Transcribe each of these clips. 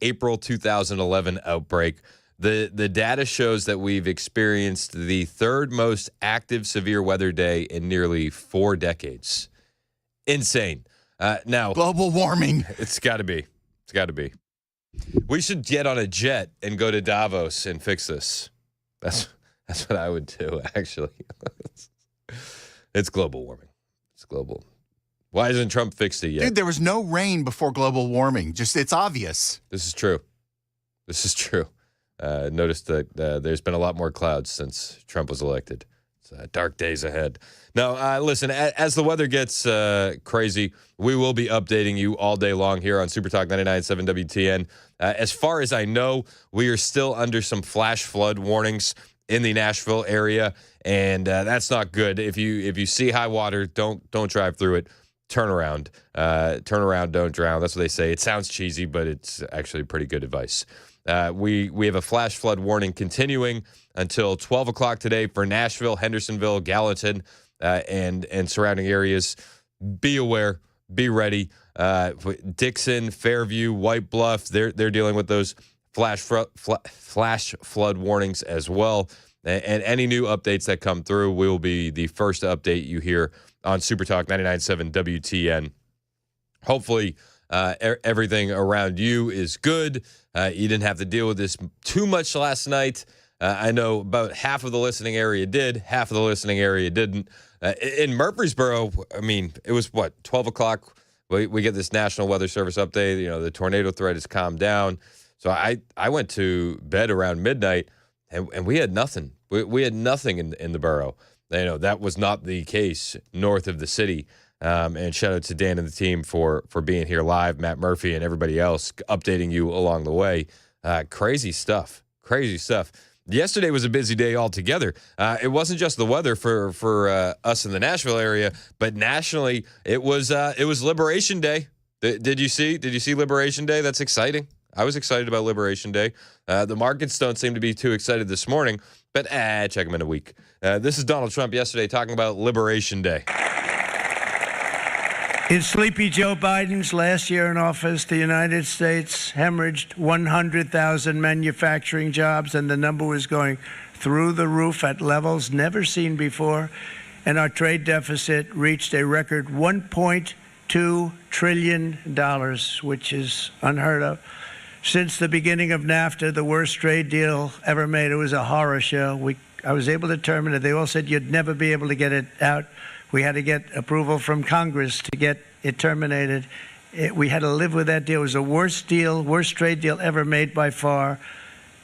April 2011 outbreak. The data shows that we've experienced the third most active severe weather day in nearly 4 decades. Insane. Now, global warming. It's got to be. It's got to be. We should get on a jet and go to Davos and fix this. That's what I would do, actually. It's global warming. It's global. Why hasn't Trump fixed it yet? Dude, there was no rain before global warming. It's obvious. This is true. This is true. Noticed that there's been a lot more clouds since Trump was elected. It's dark days ahead. Now, listen, as the weather gets crazy, we will be updating you all day long here on Super Talk 99.7 WTN. As far as I know, we are still under some flash flood warnings in the Nashville area, and that's not good. If you see high water, don't drive through it. Turn around. Turn around, don't drown. That's what they say. It sounds cheesy, but it's actually pretty good advice. We have a flash flood warning continuing until 12 o'clock today for Nashville, Hendersonville, Gallatin, and surrounding areas. Be aware. Be ready. Dixon, Fairview, White Bluff, they're dealing with those flash flood warnings as well. And any new updates that come through, we will be the first to update you here on Super Talk 99.7 WTN. Hopefully, everything around you is good. You didn't have to deal with this too much last night. I know about half of the listening area did, half of the listening area didn't. In Murfreesboro, I mean, it was, 12 o'clock? We get this National Weather Service update. You know, the tornado threat has calmed down. So I went to bed around midnight, and we had nothing. We had nothing in the borough. You know, that was not the case north of the city. And shout out to Dan and the team for being here live, Matt Murphy and everybody else updating you along the way. Crazy stuff. Crazy stuff. Yesterday was a busy day altogether. It wasn't just the weather for us in the Nashville area, but nationally, it was Liberation Day. Did you see Liberation Day? That's exciting. I was excited about Liberation Day. The markets don't seem to be too excited this morning, but check them in a week. This is Donald Trump yesterday talking about Liberation Day. In sleepy Joe Biden's last year in office, the United States hemorrhaged 100,000 manufacturing jobs, and the number was going through the roof at levels never seen before. And our trade deficit reached a record $1.2 trillion, which is unheard of. Since the beginning of NAFTA, the worst trade deal ever made, it was a horror show. I was able to terminate it. They all said you'd never be able to get it out. We had to get approval from Congress to get it terminated. We had to live with that deal. It was the worst trade deal ever made by far.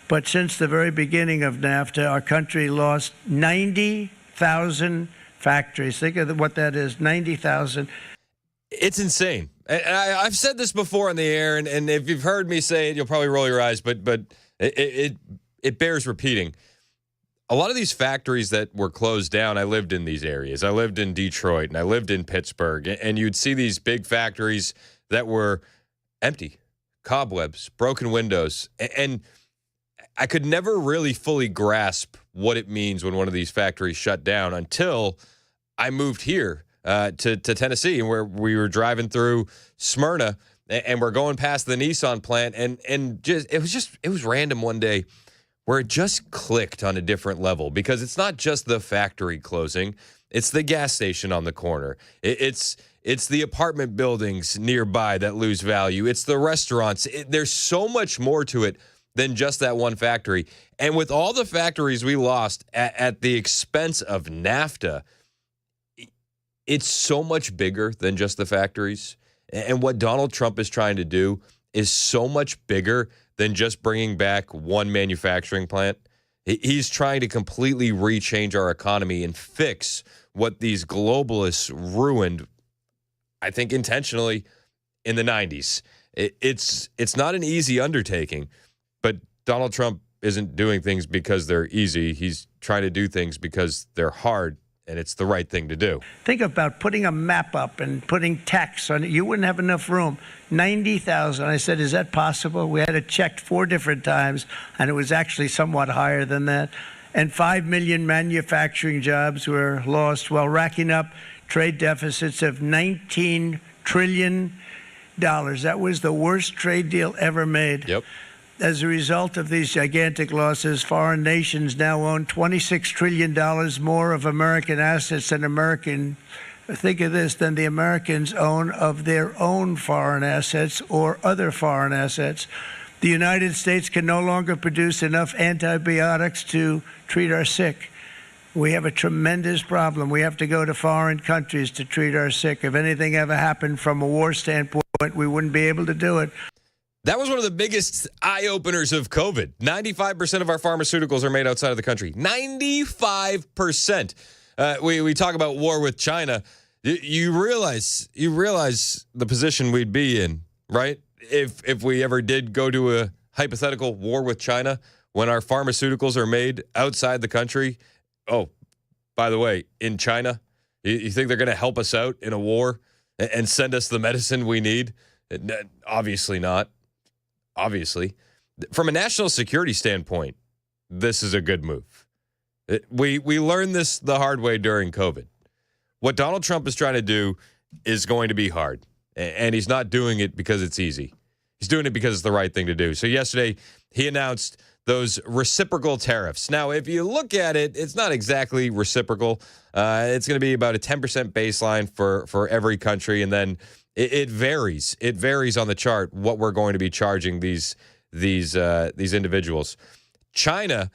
But since the very beginning of NAFTA, our country lost 90,000 factories. Think of what that is, 90,000. It's insane. And I've said this before on the air, and if you've heard me say it, you'll probably roll your eyes, but it bears repeating. A lot of these factories that were closed down, I lived in these areas. I lived in Detroit, and I lived in Pittsburgh, and you'd see these big factories that were empty, cobwebs, broken windows, and I could never really fully grasp what it means when one of these factories shut down until I moved here to Tennessee, where we were driving through Smyrna, and we're going past the Nissan plant, and it was random one day where it just clicked on a different level, because it's not just the factory closing, it's the gas station on the corner. It's the apartment buildings nearby that lose value. It's the restaurants. There's so much more to it than just that one factory. And with all the factories we lost at the expense of NAFTA, it's so much bigger than just the factories. And what Donald Trump is trying to do is so much bigger than just bringing back one manufacturing plant. He's trying to completely rechange our economy and fix what these globalists ruined, I think intentionally, in the 90s. It's not an easy undertaking, but Donald Trump isn't doing things because they're easy. He's trying to do things because they're hard, and it's the right thing to do. Think about putting a map up and putting text on it. You wouldn't have enough room. 90,000. I said, is that possible? We had it checked 4 different times, and it was actually somewhat higher than that. And 5 million manufacturing jobs were lost while racking up trade deficits of $19 trillion. That was the worst trade deal ever made. Yep. As a result of these gigantic losses, foreign nations now own $26 trillion more of American assets than think of this, than the Americans own of their own foreign assets or other foreign assets. The United States can no longer produce enough antibiotics to treat our sick. We have a tremendous problem. We have to go to foreign countries to treat our sick. If anything ever happened from a war standpoint, we wouldn't be able to do it. That was one of the biggest eye-openers of COVID. 95% of our pharmaceuticals are made outside of the country. 95%. We talk about war with China. You realize the position we'd be in, right? If we ever did go to a hypothetical war with China, when our pharmaceuticals are made outside the country. Oh, by the way, in China, you think they're going to help us out in a war and send us the medicine we need? Obviously not. Obviously. From a national security standpoint, this is a good move. We learned this the hard way during COVID. What Donald Trump is trying to do is going to be hard, and he's not doing it because it's easy. He's doing it because it's the right thing to do. So yesterday, he announced those reciprocal tariffs. Now, if you look at it, it's not exactly reciprocal. It's going to be about a 10% baseline for every country, and then it varies. It varies on the chart what we're going to be charging these individuals. China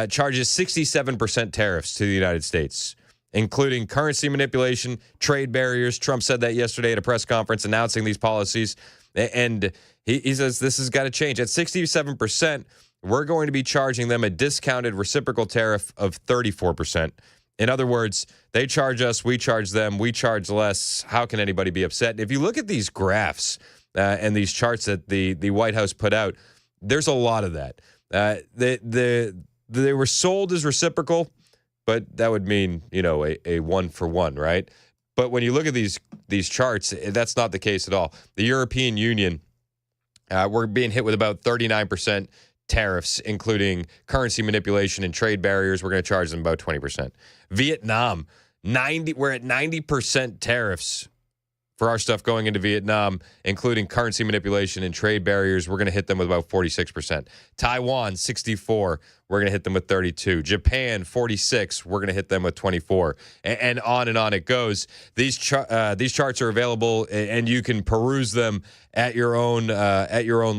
charges 67% tariffs to the United States, including currency manipulation, trade barriers. Trump said that yesterday at a press conference announcing these policies, and he says this has got to change. At 67%, we're going to be charging them a discounted reciprocal tariff of 34%. In other words, they charge us, we charge them, we charge less. How can anybody be upset? If you look at these graphs and these charts that the White House put out, there's a lot of that. They were sold as reciprocal, but that would mean, a one for one, right? But when you look at these charts, that's not the case at all. The European Union, we're being hit with about 39% tariffs, including currency manipulation and trade barriers. We're going to charge them about 20%. Vietnam, we're at 90% tariffs for our stuff going into Vietnam, including currency manipulation and trade barriers. We're going to hit them with about 46%. Taiwan, 64%. We're going to hit them with 32%. Japan, 46%. We're going to hit them with 24%. And on it goes. These charts are available, and you can peruse them at your own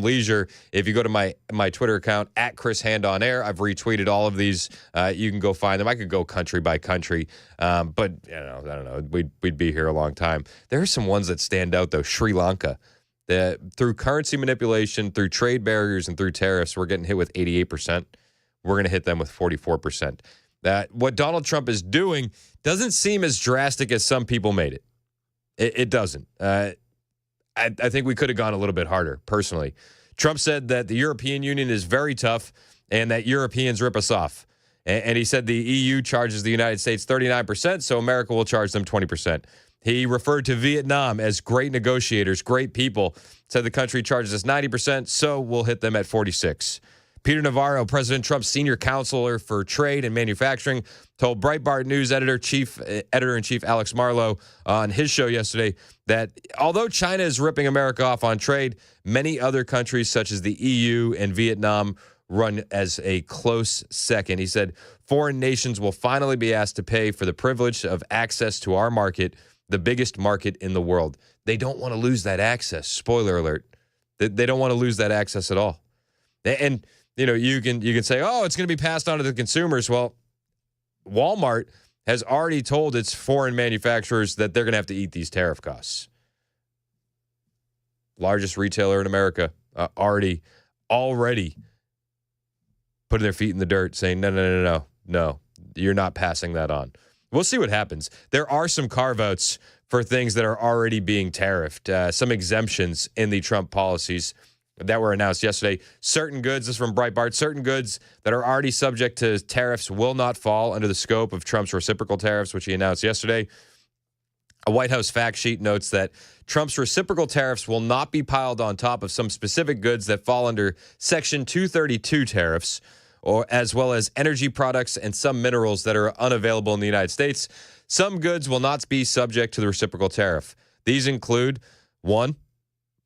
leisure. If you go to my Twitter account at Chris Hand on Air, I've retweeted all of these. You can go find them. I could go country by country, but I don't know. We'd be here a long time. There are some ones that stand out though. Sri Lanka. Through currency manipulation, through trade barriers, and through tariffs, we're getting hit with 88%. We're going to hit them with 44%. What Donald Trump is doing doesn't seem as drastic as some people made it. It doesn't. I think we could have gone a little bit harder, personally. Trump said that the European Union is very tough and that Europeans rip us off. And he said the EU charges the United States 39%, so America will charge them 20%. He referred to Vietnam as great negotiators, great people, said the country charges us 90%, so we'll hit them at 46%. Peter Navarro, President Trump's senior counselor for trade and manufacturing, told Breitbart News editor-in-chief Alex Marlow on his show yesterday that although China is ripping America off on trade, many other countries such as the EU and Vietnam run as a close second. He said foreign nations will finally be asked to pay for the privilege of access to our market, the biggest market in the world. They don't want to lose that access. Spoiler alert. They don't want to lose that access at all. And you can say, oh, it's going to be passed on to the consumers. Well, Walmart has already told its foreign manufacturers that they're going to have to eat these tariff costs. Largest retailer in America already putting their feet in the dirt saying, no, you're not passing that on. We'll see what happens. There are some carve-outs for things that are already being tariffed, some exemptions in the Trump policies that were announced yesterday. Certain goods, this is from Breitbart, certain goods that are already subject to tariffs will not fall under the scope of Trump's reciprocal tariffs, which he announced yesterday. A White House fact sheet notes that Trump's reciprocal tariffs will not be piled on top of some specific goods that fall under Section 232 tariffs, or as well as energy products and some minerals that are unavailable in the United States. Some goods will not be subject to the reciprocal tariff. These include, 1,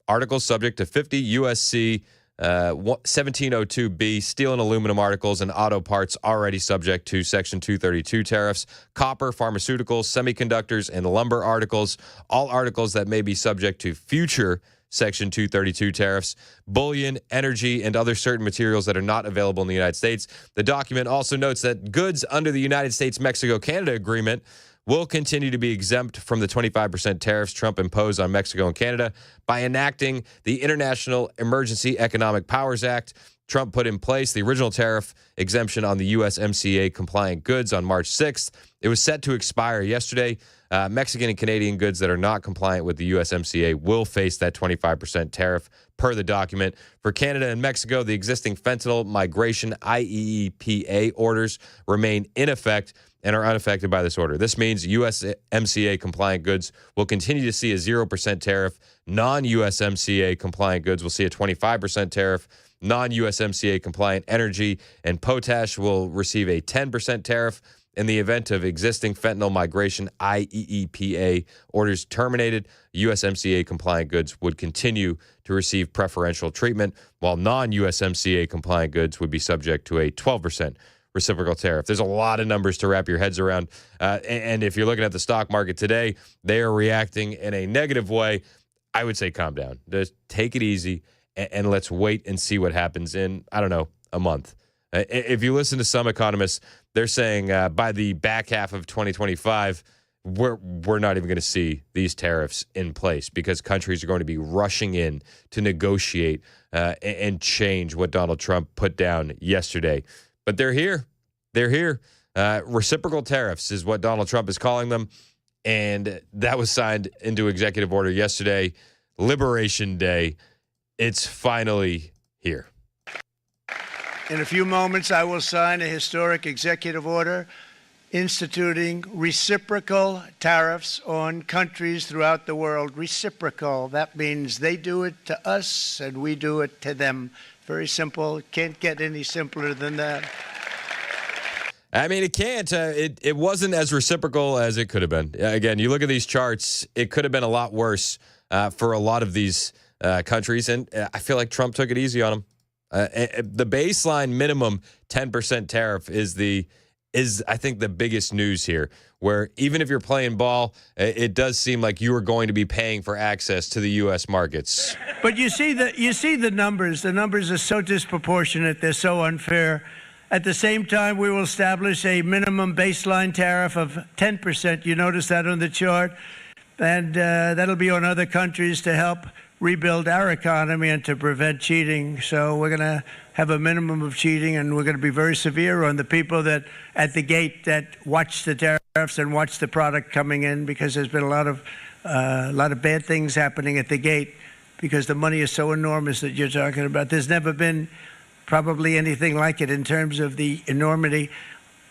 articles subject to 50 USC 1702B, steel and aluminum articles and auto parts already subject to Section 232 tariffs, copper, pharmaceuticals, semiconductors, and lumber articles, all articles that may be subject to future Section 232 tariffs, bullion, energy, and other certain materials that are not available in the United States. The document also notes that goods under the United States-Mexico-Canada agreement will continue to be exempt from the 25% tariffs Trump imposed on Mexico and Canada by enacting the International Emergency Economic Powers Act. Trump put in place the original tariff exemption on the USMCA compliant goods on March 6th. It was set to expire yesterday. Mexican and Canadian goods that are not compliant with the USMCA will face that 25% tariff per the document. For Canada and Mexico, the existing fentanyl migration IEEPA orders remain in effect and are unaffected by this order. This means USMCA compliant goods will continue to see a 0% tariff. Non-USMCA compliant goods will see a 25% tariff. Non-USMCA compliant energy and potash will receive a 10% tariff. In the event of existing fentanyl migration IEEPA orders terminated, USMCA compliant goods would continue to receive preferential treatment, while non-USMCA compliant goods would be subject to a 12% reciprocal tariff. There's a lot of numbers to wrap your heads around. And if you're looking at the stock market today, they are reacting in a negative way. I would say calm down. Just take it easy and let's wait and see what happens in, I don't know, a month. If you listen to some economists, they're saying by the back half of 2025, we're not even going to see these tariffs in place because countries are going to be rushing in to negotiate and change what Donald Trump put down yesterday. But they're here. They're here. Reciprocal tariffs is what Donald Trump is calling them. And that was signed into executive order yesterday. Liberation Day. It's finally here. In a few moments, I will sign a historic executive order instituting reciprocal tariffs on countries throughout the world. Reciprocal. That means they do it to us and we do it to them. Very simple. Can't get any simpler than that. I mean, it can't. It wasn't as reciprocal as it could have been. Again, you look at these charts, it could have been a lot worse for a lot of these countries. And I feel like Trump took it easy on them. The baseline minimum 10% tariff is I think the biggest news here, where even if you're playing ball, it does seem like you are going to be paying for access to the U.S. markets. But you see the numbers. The numbers are so disproportionate. They're so unfair. At the same time, we will establish a minimum baseline tariff of 10%. You notice that on the chart? And that'll be on other countries to help rebuild our economy and to prevent cheating. So we're going to have a minimum of cheating, and we're going to be very severe on the people that at the gate that watch the tariffs and watch the product coming in, because there's been a lot of bad things happening at the gate because the money is so enormous that you're talking about. There's never been probably anything like it in terms of the enormity.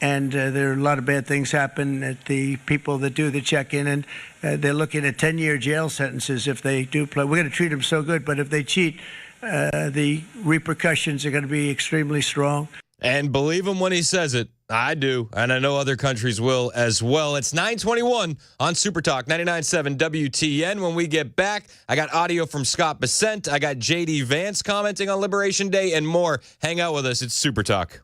And there are a lot of bad things happen at the people that do the check-in, and they're looking at 10-year jail sentences if they do play. We're going to treat them so good, but if they cheat, the repercussions are going to be extremely strong. And believe him when he says it. I do, and I know other countries will as well. It's 9:21 on Super Talk 99.7 WTN. When we get back, I got audio from Scott Bessent. I got J.D. Vance commenting on Liberation Day and more. Hang out with us. It's Super Talk.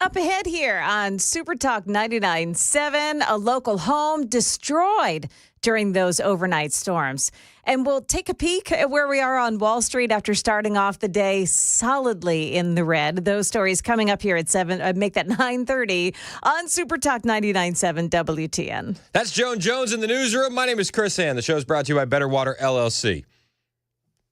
Up ahead here on Super Talk 99.7, a local home destroyed during those overnight storms. And we'll take a peek at where we are on Wall Street after starting off the day solidly in the red. Those stories coming up here at 7, make that 9:30 on Super Talk 99.7 WTN. That's Joan Jones in the newsroom. My name is Chris Ann. The show is brought to you by Better Water LLC.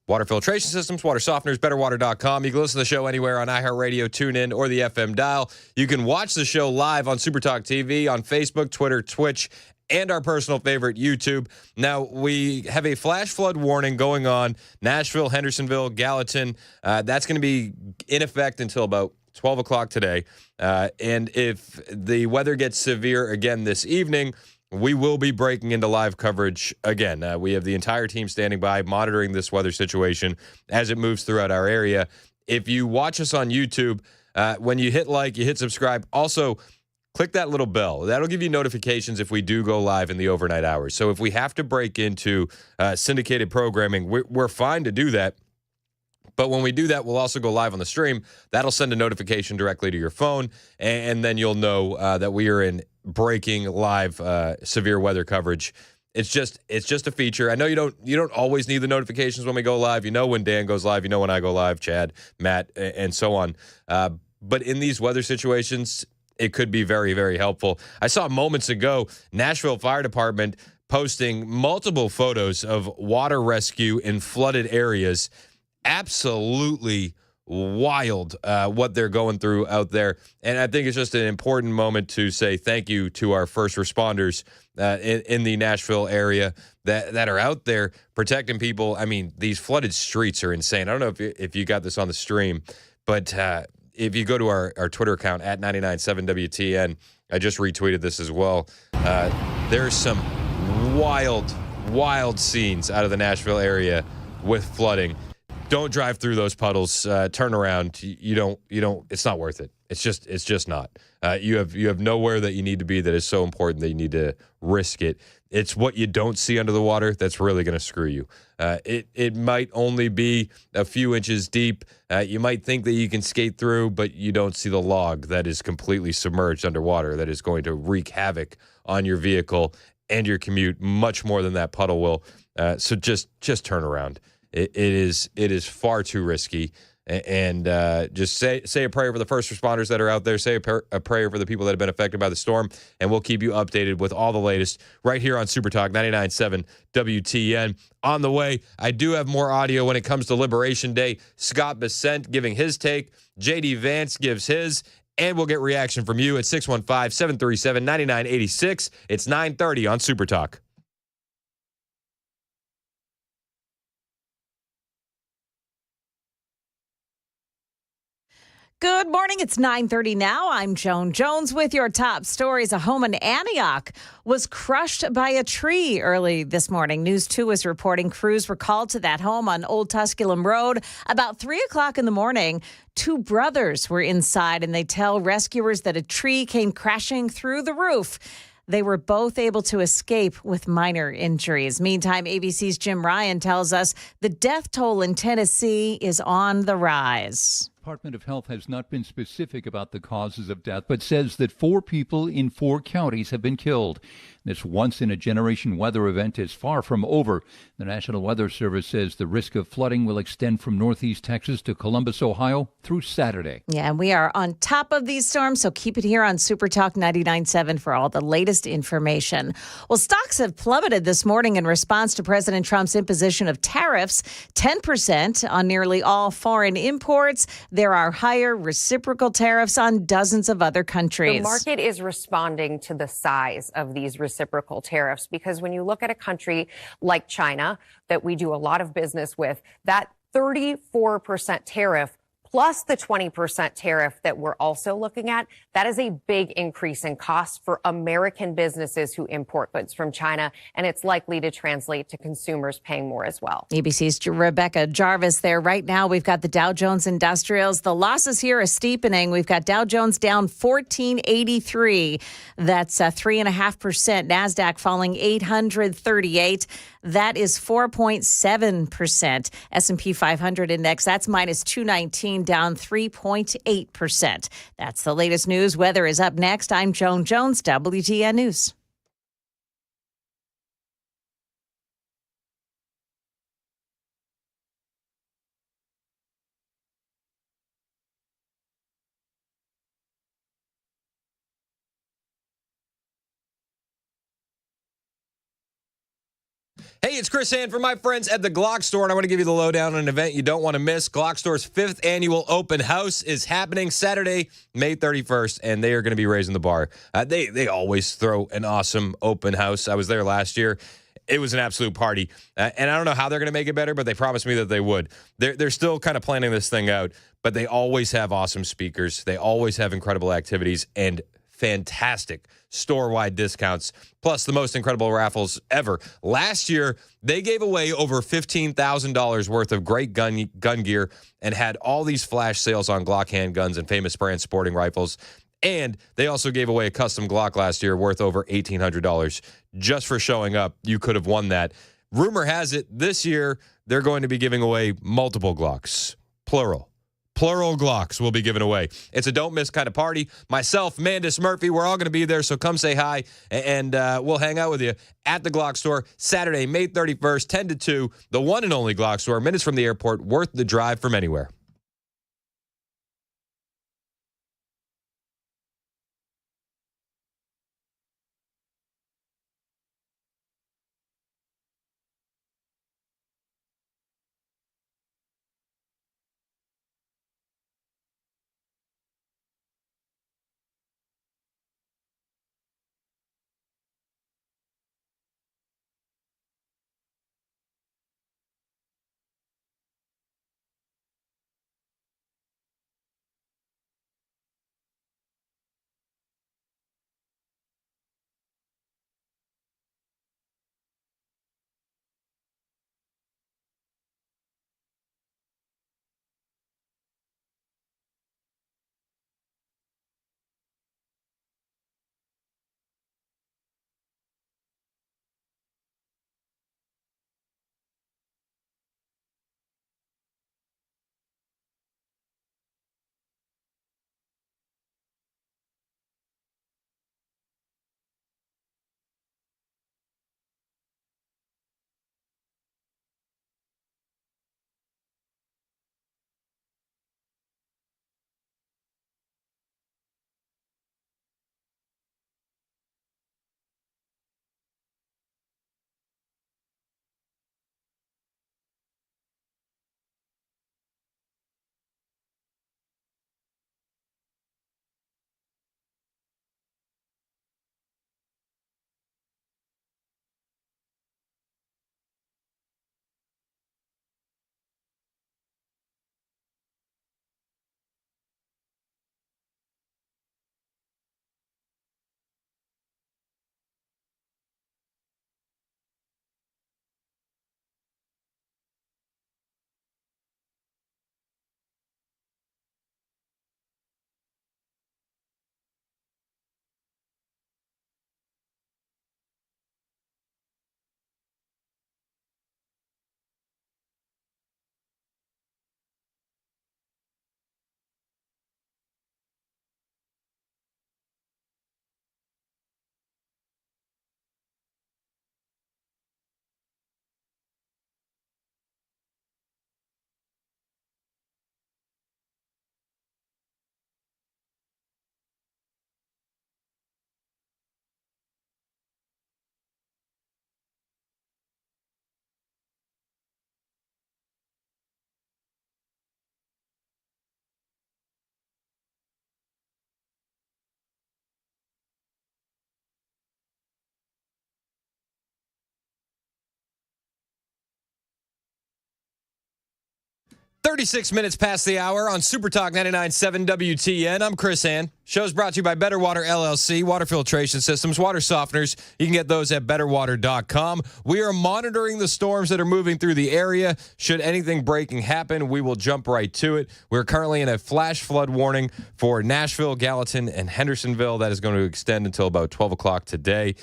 Water filtration systems, water softeners, betterwater.com. You can listen to the show anywhere on iHeartRadio, TuneIn, or the FM dial. You can watch the show live on SuperTalk TV, on Facebook, Twitter, Twitch, and our personal favorite, YouTube. Now, we have a flash flood warning going on. Nashville, Hendersonville, Gallatin. That's going to be in effect until about 12 o'clock today. And if the weather gets severe again this evening, we will be breaking into live coverage again. We have the entire team standing by, monitoring this weather situation as it moves throughout our area. If you watch us on YouTube, when you hit like, you hit subscribe. Also, click that little bell. That'll give you notifications if we do go live in the overnight hours. So if we have to break into syndicated programming, we're fine to do that. But when we do that, we'll also go live on the stream. That'll send a notification directly to your phone, and then you'll know that we are in breaking live severe weather coverage. It's just a feature. I know you don't always need the notifications when we go live. You know when Dan goes live. You know when I go live, Chad, Matt, and so on. But in these weather situations, it could be very, very helpful. I saw moments ago Nashville Fire Department posting multiple photos of water rescue in flooded areas. Absolutely wild what they're going through out there. And I think it's just an important moment to say thank you to our first responders in the Nashville area that are out there protecting people. I mean, these flooded streets are insane. I don't know if you got this on the stream, but if you go to our Twitter account at 997WTN, I just retweeted this as well. There's some wild scenes out of the Nashville area with flooding. Don't drive through those puddles. Turn around. You don't. It's not worth it. It's just not. You have nowhere that you need to be that is so important that you need to risk it. It's what you don't see under the water that's really going to screw you. It might only be a few inches deep. You might think that you can skate through, but you don't see the log that is completely submerged underwater that is going to wreak havoc on your vehicle and your commute much more than that puddle will. So just turn around. It is far too risky, and just say a prayer for the first responders that are out there. Say a prayer for the people that have been affected by the storm, and we'll keep you updated with all the latest right here on Super Talk 99.7 WTN. On the way, I do have more audio when it comes to Liberation Day. Scott Bessent giving his take, JD Vance gives his, and we'll get reaction from you at 615-737-9986. It's 9:30 on Super Talk. Good morning. It's 9:30 now. I'm Joan Jones with your top stories. A home in Antioch was crushed by a tree early this morning. News 2 is reporting crews were called to that home on Old Tusculum Road about 3 o'clock in the morning. 2 brothers were inside, and they tell rescuers that a tree came crashing through the roof. They were both able to escape with minor injuries. Meantime, ABC's Jim Ryan tells us the death toll in Tennessee is on the rise. Department of Health has not been specific about the causes of death, but says that 4 people in 4 counties have been killed. This once-in-a-generation weather event is far from over. The National Weather Service says the risk of flooding will extend from northeast Texas to Columbus, Ohio, through Saturday. Yeah, and we are on top of these storms, so keep it here on Super Talk 99.7 for all the latest information. Well, stocks have plummeted this morning in response to President Trump's imposition of tariffs, 10% on nearly all foreign imports. There are higher reciprocal tariffs on dozens of other countries. The market is responding to the size of these reciprocal tariffs because when you look at a country like China that we do a lot of business with, that 34% tariff plus the 20% tariff that we're also looking at, that is a big increase in costs for American businesses who import goods from China, and it's likely to translate to consumers paying more as well. ABC's Rebecca Jarvis there. Right now, we've got the Dow Jones Industrials. The losses here are steepening. We've got Dow Jones down 1483. That's 3.5%. NASDAQ falling 838. That is 4.7%. S&P 500 index, that's minus 219. Bitcoin down 3.8%. That's the latest news. Weather is up next. I'm Joan Jones, WTN News. Hey, it's Chris Hand from my friends at the Glock Store, and I want to give you the lowdown on an event you don't want to miss. Glock Store's 5th annual open house is happening Saturday, May 31st, and they are going to be raising the bar. They always throw an awesome open house. I was there last year. It was an absolute party, and I don't know how they're going to make it better, but they promised me that they would. They're still kind of planning this thing out, but they always have awesome speakers. They always have incredible activities and fantastic store-wide discounts, plus the most incredible raffles ever. Last year, they gave away over $15,000 worth of great gun gear and had all these flash sales on Glock handguns and famous brand sporting rifles. And they also gave away a custom Glock last year worth over $1,800. Just for showing up, you could have won that. Rumor has it, this year, they're going to be giving away multiple Glocks, plural. Plural Glocks will be given away. It's a don't miss kind of party. Myself, Mandis Murphy, we're all going to be there, so come say hi, and we'll hang out with you at the Glock Store Saturday, May 31st, 10 to 2, the one and only Glock Store, minutes from the airport, worth the drive from anywhere. .36 minutes past the hour on Super Talk 99.7 WTN. I'm Chris Hand. Show's brought to you by Better Water LLC, water filtration systems, water softeners. You can get those at betterwater.com. We are monitoring the storms that are moving through the area. Should anything breaking happen, we will jump right to it. We're currently in a flash flood warning for Nashville, Gallatin, and Hendersonville. That is going to extend until about 12 o'clock today.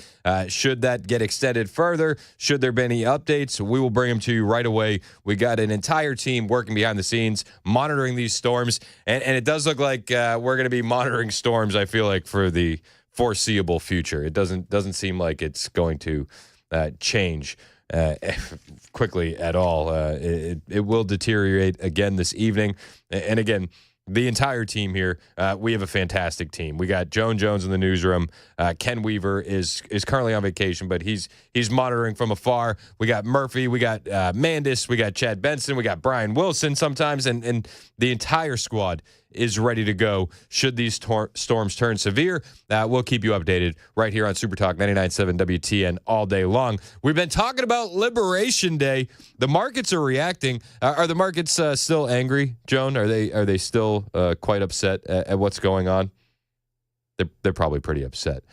Should that get extended further, should there be any updates, we will bring them to you right away. We got an entire team working behind the scenes, monitoring these storms, and it does look like we're going to be monitoring storms, I feel like, for the foreseeable future. It doesn't seem like it's going to change quickly at all. It will deteriorate again this evening. And again, the entire team here, we have a fantastic team. We got Joan Jones in the newsroom. Ken Weaver is currently on vacation, but he's monitoring from afar. We got Murphy, we got Mandis, we got Chad Benson, we got Brian Wilson sometimes, and the entire squad is ready to go should these storms turn severe. We'll keep you updated right here on Super Talk 99.7 WTN all day long. We've been talking about Liberation Day. The markets are reacting. Are the markets still angry, Joan? Are they still quite upset at what's going on? They're probably pretty upset.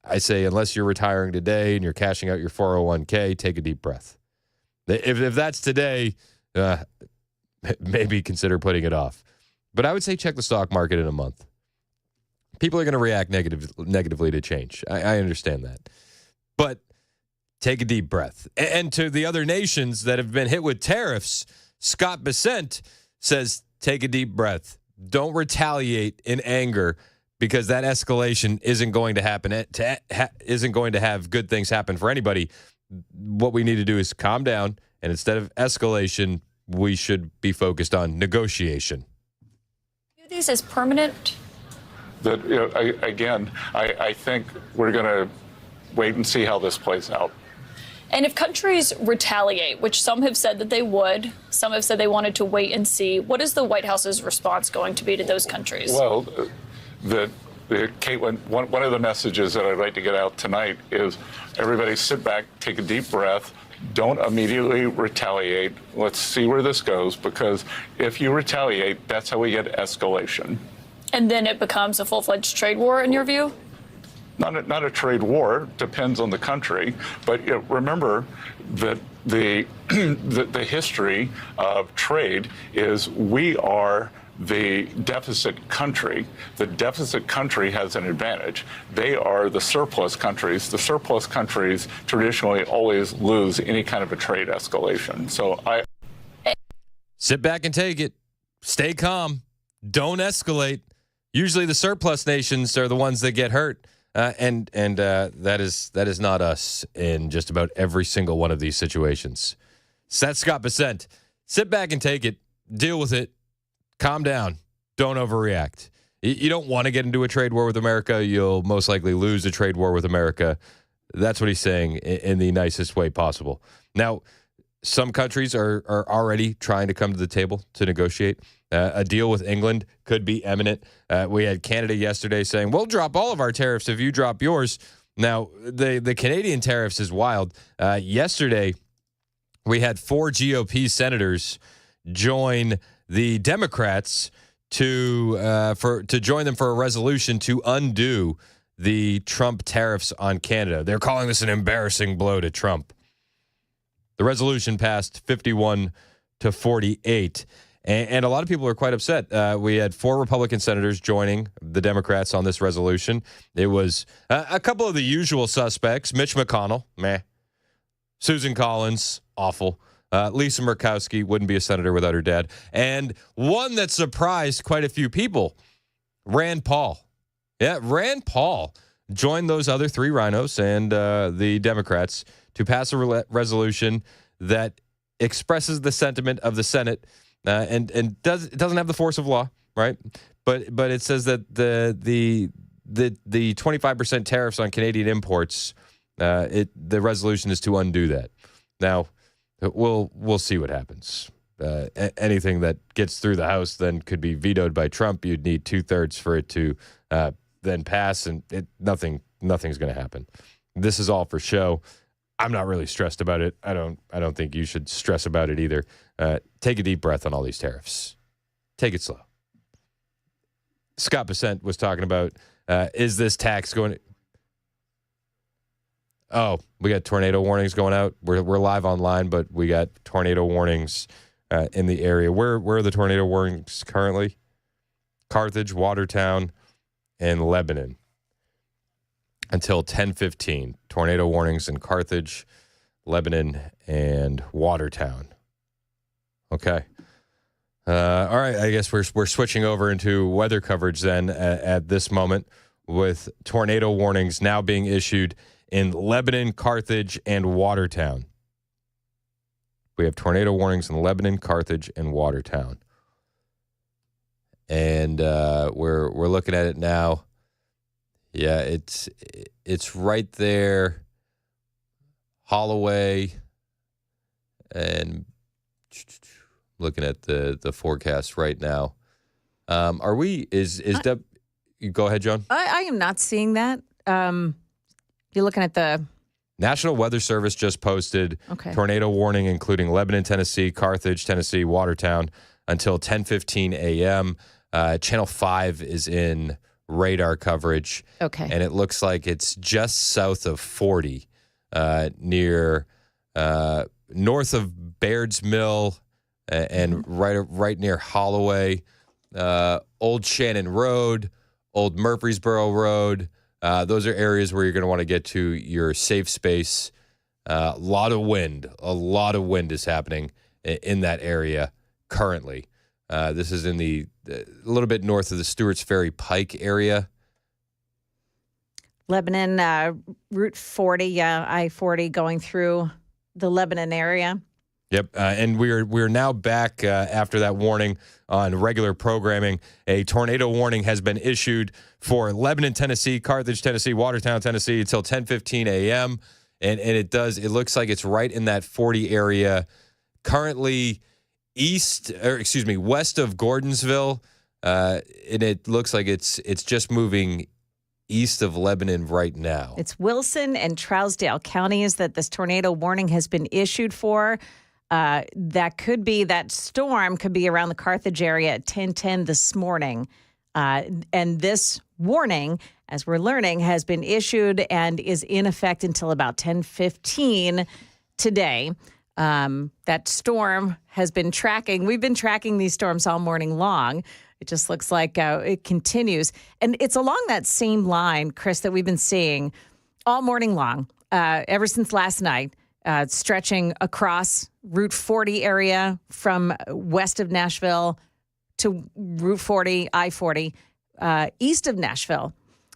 I say, unless you're retiring today and you're cashing out your 401k, take a deep breath. If that's today, maybe consider putting it off. But I would say check the stock market in a month. People are going to react negatively to change. I understand that. But take a deep breath. And to the other nations that have been hit with tariffs, Scott Bessent says, take a deep breath. Don't retaliate in anger, because that escalation isn't going to happen. Isn't going to have good things happen for anybody. What we need to do is calm down, and instead of escalation, we should be focused on negotiation. These as permanent? That, I think we're going to wait and see how this plays out. And if countries retaliate, which some have said that they would, some have said they wanted to wait and see, what is the White House's response going to be to those countries? Well, Caitlin, one of the messages that I'd like to get out tonight is everybody sit back, take a deep breath. Don't immediately retaliate. Let's see where this goes, because if you retaliate, that's how we get escalation. And then it becomes a full-fledged trade war, in your view? Not a trade war, depends on the country. But remember that the history of trade is we are the deficit country. The deficit country has an advantage. They are the surplus countries. The surplus countries traditionally always lose any kind of a trade escalation. So sit back and take it. Stay calm. Don't escalate. Usually the surplus nations are the ones that get hurt. And that is not us in just about every single one of these situations. So that's Scott Bessent. Sit back and take it. Deal with it. Calm down. Don't overreact. You don't want to get into a trade war with America. You'll most likely lose a trade war with America. That's what he's saying in the nicest way possible. Now, some countries are already trying to come to the table to negotiate. A deal with England could be imminent. We had Canada yesterday saying, we'll drop all of our tariffs if you drop yours. Now, the Canadian tariffs is wild. Yesterday, we had 4 GOP senators join the Democrats to join them for a resolution to undo the Trump tariffs on Canada. They're calling this an embarrassing blow to Trump. The resolution passed 51-48, and a lot of people are quite upset. We had 4 Republican senators joining the Democrats on this resolution. It was a couple of the usual suspects: Mitch McConnell, meh; Susan Collins, awful; Lisa Murkowski, wouldn't be a senator without her dad; and one that surprised quite a few people, Rand Paul. Yeah, Rand Paul joined those other 3 rhinos and the Democrats to pass a resolution that expresses the sentiment of the Senate and doesn't have the force of law, right? But it says that the 25% tariffs on Canadian imports, the resolution is to undo that. Now, we'll see what happens. Anything that gets through the House then could be vetoed by Trump. You'd need 2/3 for it to then pass, and nothing's going to happen. This is all for show. I'm not really stressed about it. I don't think you should stress about it either. Take a deep breath on all these tariffs. Take it slow. Scott Bessent was talking about, is this tax going to... Oh, we got tornado warnings going out. We're live online, but we got tornado warnings in the area. Where are the tornado warnings currently? Carthage, Watertown, and Lebanon. Until 10:15. Tornado warnings in Carthage, Lebanon, and Watertown. Okay. All right. I guess we're switching over into weather coverage then at this moment, with tornado warnings now being issued in Lebanon, Carthage, and Watertown. We have tornado warnings in Lebanon, Carthage, and Watertown. And we're looking at it now. Yeah, it's right there. Holloway, and looking at the forecast right now. Are we? Is Deb? Go ahead, John. I am not seeing that. You're looking at the National Weather Service just posted tornado warning, including Lebanon, Tennessee, Carthage, Tennessee, Watertown, until 10:15 a.m. Channel 5 is in radar coverage. Okay. And it looks like it's just south of 40, near north of Baird's Mill, and right near Holloway, Old Shannon Road, Old Murfreesboro Road. Those are areas where you're going to want to get to your safe space. A lot of wind is happening in that area currently. This is in a little bit north of the Stewart's Ferry Pike area. Lebanon, Route 40, I-40 going through the Lebanon area. Yep, and we're now back after that warning on regular programming. A tornado warning has been issued for Lebanon, Tennessee, Carthage, Tennessee, Watertown, Tennessee until 10:15 a.m. And it looks like it's right in that 40 area, currently west of Gordonsville, and it looks like it's just moving east of Lebanon right now. It's Wilson and Trousdale counties that this tornado warning has been issued for. That storm could be around the Carthage area at 10:10 this morning. And this warning, as we're learning, has been issued and is in effect until about 10:15 today. That storm has been tracking. We've been tracking these storms all morning long. It just looks like it continues. And it's along that same line, Chris, that we've been seeing all morning long, ever since last night, stretching across Route 40 area from west of Nashville to Route 40, I-40, east of Nashville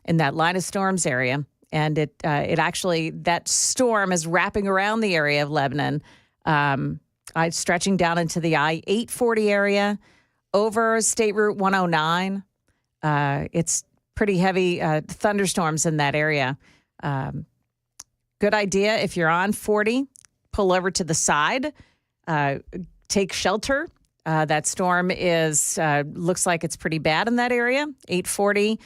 in that line of storms area. And it actually, that storm is wrapping around the area of Lebanon, stretching down into the I-840 area, over State Route 109. It's pretty heavy thunderstorms in that area. Good idea if you're on 40, pull over to the side, take shelter. That storm looks like it's pretty bad in that area. 840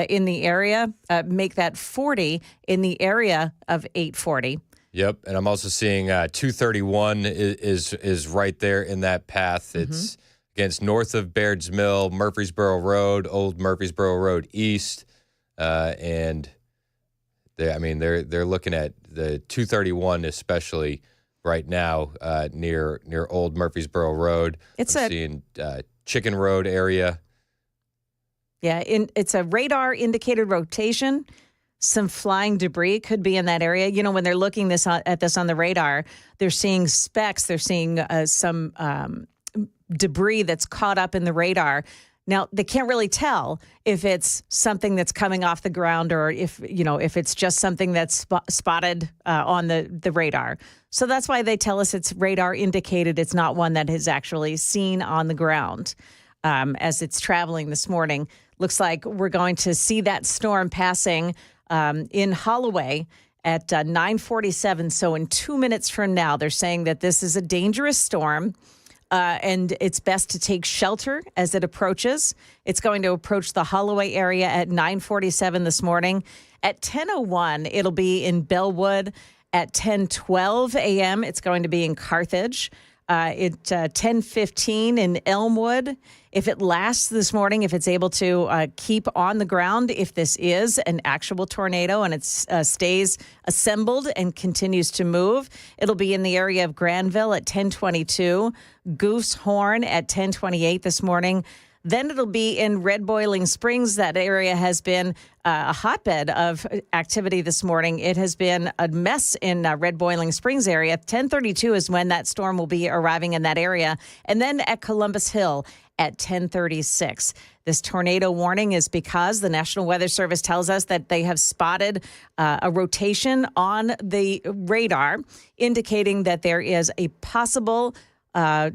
in the area. Make that 40 in the area of 840. Yep, and I'm also seeing 231 is right there in that path. It's against north of Baird's Mill, Murfreesboro Road, Old Murfreesboro Road East, and they're looking at the 231 especially right now near Old Murfreesboro Road. Seeing Chicken Road area. Yeah, it's a radar indicated rotation. Some flying debris could be in that area. You know, when they're looking at this on the radar, they're seeing specks. They're seeing some debris that's caught up in the radar. Now, they can't really tell if it's something that's coming off the ground or if it's just something that's spotted on the radar. So that's why they tell us it's radar indicated. It's not one that is actually seen on the ground as it's traveling this morning. Looks like we're going to see that storm passing in Holloway at 9:47. So in 2 minutes from now, they're saying that this is a dangerous storm. And it's best to take shelter as it approaches. It's going to approach the Holloway area at 9:47 this morning. At 10:01, it'll be in Bellwood. At 10:12 a.m., it's going to be in Carthage. At 10:15 in Elmwood. If it lasts this morning, if it's able to keep on the ground, if this is an actual tornado and it stays assembled and continues to move, it'll be in the area of Granville at 10:22, Goose Horn at 10:28 this morning. Then it'll be in Red Boiling Springs. That area has been a hotbed of activity this morning. It has been a mess in Red Boiling Springs area. 10:32 is when that storm will be arriving in that area. And then at Columbus Hill at 10:36. This tornado warning is because the National Weather Service tells us that they have spotted a rotation on the radar, indicating that there is a possible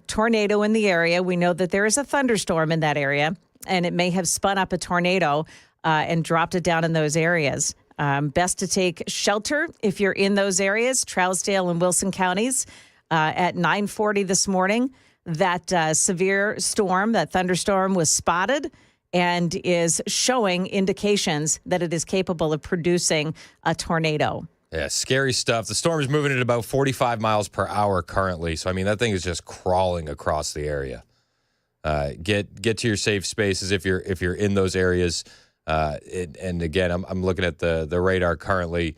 tornado in the area. We know that there is a thunderstorm in that area, and it may have spun up a tornado and dropped it down in those areas. Best to take shelter if you're in those areas, Trousdale and Wilson counties. At 9:40 this morning, that severe storm, that thunderstorm, was spotted and is showing indications that it is capable of producing a tornado. Yeah, scary stuff. The storm is moving at about 45 miles per hour currently. So, I mean, that thing is just crawling across the area. Get to your safe spaces if you're in those areas. And again, I'm looking at the radar currently.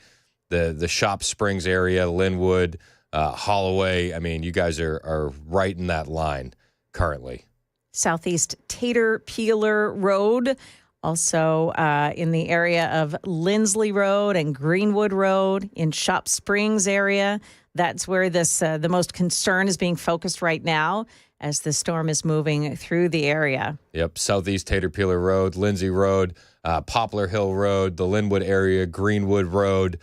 The Shop Springs area, Linwood, Holloway. I mean, you guys are right in that line currently. Southeast Tater Peeler Road. Also in the area of Lindsley Road and Greenwood Road in Shop Springs area. That's where this the most concern is being focused right now as the storm is moving through the area. Yep, Southeast Tater Peeler Road, Lindsay Road, Poplar Hill Road, the Linwood area, Greenwood Road.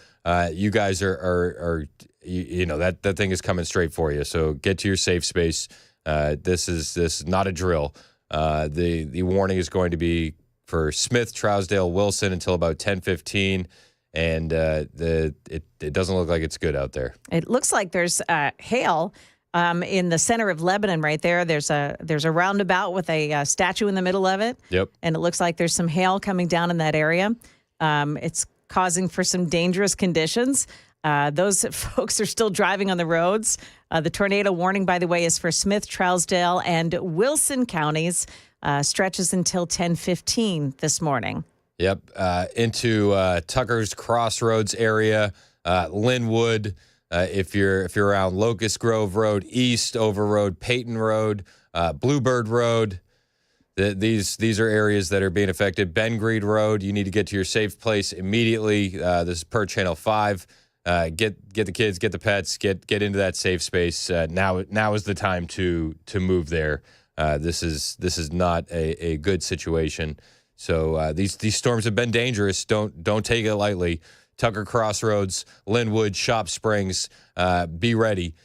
You guys are you know, that thing is coming straight for you. So get to your safe space. This is not a drill. The warning is going to be for Smith, Trousdale, Wilson until about 10:15, and it doesn't look like it's good out there. It looks like there's hail in the center of Lebanon right there. There's a roundabout with a statue in the middle of it. Yep. And it looks like there's some hail coming down in that area. It's causing for some dangerous conditions. Those folks are still driving on the roads. The tornado warning, by the way, is for Smith, Trousdale, and Wilson counties. Stretches until 10:15 this morning. Yep, into Tucker's Crossroads area, Linwood. If you're around Locust Grove Road, East Over Road, Peyton Road, Bluebird Road. These are areas that are being affected. Ben Greed Road. You need to get to your safe place immediately. This is per Channel 5. Get the kids, get the pets, get into that safe space. Now is the time to move there. This is not a good situation. So these storms have been dangerous. Don't take it lightly. Tucker Crossroads, Linwood, Shop Springs, be ready.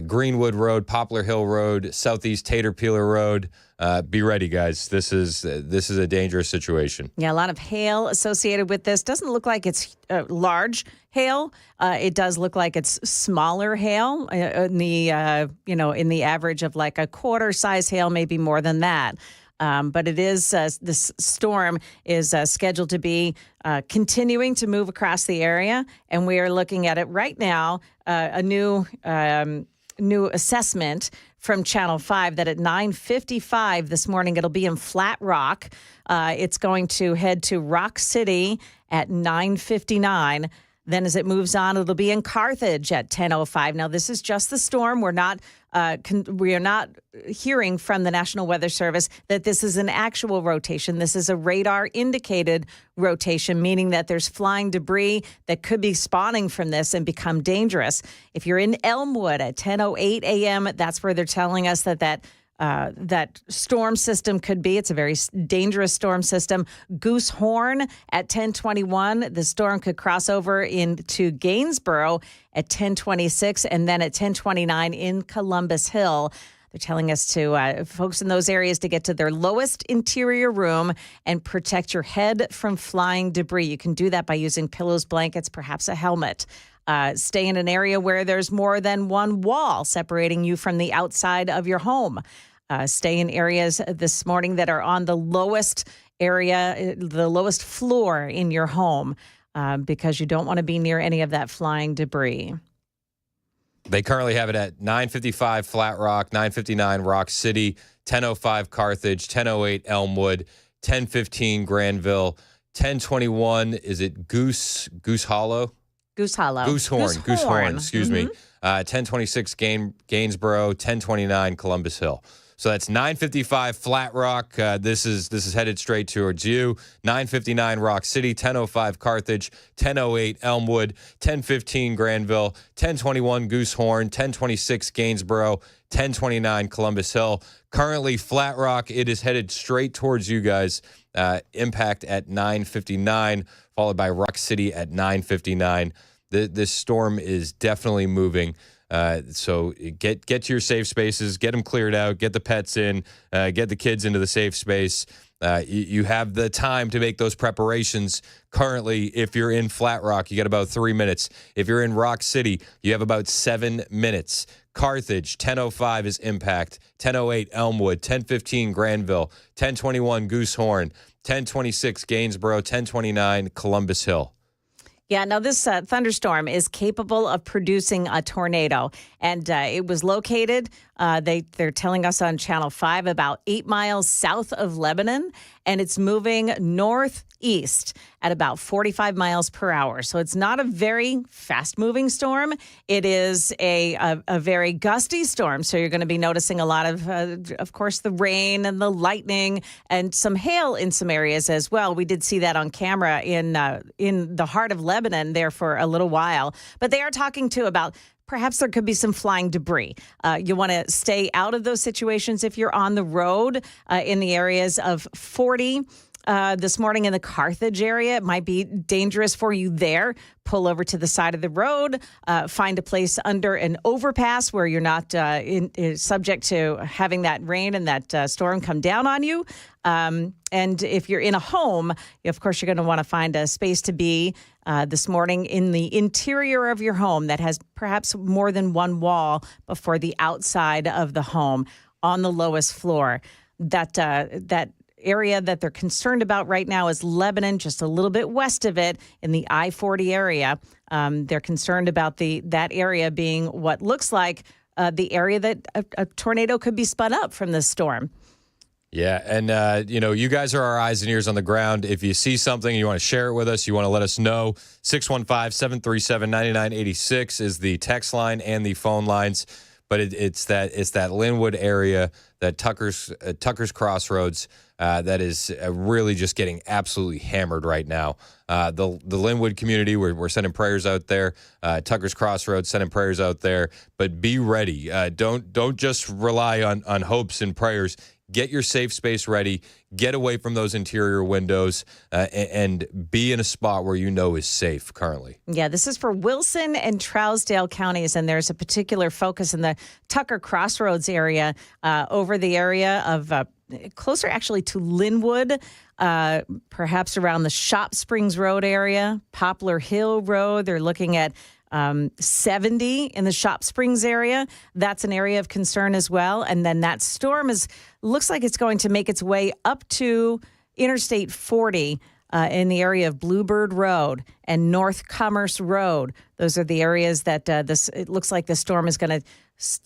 Greenwood Road, Poplar Hill Road, Southeast Tater Peeler Road. Be ready, guys. This is a dangerous situation. Yeah, a lot of hail associated with this. Doesn't look like it's large hail. It does look like it's smaller hail in the average of like a quarter size hail, maybe more than that. But it is this storm is scheduled to be continuing to move across the area, and we are looking at it right now. A new assessment from Channel 5 that at 9:55 this morning it'll be in Flat Rock. It's going to head to Rock City at 9:59. Then as it moves on, it'll be in Carthage at 10:05. Now, this is just the storm. We are not hearing from the National Weather Service that this is an actual rotation. This is a radar-indicated rotation, meaning that there's flying debris that could be spawning from this and become dangerous. If you're in Elmwood at 10:08 a.m., that's where they're telling us that storm system could be. It's a very dangerous storm system. Goose Horn at 10:21. The storm could cross over into Gainsborough at 10:26, and then at 10:29 in Columbus Hill. They're telling us to folks in those areas to get to their lowest interior room and protect your head from flying debris. You can do that by using pillows, blankets, perhaps a helmet. Stay in an area where there's more than one wall separating you from the outside of your home. Stay in areas this morning that are on the lowest area, the lowest floor in your home, because you don't want to be near any of that flying debris. They currently have it at 955 Flat Rock, 959 Rock City, 1005 Carthage, 1008 Elmwood, 1015 Granville, 1021, is it Goose Hollow? Goose Hollow. Goosehorn, excuse me. 1026 Gainsborough, 1029 Columbus Hill. So that's 955 Flat Rock. This is headed straight towards you. 959 Rock City, 1005 Carthage, 1008 Elmwood, 1015 Granville, 1021 Goosehorn, 1026 Gainsborough, 1029 Columbus Hill. Currently, Flat Rock, it is headed straight towards you guys. Impact at 9:59, followed by Rock City at 9:59. This storm is definitely moving. So get to your safe spaces, get them cleared out, get the pets in, get the kids into the safe space. You have the time to make those preparations. Currently, if you're in Flat Rock, you got about 3 minutes. If you're in Rock City, you have about 7 minutes. Carthage, 10:05 is impact. 10:08 Elmwood, 10:15 Granville, 10:21 Goosehorn, 10:26 Gainsborough, 10:29 Columbus Hill. Yeah, now this thunderstorm is capable of producing a tornado, and it was located, they're telling us on Channel 5, about 8 miles south of Lebanon, and it's moving northeast at about 45 miles per hour. So it's not a very fast-moving storm. It is a very gusty storm, so you're going to be noticing a lot of course, the rain and the lightning and some hail in some areas as well. We did see that on camera in the heart of Lebanon there for a little while. But they are talking, too, about perhaps there could be some flying debris. You want to stay out of those situations if you're on the road in the areas of 40. This morning in the Carthage area, it might be dangerous for you there. Pull over to the side of the road, find a place under an overpass where you're not subject to having that rain and that storm come down on you. And if you're in a home, of course, you're going to want to find a space to be this morning in the interior of your home that has perhaps more than one wall before the outside of the home on the lowest floor. That area that they're concerned about right now is Lebanon, just a little bit west of it in the I-40 area. They're concerned about that area being what looks like the area that a tornado could be spun up from this storm. Yeah, and, you guys are our eyes and ears on the ground. If you see something, you want to share it with us, you want to let us know, 615-737-9986 is the text line and the phone lines. But it's that Linwood area, that Tucker's Crossroads, that is really just getting absolutely hammered right now. The Linwood community, we're sending prayers out there. Tucker's Crossroads, sending prayers out there. But be ready. Don't just rely on hopes and prayers. Get your safe space ready. Get away from those interior windows and be in a spot where you know is safe currently. Yeah, this is for Wilson and Trousdale counties, and there's a particular focus in the Tucker Crossroads area over the area of closer actually to Linwood, perhaps around the Shop Springs Road area, Poplar Hill Road. They're looking at 70 in the Shop Springs area. That's an area of concern as well. And then that storm looks like it's going to make its way up to Interstate 40 in the area of Bluebird Road and North Commerce Road. Those are the areas that it looks like the storm is going to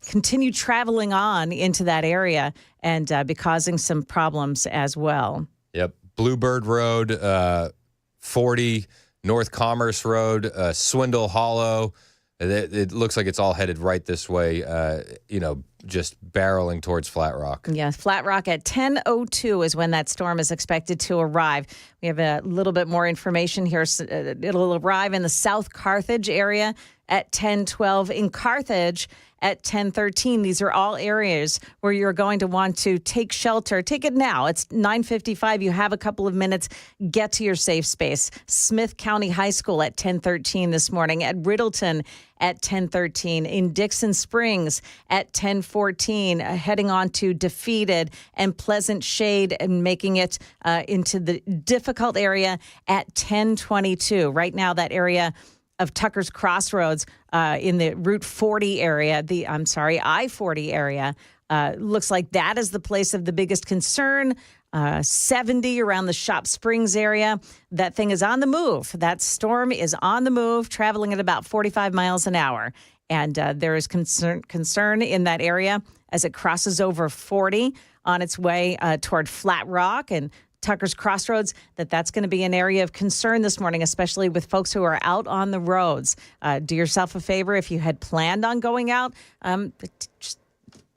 continue traveling on into that area and be causing some problems as well. Yep. Bluebird Road, 40, North Commerce Road, Swindle Hollow. It looks like it's all headed right this way, just barreling towards Flat Rock. Yeah, Flat Rock at 10:02 is when that storm is expected to arrive. We have a little bit more information here. It'll arrive in the South Carthage area at 10:12. In Carthage at 10:13. These are all areas where you're going to want to take shelter. Take it now. It's 9:55. You have a couple of minutes. Get to your safe space. Smith County High School at 10:13 this morning. At Riddleton at 10:13. In Dixon Springs at 10:14. Heading on to Defeated and Pleasant Shade and making it into the difficult area at 10:22. Right now, that area of Tucker's Crossroads in the Route 40 area, I-40 area, looks like that is the place of the biggest concern. 70 around the Shop Springs area. That thing is on the move. That storm is on the move, traveling at about 45 miles an hour. And there is concern in that area as it crosses over 40 on its way toward Flat Rock and Tucker's Crossroads, that's going to be an area of concern this morning, especially with folks who are out on the roads. Do yourself a favor if you had planned on going out. Just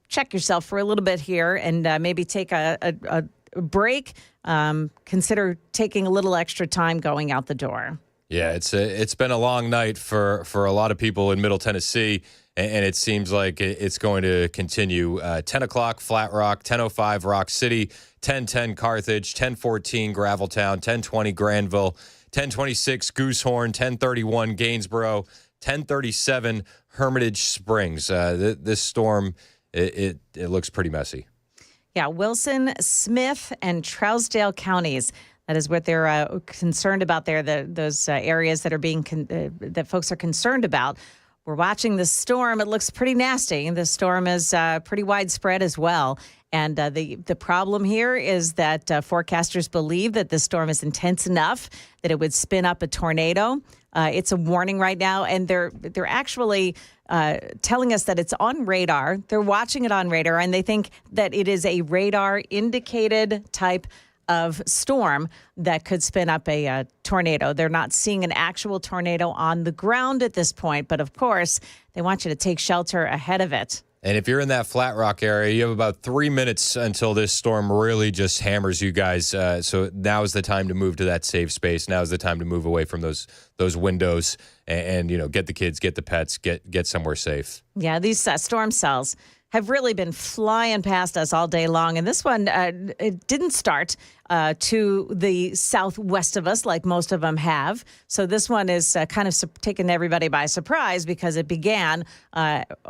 check yourself for a little bit here and maybe take a break. Consider taking a little extra time going out the door. Yeah, it's been a long night for a lot of people in Middle Tennessee, and it seems like it's going to continue. 10 o'clock, Flat Rock, 10:05, Rock City, 10:10, Carthage, 10:14, Graveltown, 10:20, Granville, 10:26, Goosehorn, 10:31, Gainsboro, 10:37, Hermitage Springs. This storm, it looks pretty messy. Yeah, Wilson, Smith, and Trousdale counties. That is what they're concerned about there, those areas that are being that folks are concerned about. We're watching the storm. It looks pretty nasty. The storm is pretty widespread as well. And the problem here is that forecasters believe that the storm is intense enough that it would spin up a tornado. It's a warning right now, and they're actually telling us that it's on radar. They're watching it on radar, and they think that it is a radar-indicated type of storm that could spin up a tornado. They're not seeing an actual tornado on the ground at this point, but of course, they want you to take shelter ahead of it. And if you're in that Flat Rock area, you have about 3 minutes until this storm really just hammers you guys. So now is the time to move to that safe space. Now is the time to move away from those windows and get the kids, get the pets, get somewhere safe. Yeah, these storm cells have really been flying past us all day long. And this one, it didn't start to the southwest of us like most of them have. So this one is kind of taken everybody by surprise because it began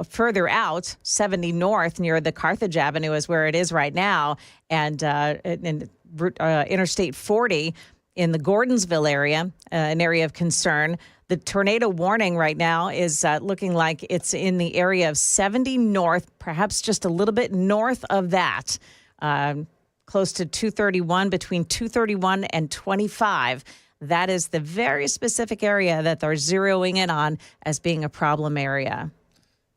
further out, 70 north near the Carthage Avenue is where it is right now. And Interstate 40 in the Gordonsville area, an area of concern. The tornado warning right now is looking like it's in the area of 70 north, perhaps just a little bit north of that, close to 231, between 231 and 25. That is the very specific area that they're zeroing in on as being a problem area.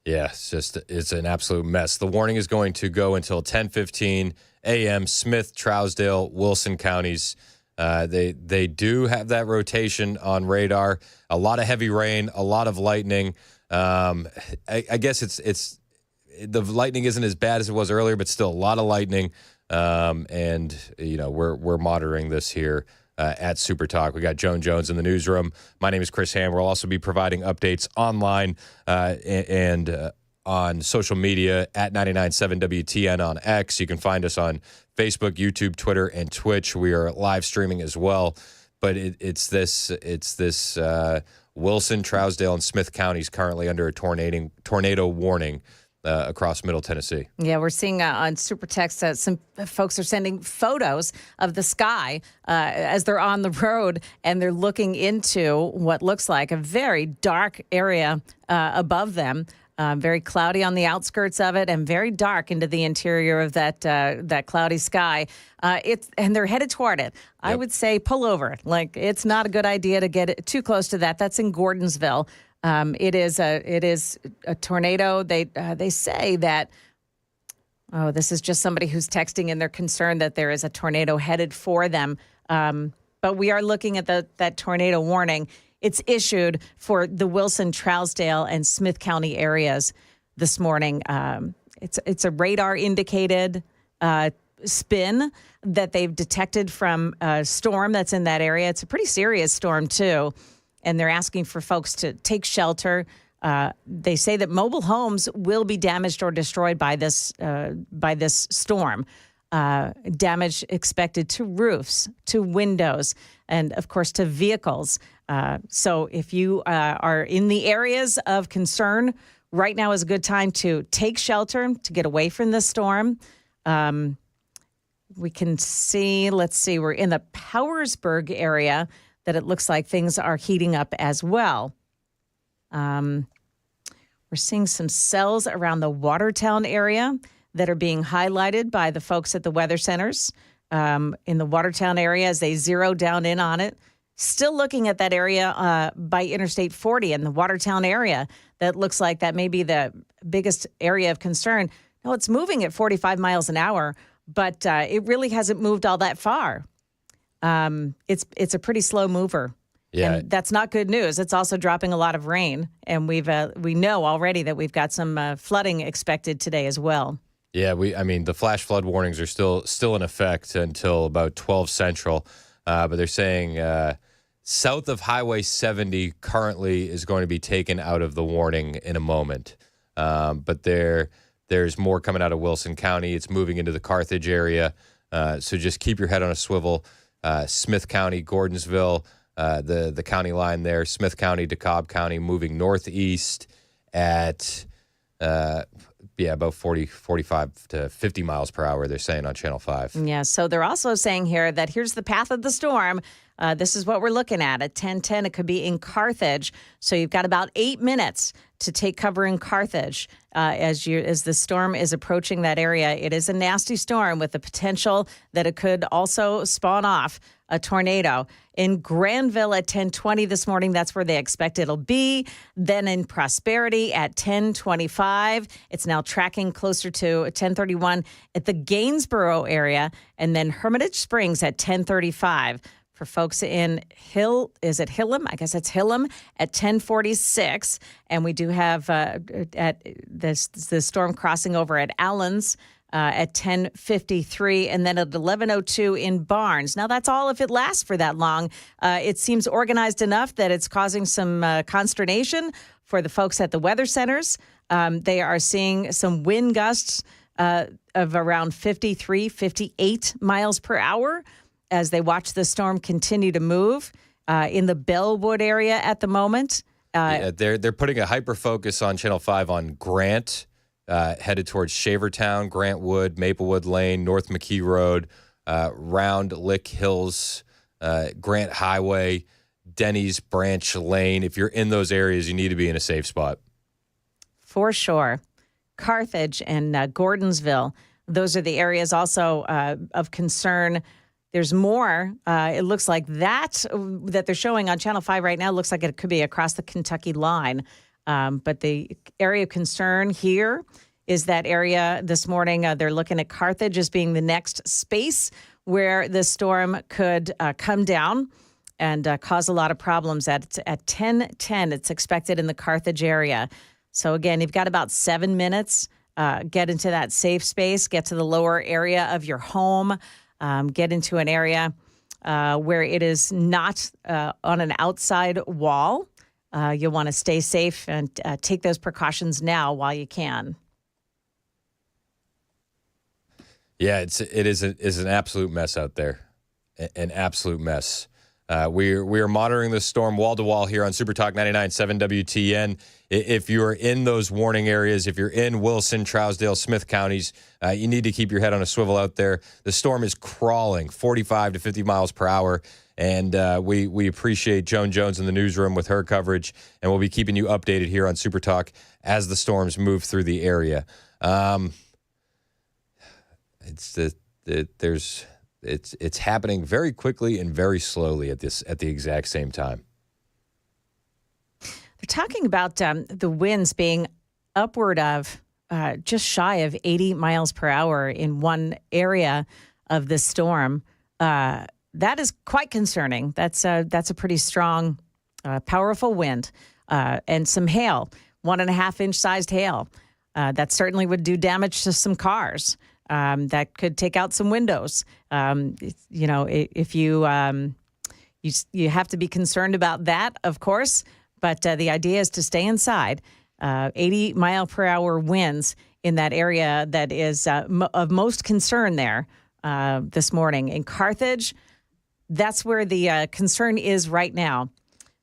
Yeah, it's an absolute mess. The warning is going to go until 10:15 a.m. Smith, Trousdale, Wilson counties. They do have that rotation on radar. A lot of heavy rain, a lot of lightning. I guess it's the lightning isn't as bad as it was earlier, but still a lot of lightning. And we're monitoring this here at Super Talk. We got Joan Jones in the newsroom. My name is Chris Ham. We'll also be providing updates online and on social media at 99.7 WTN on X. You can find us on Facebook, YouTube, Twitter, and Twitch. We are live streaming as well. But it's this Wilson, Trousdale, and Smith counties currently under a tornado warning across Middle Tennessee. Yeah, we're seeing on Super Text some folks are sending photos of the sky as they're on the road, and they're looking into what looks like a very dark area above them. Very cloudy on the outskirts of it and very dark into the interior of that cloudy sky. And they're headed toward it. Yep. I would say pull over. Like, it's not a good idea to get too close to that. That's in Gordonsville. It is a tornado. They say that, this is just somebody who's texting and they're concerned that there is a tornado headed for them. But we are looking at that tornado warning. It's issued for the Wilson, Trousdale, and Smith County areas this morning. It's a radar-indicated spin that they've detected from a storm that's in that area. It's a pretty serious storm, too, and they're asking for folks to take shelter. They say that mobile homes will be damaged or destroyed by this storm. Damage expected to roofs, to windows, and, of course, to vehicles. So if you are in the areas of concern, right now is a good time to take shelter, to get away from the storm. We can see, we're in the Powersburg area that it looks like things are heating up as well. We're seeing some cells around the Watertown area that are being highlighted by the folks at the weather centers in the Watertown area as they zero down in on it. Still looking at that area by Interstate 40 in the Watertown area. That looks like that may be the biggest area of concern. No, it's moving at 45 miles an hour, but it really hasn't moved all that far. It's a pretty slow mover. Yeah. And that's not good news. It's also dropping a lot of rain, and we know already that we've got some flooding expected today as well. Yeah, the flash flood warnings are still in effect until about 12 Central, but they're saying south of Highway 70 currently is going to be taken out of the warning in a moment. But there's more coming out of Wilson County. It's moving into the Carthage area, so just keep your head on a swivel. Smith County, Gordonsville, the county line there, Smith County, DeKalb County, moving northeast at about 45 to 50 miles per hour, they're saying on Channel 5. Yeah, so they're also saying here that here's the path of the storm. This is what we're looking at 10:10. It could be in Carthage. So you've got about 8 minutes to take cover in Carthage as the storm is approaching that area. It is a nasty storm with the potential that it could also spawn off a tornado. In Granville at 10:20 this morning, that's where they expect it'll be. Then in Prosperity at 10:25. It's now tracking closer to 10:31 at the Gainsboro area. And then Hermitage Springs at 10:35. For folks in Hillam? I guess it's Hillam at 10:46. And we do have at the storm crossing over at Allen's at 10:53, and then at 11:02 in Barnes. Now, that's all if it lasts for that long. It seems organized enough that it's causing some consternation for the folks at the weather centers. They are seeing some wind gusts of around 53, 58 miles per hour as they watch the storm continue to move in the Bellwood area at the moment. They're putting a hyper focus on Channel 5 on Grant, headed towards Shavertown, Grant Wood, Maplewood Lane, North McKee Road, Round Lick Hills, Grant Highway, Denny's Branch Lane. If you're in those areas, you need to be in a safe spot. For sure. Carthage and Gordonsville, those are the areas also of concern. There's more. It looks like that they're showing on Channel 5 right now looks like it could be across the Kentucky line. But the area of concern here is that area this morning. They're looking at Carthage as being the next space where the storm could come down and cause a lot of problems. At 10:10, it's expected in the Carthage area. So, again, you've got about 7 minutes. Get into that safe space. Get to the lower area of your home. Get into an area where it is not on an outside wall. You'll want to stay safe and take those precautions now while you can. Yeah, it is an absolute mess out there, an absolute mess. We are monitoring this storm wall to wall here on Super Talk 99.7 WTN. If you're in those warning areas, if you're in Wilson, Trousdale, Smith counties, you need to keep your head on a swivel out there. The storm is crawling 45 to 50 miles per hour. And we appreciate Joan Jones in the newsroom with her coverage, and we'll be keeping you updated here on Super Talk as the storms move through the area. It's happening very quickly and very slowly at the exact same time. They're talking about the winds being upward of just shy of 80 miles per hour in one area of the storm. That is quite concerning. That's a pretty strong, powerful wind and some hail, 1.5-inch sized hail. That certainly would do damage to some cars. That could take out some windows. If you have to be concerned about that, of course. But the idea is to stay inside. 80 mile per hour winds in that area that is of most concern there this morning in Carthage. That's where the concern is right now.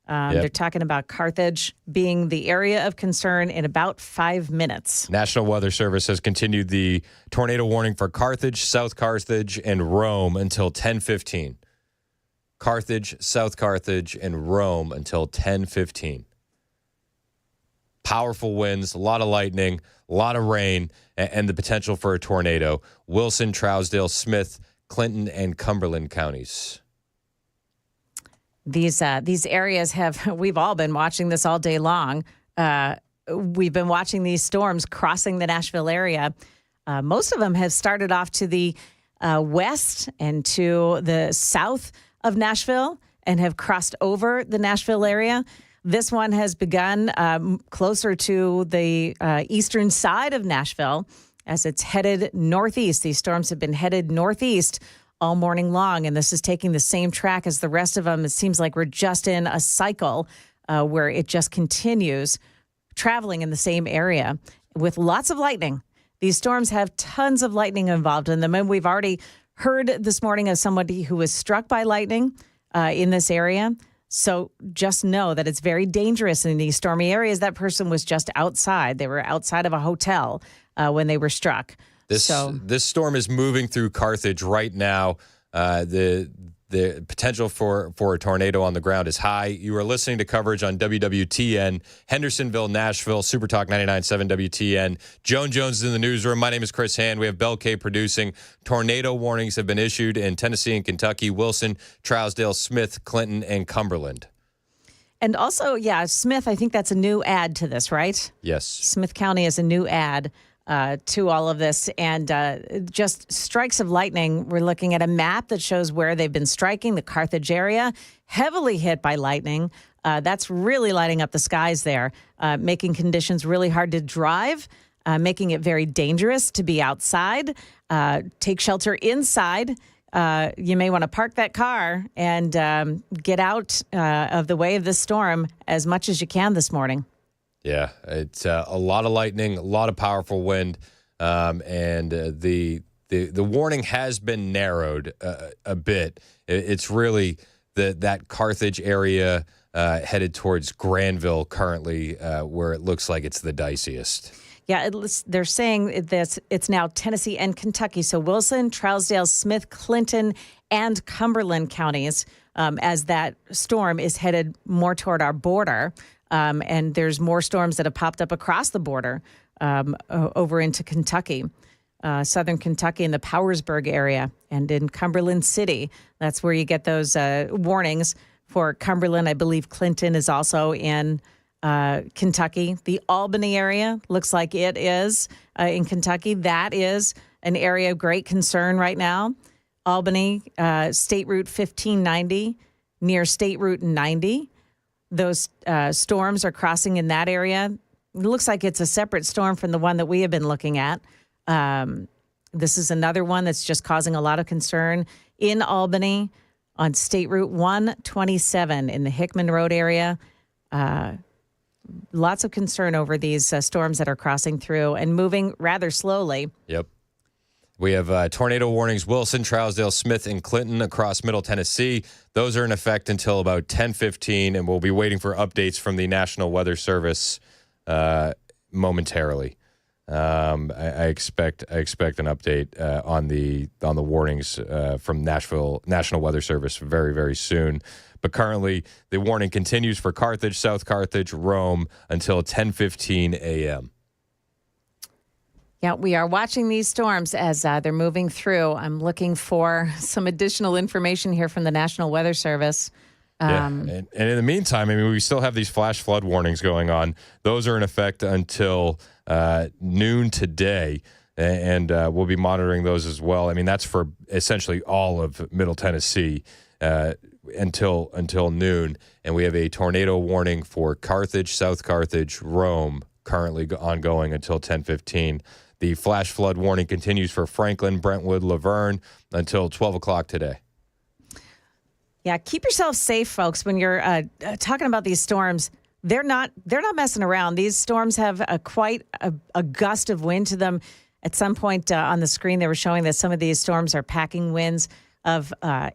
They're talking about Carthage being the area of concern in about 5 minutes. National Weather Service has continued the tornado warning for Carthage, South Carthage, and Rome until 10:15. Carthage, South Carthage, and Rome until 10:15. Powerful winds, a lot of lightning, a lot of rain, and the potential for a tornado. Wilson, Trousdale, Smith, Clinton, and Cumberland counties. These areas we've all been watching this all day long. We've been watching these storms crossing the Nashville area. Most of them have started off to the west and to the south of Nashville and have crossed over the Nashville area. This one has begun closer to the eastern side of Nashville as it's headed northeast. These storms have been headed northeast all morning long, and this is taking the same track as the rest of them. It seems like we're just in a cycle where it just continues traveling in the same area with lots of lightning. These storms have tons of lightning involved in them, and we've already heard this morning of somebody who was struck by lightning in this area. So just know that it's very dangerous in these stormy areas. That person was just outside. They were outside of a hotel when they were struck. This storm is moving through Carthage right now. The potential for a tornado on the ground is high. You are listening to coverage on WWTN, Hendersonville, Nashville, Supertalk 99.7 WTN. Joan Jones is in the newsroom. My name is Chris Hand. We have Bell K producing. Tornado warnings have been issued in Tennessee and Kentucky, Wilson, Trousdale, Smith, Clinton, and Cumberland. And also, Smith, I think that's a new add to this, right? Yes. Smith County is a new add to all of this, and just strikes of lightning. We're looking at a map that shows where they've been striking. The Carthage area, heavily hit by lightning. That's really lighting up the skies there, making conditions really hard to drive, making it very dangerous to be outside. Take shelter inside. You may want to park that car and get out of the way of this storm as much as you can this morning. Yeah, it's a lot of lightning, a lot of powerful wind, and the warning has been narrowed a bit. It's really that Carthage area headed towards Granville currently, where it looks like it's the diciest. Yeah, they're saying that it's now Tennessee and Kentucky. So Wilson, Trousdale, Smith, Clinton, and Cumberland counties as that storm is headed more toward our border. And there's more storms that have popped up across the border over into Kentucky, southern Kentucky in the Powersburg area and in Cumberland City. That's where you get those warnings for Cumberland. I believe Clinton is also in Kentucky. The Albany area looks like it is in Kentucky. That is an area of great concern right now. Albany, State Route 1590 near State Route 90. Those storms are crossing in that area. It looks like it's a separate storm from the one that we have been looking at. This is another one that's just causing a lot of concern in Albany on State Route 127 in the Hickman Road area. Lots of concern over these storms that are crossing through and moving rather slowly. Yep. We have tornado warnings, Wilson, Trousdale, Smith, and Clinton across Middle Tennessee. Those are in effect until about 10:15, and we'll be waiting for updates from the National Weather Service momentarily. I expect an update on the warnings from National Weather Service very, very soon. But currently, the warning continues for Carthage, South Carthage, Rome until 10:15 a.m. Yeah, we are watching these storms as they're moving through. I'm looking for some additional information here from the National Weather Service. And in the meantime, I mean, we still have these flash flood warnings going on. Those are in effect until noon today, and we'll be monitoring those as well. I mean, that's for essentially all of Middle Tennessee until noon. And we have a tornado warning for Carthage, South Carthage, Rome, currently ongoing until 10:15. The flash flood warning continues for Franklin, Brentwood, Laverne until 12 o'clock today. Yeah, keep yourself safe, folks. When you're talking about these storms, they're not messing around. These storms have quite a gust of wind to them. At some point on the screen, they were showing that some of these storms are packing winds of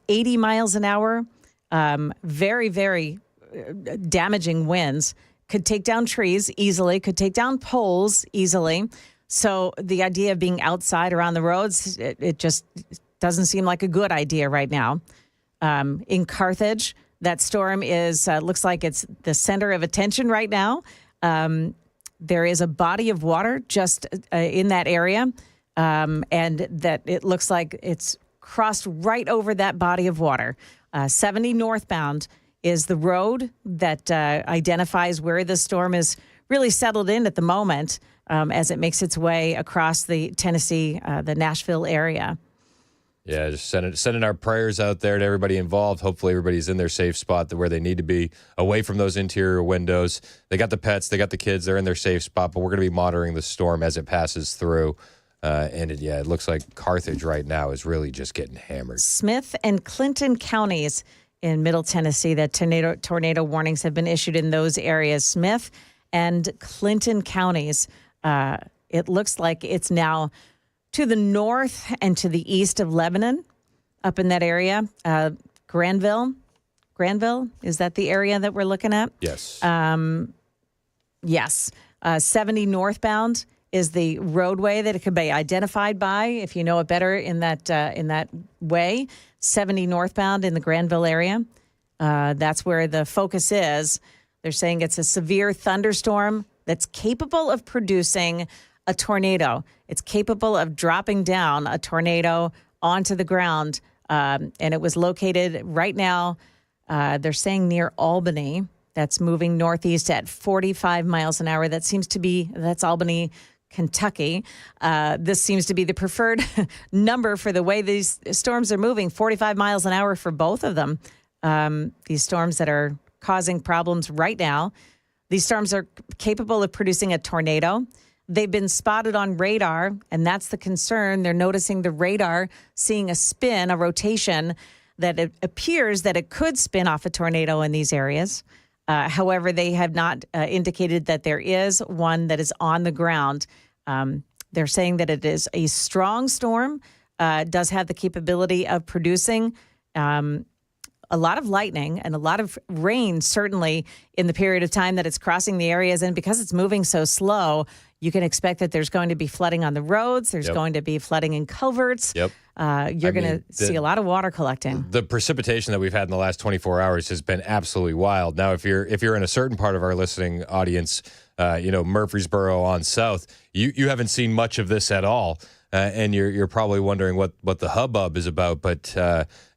80 miles an hour. Very, very damaging winds. Could take down trees easily, could take down poles easily. So the idea of being outside or on the roads, it just doesn't seem like a good idea right now. In Carthage, that storm is looks like it's the center of attention right now. There is a body of water just in that area, and that it looks like it's crossed right over that body of water. 70 northbound is the road that identifies where the storm is really settled in at the moment as it makes its way across the Tennessee, the Nashville area. Yeah, just sending our prayers out there to everybody involved. Hopefully everybody's in their safe spot where they need to be, away from those interior windows. They got the pets, they got the kids, they're in their safe spot, but we're going to be monitoring the storm as it passes through. It looks like Carthage right now is really just getting hammered. Smith and Clinton counties in Middle Tennessee, that tornado warnings have been issued in those areas. Smith and Clinton counties. It looks like it's now to the north and to the east of Lebanon, up in that area. Granville, is that the area that we're looking at? Yes. Yes. 70 northbound is the roadway that it could be identified by, if you know it better in that way. 70 northbound in the Granville area. That's where the focus is. They're saying it's a severe thunderstorm that's capable of producing a tornado. It's capable of dropping down a tornado onto the ground. And it was located right now, they're saying near Albany. That's moving northeast at 45 miles an hour. That's Albany, Kentucky. This seems to be the preferred number for the way these storms are moving, 45 miles an hour for both of them. These storms that are causing problems right now. These storms are capable of producing a tornado. They've been spotted on radar, and that's the concern. They're noticing the radar, seeing a spin, a rotation, that it appears that it could spin off a tornado in these areas. However, they have not indicated that there is one that is on the ground. They're saying that it is a strong storm, does have the capability of producing a lot of lightning and a lot of rain, certainly in the period of time that it's crossing the areas. And because it's moving so slow, you can expect that there's going to be flooding on the roads. There's going to be flooding in culverts. Yep. You're going to see a lot of water collecting. The precipitation that we've had in the last 24 hours has been absolutely wild. Now, if you're in a certain part of our listening audience, Murfreesboro on south, you haven't seen much of this at all. And you're probably wondering what the hubbub is about. But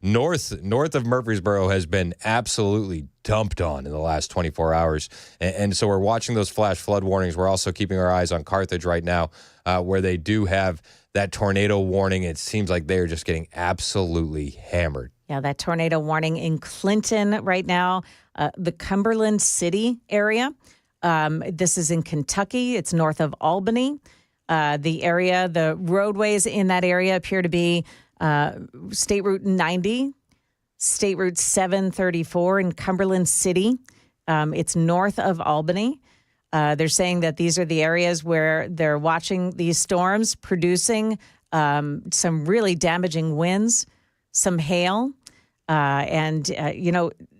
north of Murfreesboro has been absolutely dumped on in the last 24 hours. And so we're watching those flash flood warnings. We're also keeping our eyes on Carthage right now, where they do have that tornado warning. It seems like they're just getting absolutely hammered. Yeah, that tornado warning in Clinton right now, the Cumberland City area. This is in Kentucky. It's north of Albany. The roadways in that area appear to be State Route 90, State Route 734 in Cumberland City. It's north of Albany. They're saying that these are the areas where they're watching these storms producing some really damaging winds, some hail.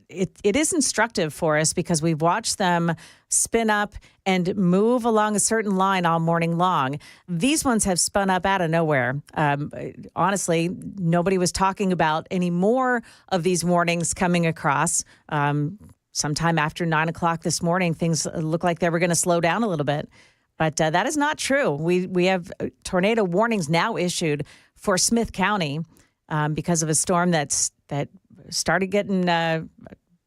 It is instructive for us because we've watched them spin up and move along a certain line all morning long. These ones have spun up out of nowhere. Honestly, nobody was talking about any more of these warnings coming across. Sometime after 9 o'clock this morning, things look like they were going to slow down a little bit. But that is not true. We have tornado warnings now issued for Smith County because of a storm that started getting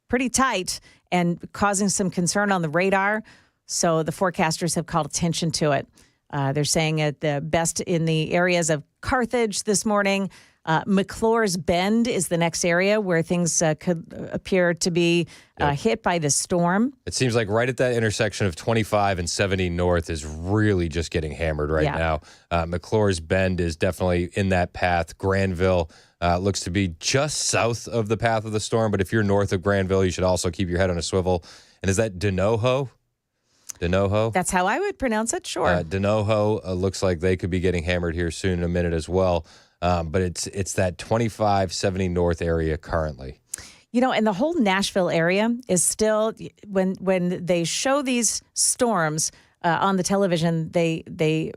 pretty tight and causing some concern on the radar. So the forecasters have called attention to it. They're saying at the best in the areas of Carthage this morning. McClure's Bend is the next area where things could appear to be hit by the storm. It seems like right at that intersection of 25 and 70 North is really just getting hammered right now. McClure's Bend is definitely in that path. Granville looks to be just south of the path of the storm, but if you're north of Granville, you should also keep your head on a swivel. And is that Denoho? Denoho? That's how I would pronounce it, sure. Denoho looks like they could be getting hammered here soon in a minute as well. But it's that 25-70 North area currently. And the whole Nashville area is still, when they show these storms on the television, they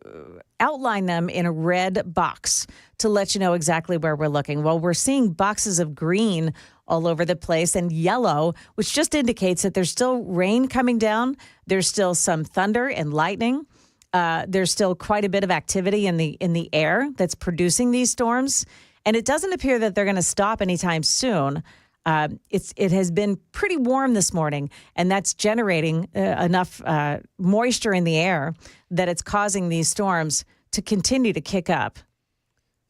outline them in a red box to let you know exactly where we're looking. Well, we're seeing boxes of green all over the place and yellow, which just indicates that there's still rain coming down. There's still some thunder and lightning. There's still quite a bit of activity in the air that's producing these storms, and it doesn't appear that they're going to stop anytime soon. It has been pretty warm this morning, and that's generating enough moisture in the air that it's causing these storms to continue to kick up.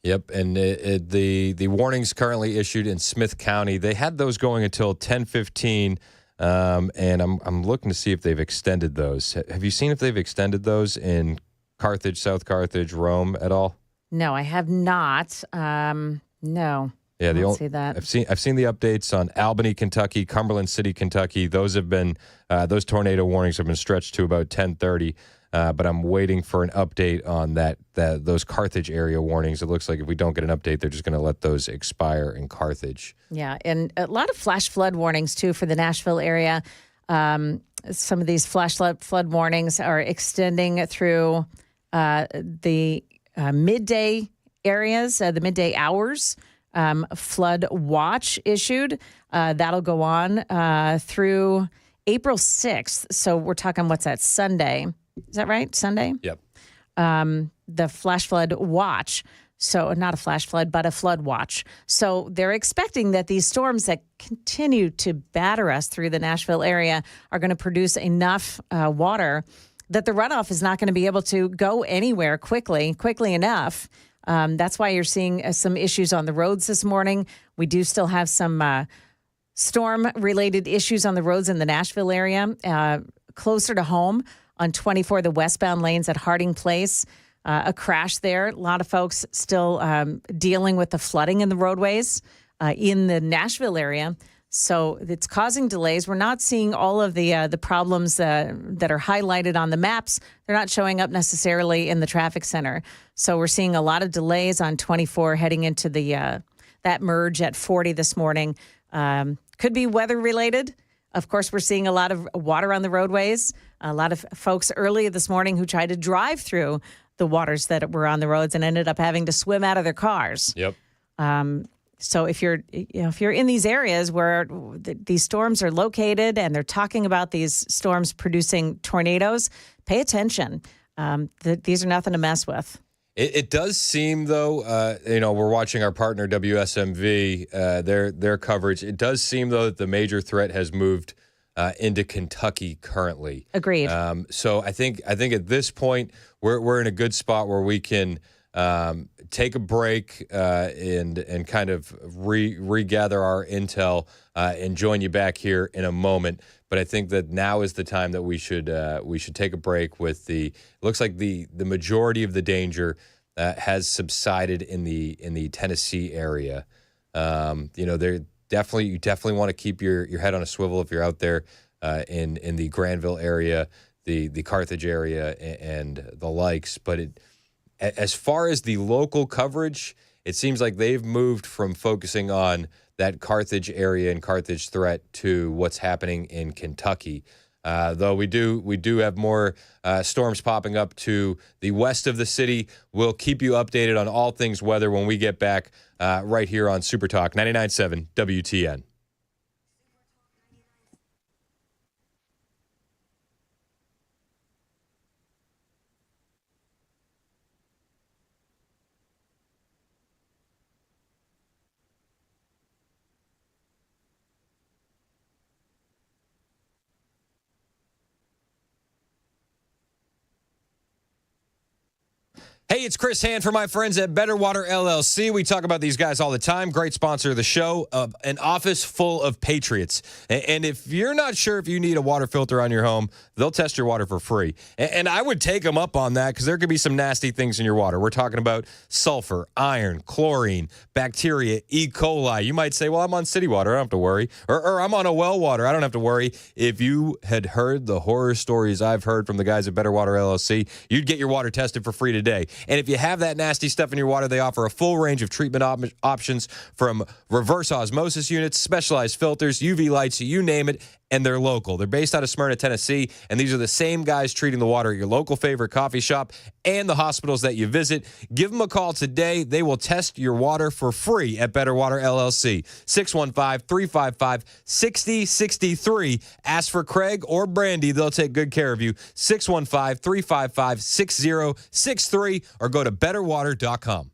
Yep, and the warnings currently issued in Smith County, they had those going until 10:15, and I'm looking to see if they've extended those. Have you seen if they've extended those in Carthage, South Carthage, Rome at all? No, I have not. No. Yeah, I don't see that. I've seen the updates on Albany, Kentucky, Cumberland City, Kentucky. Those have been those tornado warnings have been stretched to about 10:30. But I'm waiting for an update on those Carthage area warnings. It looks like if we don't get an update, they're just going to let those expire in Carthage. Yeah, and a lot of flash flood warnings, too, for the Nashville area. Some of these flash flood warnings are extending through the midday areas, the midday hours. Flood watch issued. That'll go on through April 6th. So we're talking, what's that, Sunday? Is that right? Sunday? Yep. The flash flood watch. So not a flash flood, but a flood watch. So they're expecting that these storms that continue to batter us through the Nashville area are going to produce enough water that the runoff is not going to be able to go anywhere quickly enough. That's why you're seeing some issues on the roads this morning. We do still have some storm-related issues on the roads in the Nashville area. Closer to home on 24, the westbound lanes at Harding Place, a crash there. A lot of folks still dealing with the flooding in the roadways in the Nashville area. So it's causing delays. We're not seeing all of the problems that are highlighted on the maps. They're not showing up necessarily in the traffic center. So we're seeing a lot of delays on 24 heading into that merge at 40 this morning. Could be weather related. Of course, we're seeing a lot of water on the roadways. A lot of folks early this morning who tried to drive through the waters that were on the roads and ended up having to swim out of their cars. Yep. So if you're in these areas where these storms are located and they're talking about these storms producing tornadoes, pay attention. These are nothing to mess with. It does seem, though, we're watching our partner WSMV, their coverage. It does seem, though, that the major threat has moved into Kentucky currently. Agreed. So I think at this point we're in a good spot where we can take a break and kind of regather our intel and join you back here in a moment. But I think that now is the time that we should take a break. It looks like the majority of the danger has subsided in the Tennessee area. You definitely want to keep your head on a swivel if you're out there in the Granville area, the Carthage area, and the likes. But as far as the local coverage, it seems like they've moved from focusing on that Carthage area and Carthage threat to what's happening in Kentucky. Though we do have more storms popping up to the west of the city. We'll keep you updated on all things weather when we get back right here on Super Talk 99.7 WTN. Hey, it's Chris Hand for my friends at Better Water LLC. We talk about these guys all the time. Great sponsor of the show. An office full of patriots. And if you're not sure if you need a water filter on your home, they'll test your water for free. And I would take them up on that because there could be some nasty things in your water. We're talking about sulfur, iron, chlorine, bacteria, E. coli. You might say, well, I'm on city water. I don't have to worry. Or I'm on a well water. I don't have to worry. If you had heard the horror stories I've heard from the guys at Better Water LLC, you'd get your water tested for free today. And if you have that nasty stuff in your water, they offer a full range of treatment options from reverse osmosis units, specialized filters, UV lights, you name it, and they're local. They're based out of Smyrna, Tennessee, and these are the same guys treating the water at your local favorite coffee shop and the hospitals that you visit. Give them a call today. They will test your water for free at Better Water LLC. 615-355-6063. Ask for Craig or Brandy. They'll take good care of you. 615-355-6063 or go to betterwater.com.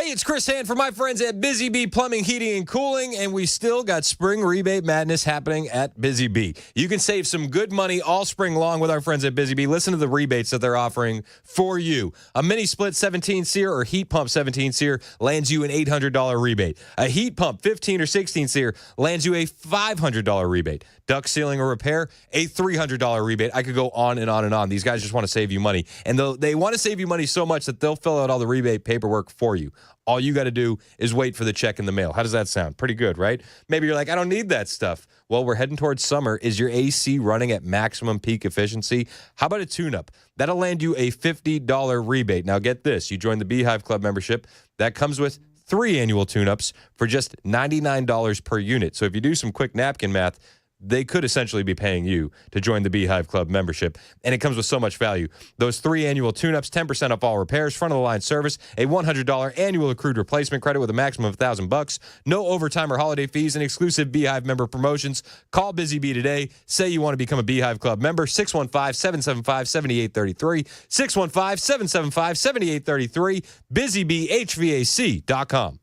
Hey, it's Chris Hand from my friends at Busy Bee Plumbing, Heating, and Cooling, and we still got spring rebate madness happening at Busy Bee. You can save some good money all spring long with our friends at Busy Bee. Listen to the rebates that they're offering for you. A mini split 17 SEER or heat pump 17 SEER lands you an $800 rebate. A heat pump 15 or 16 SEER lands you a $500 rebate. Duct sealing or repair, a $300 rebate. I could go on and on and on. These guys just want to save you money. And they want to save you money so much that they'll fill out all the rebate paperwork for you. All you got to do is wait for the check in the mail. How does that sound? Pretty good, right? Maybe you're like, I don't need that stuff. Well, we're heading towards summer. Is your AC running at maximum peak efficiency? How about a tune-up? That'll land you a $50 rebate. Now get this. You join the Beehive Club membership. That comes with 3 annual tune-ups for just $99 per unit. So if you do some quick napkin math, they could essentially be paying you to join the Beehive Club membership. And it comes with so much value. Those 3 annual tune-ups, 10% off all repairs, front-of-the-line service, a $100 annual accrued replacement credit with a maximum of $1,000, no overtime or holiday fees, and exclusive Beehive member promotions. Call Busy Bee today. Say you want to become a Beehive Club member. 615-775-7833. 615-775-7833. BusyBeeHVAC.com.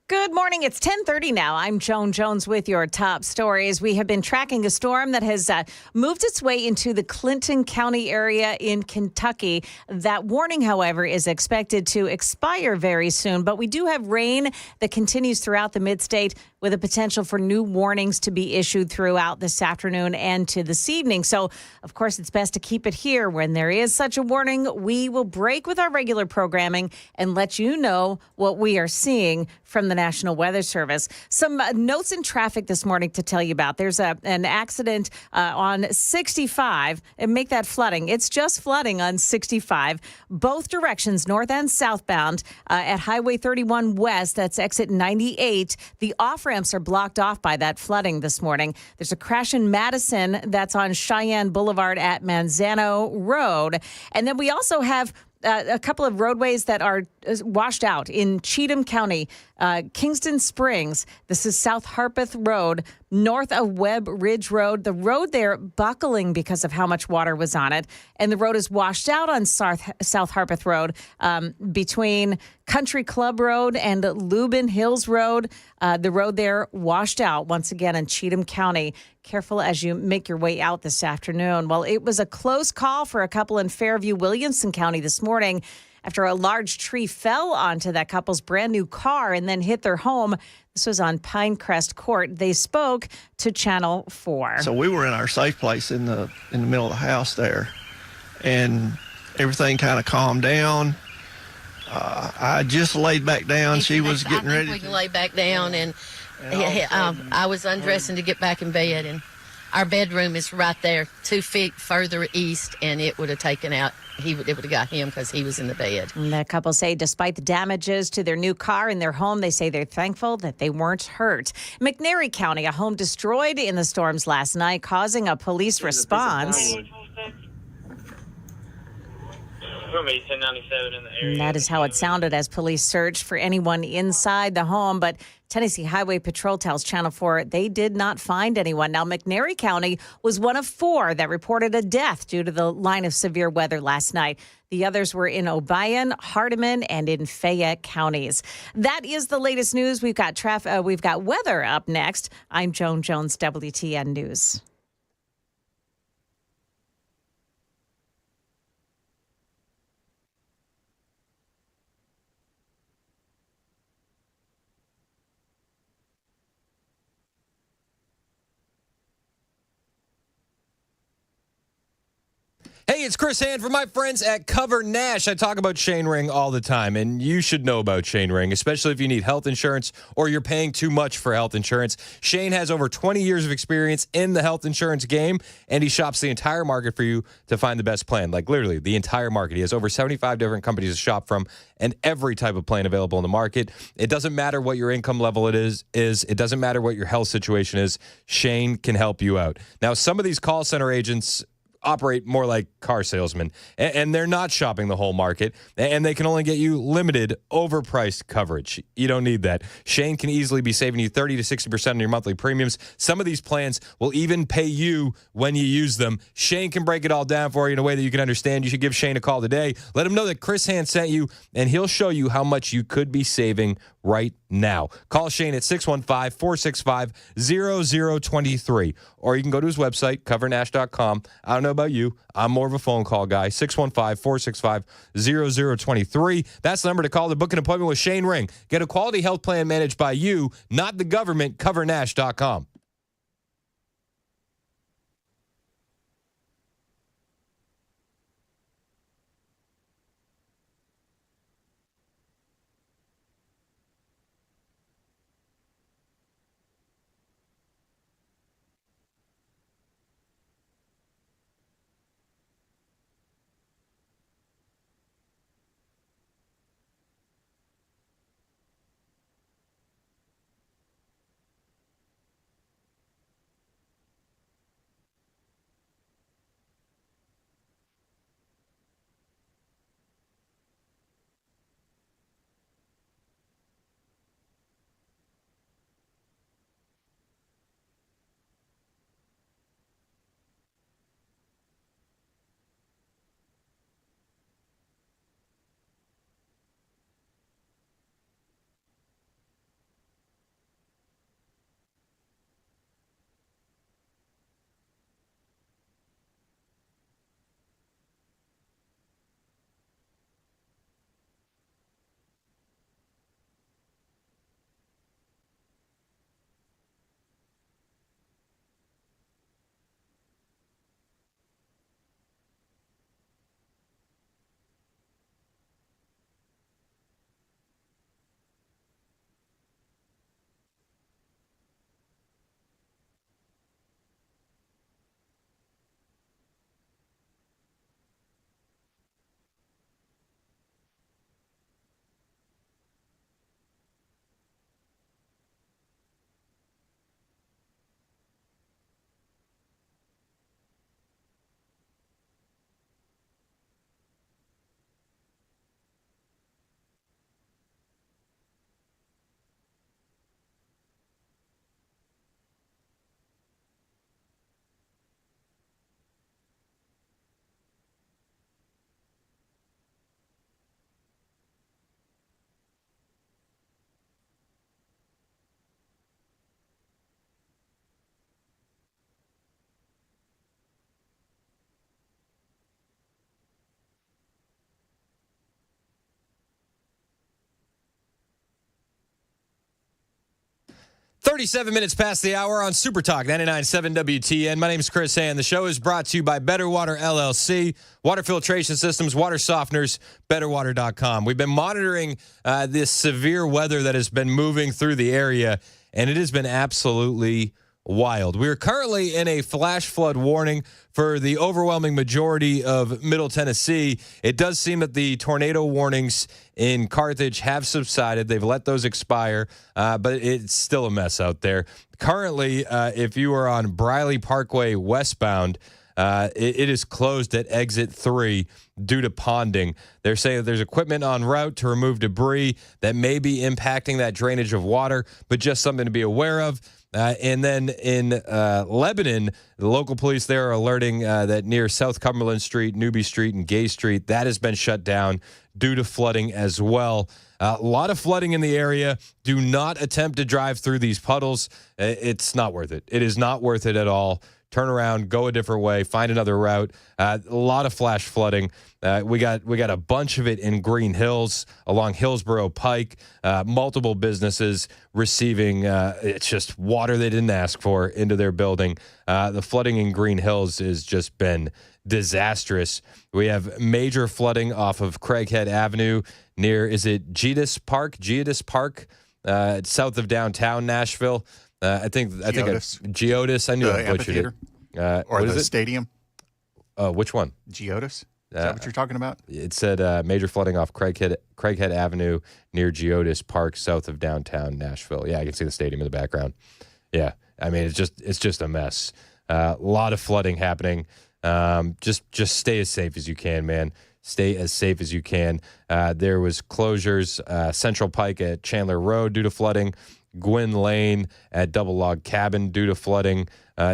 Good morning. It's 10:30 now. I'm Joan Jones with your top stories. We have been tracking a storm that has moved its way into the Clinton County area in Kentucky. That warning, however, is expected to expire very soon. But we do have rain that continues throughout the mid-state with a potential for new warnings to be issued throughout this afternoon and to this evening. So, of course, it's best to keep it here. When there is such a warning, we will break with our regular programming and let you know what we are seeing from the National Weather Service. Some notes in traffic this morning to tell you about. There's an accident on 65, and make that flooding. It's just flooding on 65, both directions, north and southbound, at Highway 31 West. That's exit 98. The off-ramps are blocked off by that flooding this morning. There's a crash in Madison that's on Cheyenne Boulevard at Manzano Road. And then we also have a couple of roadways that are washed out in Cheatham County, Kingston Springs. This is South Harpeth Road, north of Webb Ridge Road. The road there buckling because of how much water was on it. And the road is washed out on South Harpeth Road between Country Club Road and Lubin Hills Road. The road there washed out once again in Cheatham County. Careful as you make your way out this afternoon. Well, it was a close call for a couple in Fairview, Williamson County this morning after a large tree fell onto that couple's brand new car and then hit their home. This was on Pinecrest Court. They spoke to Channel 4. So we were in our safe place in the middle of the house there, and everything kind of calmed down. I just laid back down. She was getting ready. We can lay back down, and I was undressing to get back in bed, and our bedroom is right there, 2 feet further east, and it would have taken out. It would have got him because he was in the bed. And the couple say despite the damages to their new car and their home, they say they're thankful that they weren't hurt. McNairy County, a home destroyed in the storms last night, causing a police response. And that is how it sounded as police searched for anyone inside the home. But Tennessee Highway Patrol tells Channel 4 they did not find anyone. Now, McNairy County was one of 4 that reported a death due to the line of severe weather last night. The others were in Obion, Hardeman, and in Fayette counties. That is the latest news. We've got weather up next. I'm Joan Jones, WTN News. Hey, it's Chris Hand from my friends at Cover Nash. I talk about Shane Ring all the time, and you should know about Shane Ring, especially if you need health insurance or you're paying too much for health insurance. Shane has over 20 years of experience in the health insurance game, and he shops the entire market for you to find the best plan, like literally the entire market. He has over 75 different companies to shop from and every type of plan available in the market. It doesn't matter what your income level it is. It doesn't matter what your health situation is. Shane can help you out. Now, some of these call center agents operate more like car salesmen, and they're not shopping the whole market, and they can only get you limited, overpriced coverage. You don't need that. Shane can easily be saving you 30 to 60% on your monthly premiums. Some of these plans will even pay you when you use them. Shane can break it all down for you in a way that you can understand. You should give Shane a call today. Let him know that Chris Hand sent you, and he'll show you how much you could be saving right now. Call Shane at 615-465-0023, or you can go to his website, covernash.com. I don't know about you. I'm more of a phone call guy. 615-465-0023. That's the number to call to book an appointment with Shane Ring. Get a quality health plan managed by you, not the government. Covernash.com. 37 minutes past the hour on Super Talk 99.7 WTN. My name is Chris Hand. The show is brought to you by Better Water LLC, water filtration systems, water softeners, betterwater.com. We've been monitoring this severe weather that has been moving through the area, and it has been absolutely wild. We are currently in a flash flood warning for the overwhelming majority of Middle Tennessee. It does seem that the tornado warnings in Carthage have subsided. They've let those expire, but it's still a mess out there. Currently, if you are on Briley Parkway westbound, it is closed at exit 3 due to ponding. They're saying that there's equipment en route to remove debris that may be impacting that drainage of water, but just something to be aware of. And then in Lebanon, the local police there are alerting that near South Cumberland Street, Newby Street, and Gay Street, that has been shut down due to flooding as well. A lot of flooding in the area. Do not attempt to drive through these puddles. It's not worth it. It is not worth it at all. Turn around, go a different way, find another route. A lot of flash flooding. We got a bunch of it in Green Hills along Hillsborough Pike. Multiple businesses receiving it's just water they didn't ask for into their building. The flooding in Green Hills has just been disastrous. We have major flooding off of Craighead Avenue near, is it Geodis Park, south of downtown Nashville. I think Geodis. I knew I butchered it. Or the stadium. Which one? Geodis. Is that what you're talking about? It said major flooding off Craighead Avenue near Geodis Park, south of downtown Nashville. Yeah, I can see the stadium in the background. Yeah, I mean it's just a mess. A lot of flooding happening. Just stay as safe as you can, man. Stay as safe as you can. There was closures. Central Pike at Chandler Road due to flooding. Gwynn Lane at Double Log Cabin due to flooding.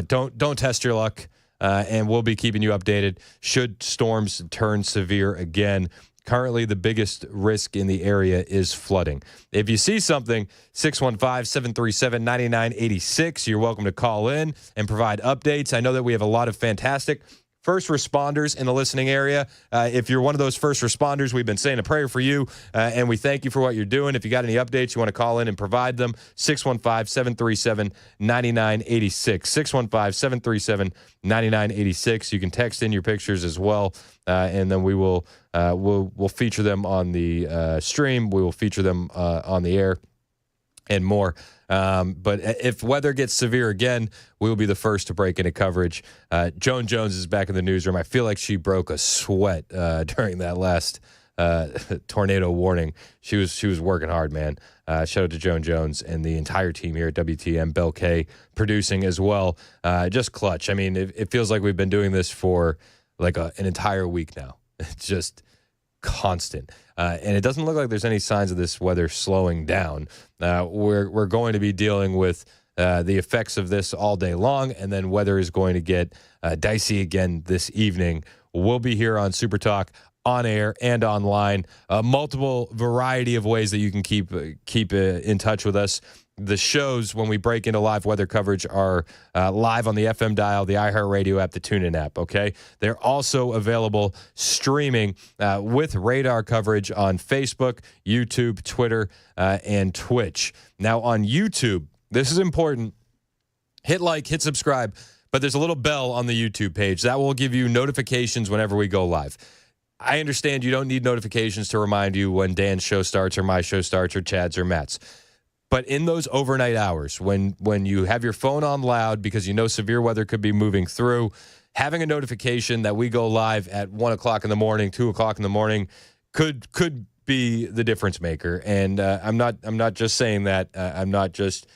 Don't test your luck, and we'll be keeping you updated should storms turn severe again. Currently, the biggest risk in the area is flooding. If you see something, 615-737-9986, you're welcome to call in and provide updates. I know that we have a lot of fantastic first responders in the listening area. If you're one of those first responders, we've been saying a prayer for you, and we thank you for what you're doing. If you got any updates, you want to call in and provide them, 615-737-9986. 615-737-9986. You can text in your pictures as well, and then we'll feature them on the stream. We will feature them on the air and more. But if weather gets severe again, we will be the first to break into coverage. Joan Jones is back in the newsroom. I feel like she broke a sweat during that last tornado warning. She was working hard, man. Shout out to Joan Jones and the entire team here at WTM, Bell K producing as well. Just clutch. I mean, it feels like we've been doing this for like an entire week now. It's just constant. And it doesn't look like there's any signs of this weather slowing down. We're going to be dealing with the effects of this all day long, and then weather is going to get dicey again this evening. We'll be here on Super Talk on air and online. Multiple variety of ways that you can keep in touch with us. The shows, when we break into live weather coverage, are live on the FM dial, the iHeartRadio app, the TuneIn app, okay? They're also available streaming with radar coverage on Facebook, YouTube, Twitter, and Twitch. Now, on YouTube, this is important. Hit like, hit subscribe, but there's a little bell on the YouTube page. That will give you notifications whenever we go live. I understand you don't need notifications to remind you when Dan's show starts or my show starts or Chad's or Matt's. But in those overnight hours, when you have your phone on loud because you know severe weather could be moving through, having a notification that we go live at 1 o'clock in the morning, 2 o'clock in the morning could be the difference maker. And I'm not just saying that. I'm not just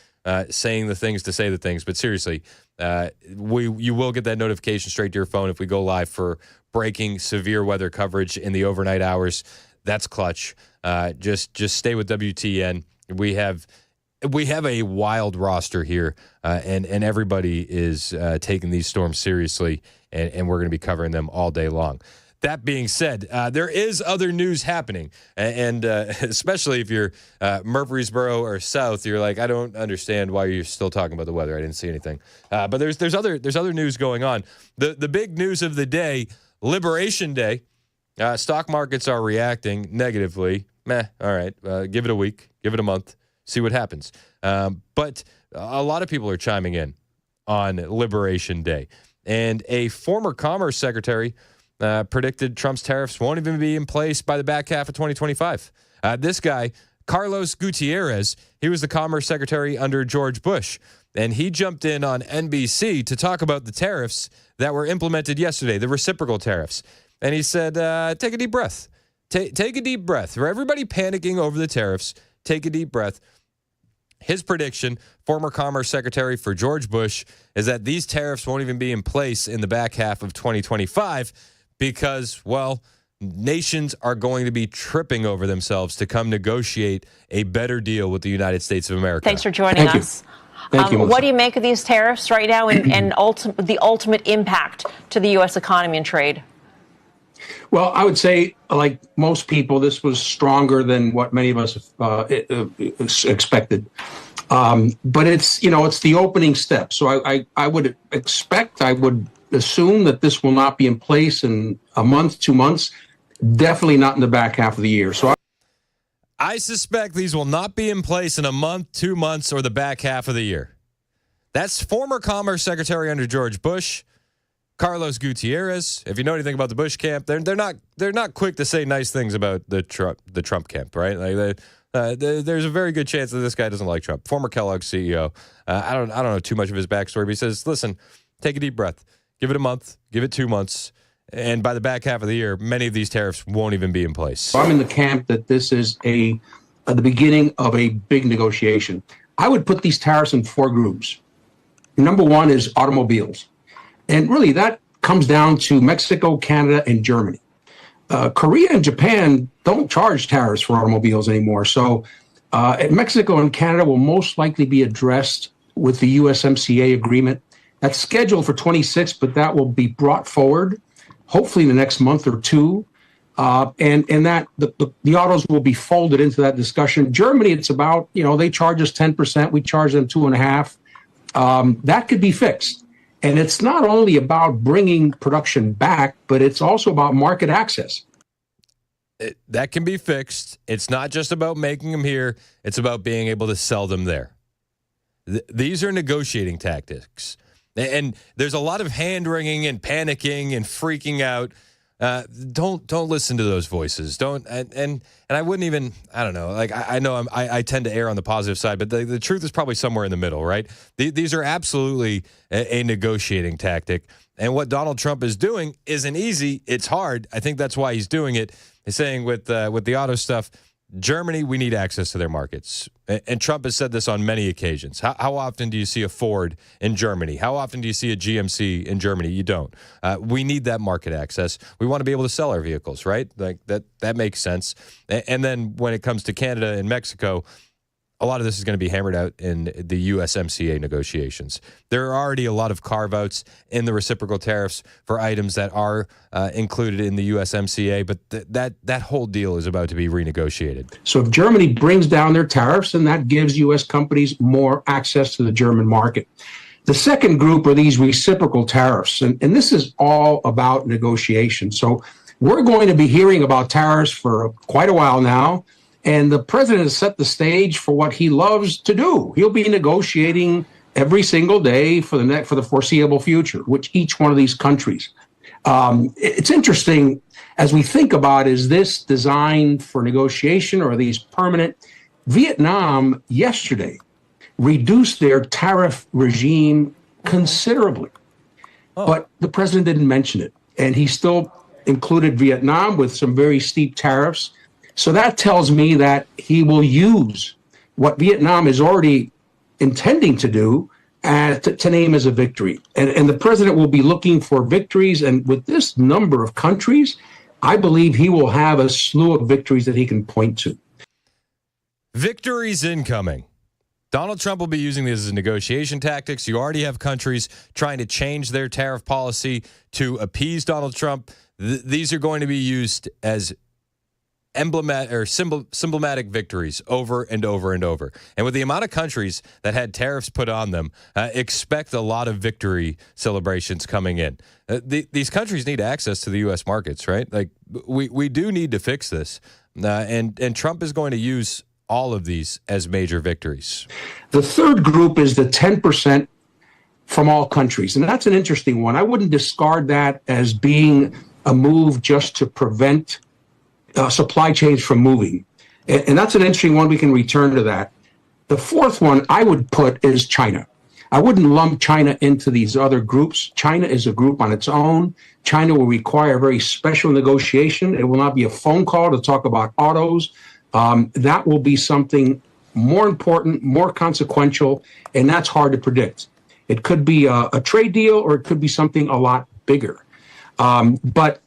saying the things to say the things. But seriously, you will get that notification straight to your phone if we go live for breaking severe weather coverage in the overnight hours. That's clutch. Just stay with WTN. We have a wild roster here, and everybody is taking these storms seriously, and we're going to be covering them all day long. That being said, there is other news happening, and especially if you're Murfreesboro or south, you're like, I don't understand why you're still talking about the weather. I didn't see anything, but there's other news going on. The big news of the day, Liberation Day. Stock markets are reacting negatively. All right, give it a week, give it a month, see what happens. But a lot of people are chiming in on Liberation Day. And a former Commerce Secretary predicted Trump's tariffs won't even be in place by the back half of 2025. This guy, Carlos Gutierrez, he was the Commerce Secretary under George Bush. And he jumped in on NBC to talk about the tariffs that were implemented yesterday, the reciprocal tariffs. And he said, take a deep breath. Take a deep breath. For everybody panicking over the tariffs, take a deep breath. His prediction, former Commerce Secretary for George Bush, is that these tariffs won't even be in place in the back half of 2025 because, well, nations are going to be tripping over themselves to come negotiate a better deal with the United States of America. Thanks for joining us. Thank you, what do you make of these tariffs right now and the ultimate impact to the U.S. economy and trade? Well, I would say, like most people, this was stronger than what many of us expected. But it's the opening step. So I would assume that this will not be in place in a month, 2 months, definitely not in the back half of the year. So I suspect these will not be in place in a month, 2 months, or the back half of the year. That's former Commerce Secretary under George Bush, Carlos Gutierrez. If you know anything about the Bush camp, they're not quick to say nice things about the Trump camp, right? Like there's a very good chance that this guy doesn't like Trump. Former Kellogg's CEO. I don't know too much of his backstory, but he says, listen, take a deep breath, give it a month, give it 2 months. And by the back half of the year, many of these tariffs won't even be in place. I'm in the camp that this is the beginning of a big negotiation. I would put these tariffs in 4 groups. Number 1 is automobiles. And really that comes down to Mexico, Canada, and Germany. Korea and Japan don't charge tariffs for automobiles anymore. So Mexico and Canada will most likely be addressed with the USMCA agreement. That's scheduled for 26, but that will be brought forward hopefully in the next month or 2, and that the autos will be folded into that discussion. Germany, it's about, they charge us 10%, we charge them 2.5%. That could be fixed. And it's not only about bringing production back, but it's also about market access. That can be fixed. It's not just about making them here. It's about being able to sell them there. These are negotiating tactics. And there's a lot of hand-wringing and panicking and freaking out. Don't listen to those voices. Don't and I wouldn't even, I don't know. Like I know I tend to err on the positive side, but the truth is probably somewhere in the middle, right? These are absolutely a negotiating tactic. And what Donald Trump is doing isn't easy. It's hard. I think that's why he's doing it. He's saying with the auto stuff, Germany, we need access to their markets. And Trump has said this on many occasions. How often do you see a Ford in Germany? How often do you see a GMC in Germany? You don't. We need that market access. We want to be able to sell our vehicles, right? Like that makes sense. And then when it comes to Canada and Mexico, a lot of this is going to be hammered out in the USMCA negotiations. There are already a lot of carve-outs in the reciprocal tariffs for items that are included in the USMCA, but that whole deal is about to be renegotiated. So if Germany brings down their tariffs, then that gives U.S. companies more access to the German market. The second group are these reciprocal tariffs, and this is all about negotiation. So we're going to be hearing about tariffs for quite a while now. And the president has set the stage for what he loves to do. He'll be negotiating every single day for the foreseeable future, which each one of these countries. It's interesting as we think about, is this designed for negotiation or are these permanent? Vietnam yesterday reduced their tariff regime considerably, but the president didn't mention it. And he still included Vietnam with some very steep tariffs. So that tells me that he will use what Vietnam is already intending to do to name as a victory. And the president will be looking for victories. And with this number of countries, I believe he will have a slew of victories that he can point to. Victories incoming. Donald Trump will be using these as negotiation tactics. You already have countries trying to change their tariff policy to appease Donald Trump. These are going to be used as symbolic victories over and over and over. And with the amount of countries that had tariffs put on them, expect a lot of victory celebrations coming in. These countries need access to the U.S. markets, right? Like we do need to fix this. And Trump is going to use all of these as major victories. The third group is the 10% from all countries. And that's an interesting one. I wouldn't discard that as being a move just to prevent supply chains from moving. And that's an interesting one. We can return to that. The fourth one I would put is China. I wouldn't lump China into these other groups. China is a group on its own. China will require a very special negotiation. It will not be a phone call to talk about autos. That will be something more important, more consequential, and that's hard to predict. It could be a trade deal, or it could be something a lot bigger. But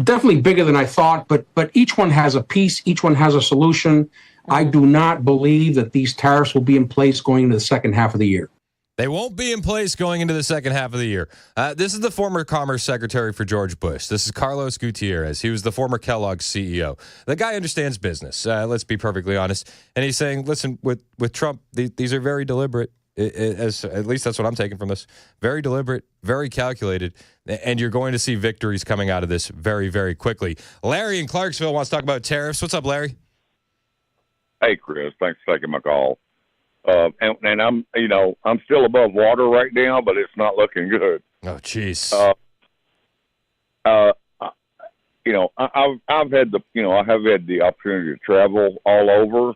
definitely bigger than I thought. But each one has a piece. Each one has a solution. I do not believe that these tariffs will be in place going into the second half of the year. They won't be in place going into the second half of the year. This is the former Commerce Secretary for George Bush. This is Carlos Gutierrez. He was the former Kellogg's CEO. The guy understands business. Let's be perfectly honest. And he's saying, listen, with Trump, these are very deliberate. At least that's what I'm taking from this. Very deliberate, very calculated, and you're going to see victories coming out of this very, very quickly. Larry in Clarksville wants to talk about tariffs. What's up, Larry? Hey, Chris. Thanks for taking my call. And I'm still above water right now, but it's not looking good. Oh, jeez. I've had I have had the opportunity to travel all over.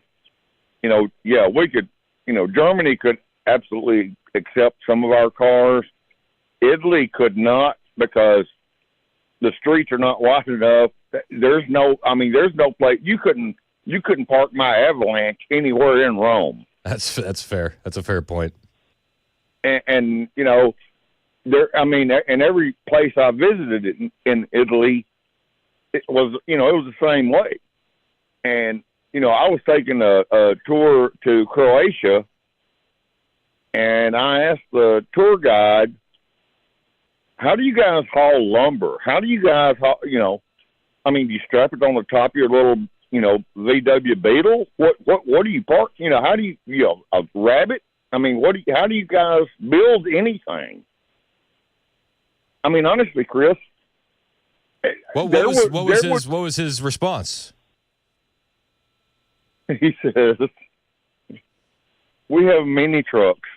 We could, Germany could absolutely accept some of our cars. Italy could not, because the streets are not wide enough. There's no place you couldn't park my Avalanche anywhere in Rome. That's fair. That's a fair point. And in every place I visited in Italy, it was the same way. And I was taking a tour to Croatia, and I asked the tour guide, "How do you guys haul lumber? How do you guys haul? Do you strap it on the top of your little, VW Beetle? What do you park? How do you, a rabbit? How do you guys build anything?" Honestly, Chris. What was his response? He says, "We have mini trucks."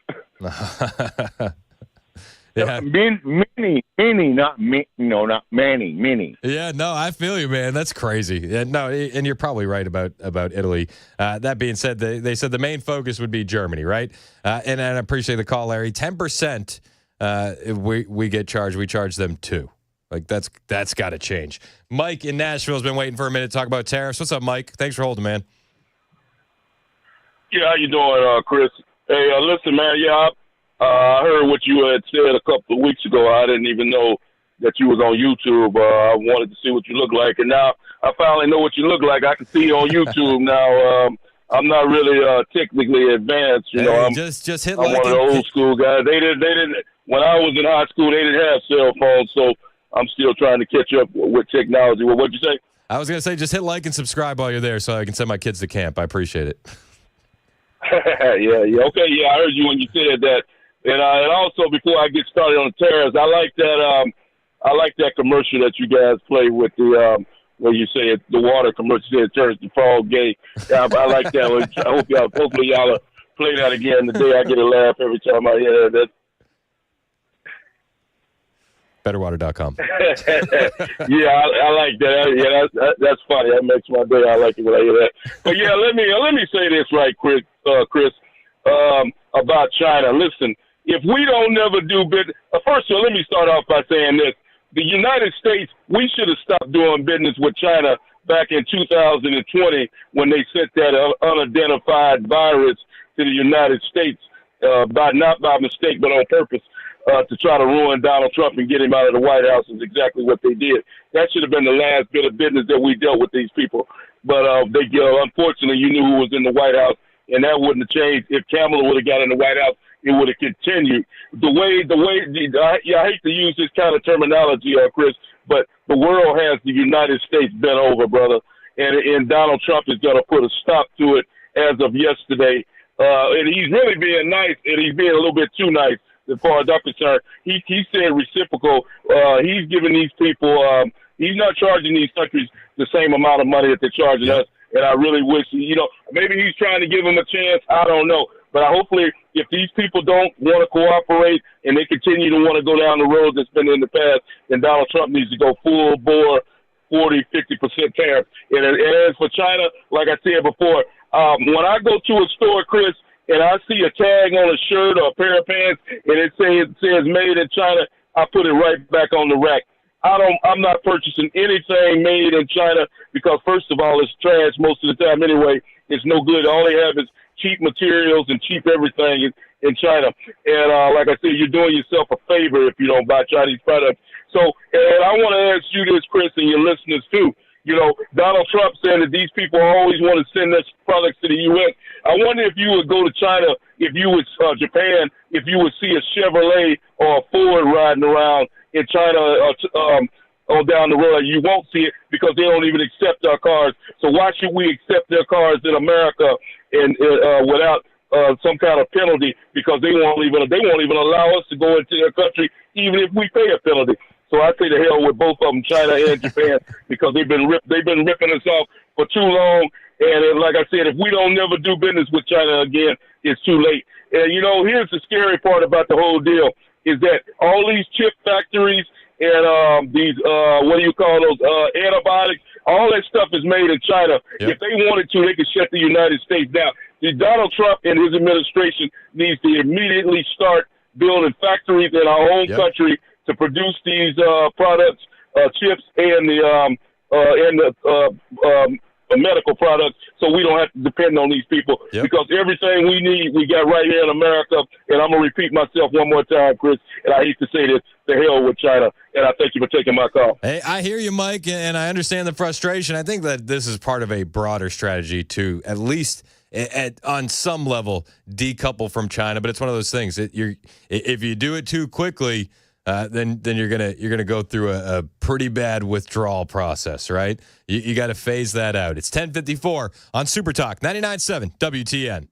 Yeah. Mini, not Manny, mini. Yeah, no, I feel you, man. That's crazy. Yeah, no, and you're probably right about Italy. That being said, they said the main focus would be Germany, right? And I appreciate the call, Larry. 10%, if we get charged, we charge them 2%. Like that's got to change. Mike in Nashville has been waiting for a minute to talk about tariffs. What's up, Mike? Thanks for holding, man. Yeah, how you doing, Chris? Hey, listen, man. Yeah, I heard what you had said a couple of weeks ago. I didn't even know that you was on YouTube. I wanted to see what you look like, and now I finally know what you look like. I can see you on YouTube now. I'm not really technically advanced, I'm just hit I'm one of the old school guys. They didn't. When I was in high school, they didn't have cell phones, so I'm still trying to catch up with technology. Well, what'd you say? I was gonna say just hit like and subscribe while you're there, so I can send my kids to camp. I appreciate it. Yeah. Okay, yeah, I heard you when you said that. And also, before I get started on the tariffs, I like that commercial that you guys play with the where you say it, the water commercial said turns the frog gay. I like that one. Hopefully y'all play that again today. I get a laugh every time I hear that. Betterwater.com. Yeah, I like that. Yeah, that's funny. That makes my day. I like it when I hear that. But yeah, let me say this right quick, Chris, about China. Listen, if we don't never do business, first of all, let me start off by saying this: the United States, we should have stopped doing business with China back in 2020 when they sent that unidentified virus to the United States, not by mistake but on purpose. To try to ruin Donald Trump and get him out of the White House is exactly what they did. That should have been the last bit of business that we dealt with these people. But unfortunately, you knew who was in the White House, and that wouldn't have changed. If Kamala would have got in the White House, it would have continued. I hate to use this kind of terminology, Chris, but the world has the United States bent over, brother, and Donald Trump is going to put a stop to it as of yesterday. And he's really being nice, and he's being a little bit too nice. As far as I'm concerned, he said reciprocal. He's giving these people, he's not charging these countries the same amount of money that they're charging us. and I really wish, maybe he's trying to give him a chance. I don't know. But hopefully, if these people don't want to cooperate and they continue to want to go down the road that's been in the past, then Donald Trump needs to go full bore 40, 50% tariff. And as for China, like I said before, when I go to a store, Chris, and I see a tag on a shirt or a pair of pants and it says made in China, I put it right back on the rack. I'm not purchasing anything made in China because, first of all, it's trash most of the time anyway. It's no good. All they have is cheap materials and cheap everything in China. And like I said, you're doing yourself a favor if you don't buy Chinese products. So, and I want to ask you this, Chris, and your listeners too. Donald Trump said that these people always want to send their products to the U.S. I wonder if you would go to China, if you would Japan, if you would see a Chevrolet or a Ford riding around in China on down the road. You won't see it because they don't even accept our cars. So why should we accept their cars in America and without some kind of penalty? Because they won't even allow us to go into their country even if we pay a penalty. So I say to hell with both of them, China and Japan, because they've been ripping us off for too long. And like I said, if we don't never do business with China again, it's too late. And here's the scary part about the whole deal is that all these chip factories and these what do you call those antibiotics, all that stuff is made in China. Yep. If they wanted to, they could shut the United States down. Donald Trump and his administration needs to immediately start building factories in our own country to produce these products, chips, and the medical products, so we don't have to depend on these people. Yep. Because everything we need, we got right here in America. And I'm gonna repeat myself one more time, Chris. And I hate to say this: to hell with China. And I thank you for taking my call. Hey, I hear you, Mike, and I understand the frustration. I think that this is part of a broader strategy to at least on some level decouple from China. But it's one of those things that if you do it too quickly, then you're gonna go through a pretty bad withdrawal process, right? You got to phase that out. It's 10:54 on Super Talk 99.7 WTN.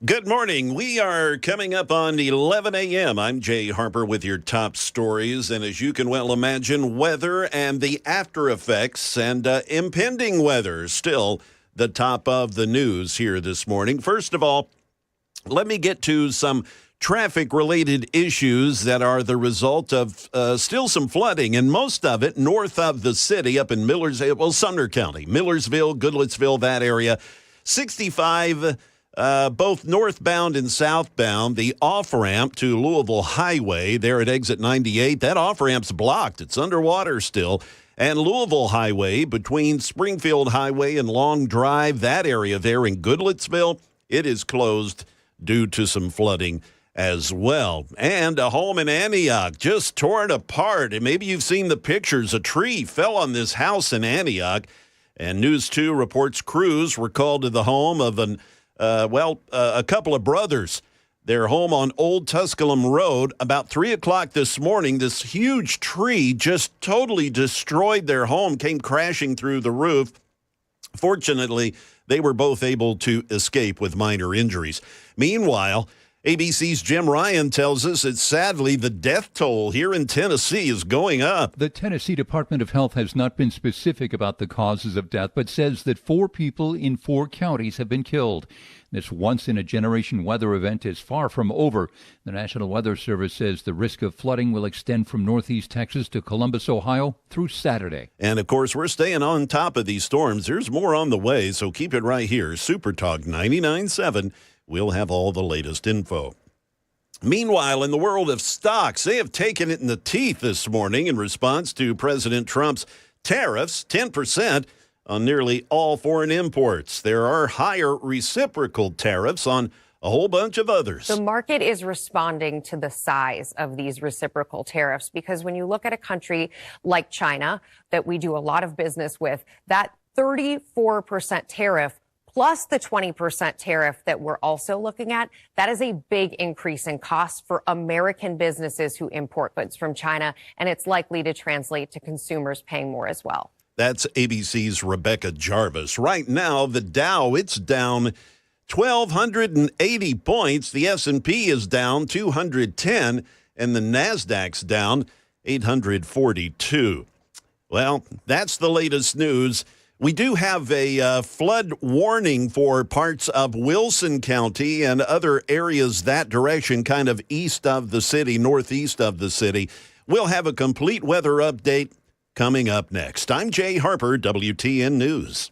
Good morning. We are coming up on 11 a.m. I'm Jay Harper with your top stories. And as you can well imagine, weather and the after effects and impending weather still the top of the news here this morning. First of all, let me get to some traffic-related issues that are the result of still some flooding, and most of it north of the city up in Sumner County, Millersville, Goodlettsville, that area. 65 both northbound and southbound, the off-ramp to Louisville Highway there at exit 98, that off-ramp's blocked. It's underwater still. And Louisville Highway between Springfield Highway and Long Drive, that area there in Goodlettsville, it is closed due to some flooding as well. And a home in Antioch just torn apart. And maybe you've seen the pictures. A tree fell on this house in Antioch. And News 2 reports crews were called to the home of a couple of brothers. Their home on Old Tusculum Road. About 3 o'clock this morning, this huge tree just totally destroyed their home, came crashing through the roof. Fortunately, they were both able to escape with minor injuries. Meanwhile, ABC's Jim Ryan tells us that sadly the death toll here in Tennessee is going up. The Tennessee Department of Health has not been specific about the causes of death, but says that 4 people in 4 counties have been killed. This once-in-a-generation weather event is far from over. The National Weather Service says the risk of flooding will extend from northeast Texas to Columbus, Ohio through Saturday. And, of course, we're staying on top of these storms. There's more on the way, so keep it right here. Super Talk 99.7. We'll have all the latest info. Meanwhile, in the world of stocks, they have taken it in the teeth this morning in response to President Trump's tariffs, 10% on nearly all foreign imports. There are higher reciprocal tariffs on a whole bunch of others. The market is responding to the size of these reciprocal tariffs because when you look at a country like China that we do a lot of business with, that 34% tariff plus the 20% tariff that we're also looking at, that is a big increase in costs for American businesses who import goods from China, and it's likely to translate to consumers paying more as well. That's ABC's Rebecca Jarvis. Right now, the Dow, it's down 1,280 points. The S&P is down 210, and the Nasdaq's down 842. Well, that's the latest news. We do have a flood warning for parts of Wilson County and other areas that direction, kind of east of the city, northeast of the city. We'll have a complete weather update coming up next. I'm Jay Harper, WTN News.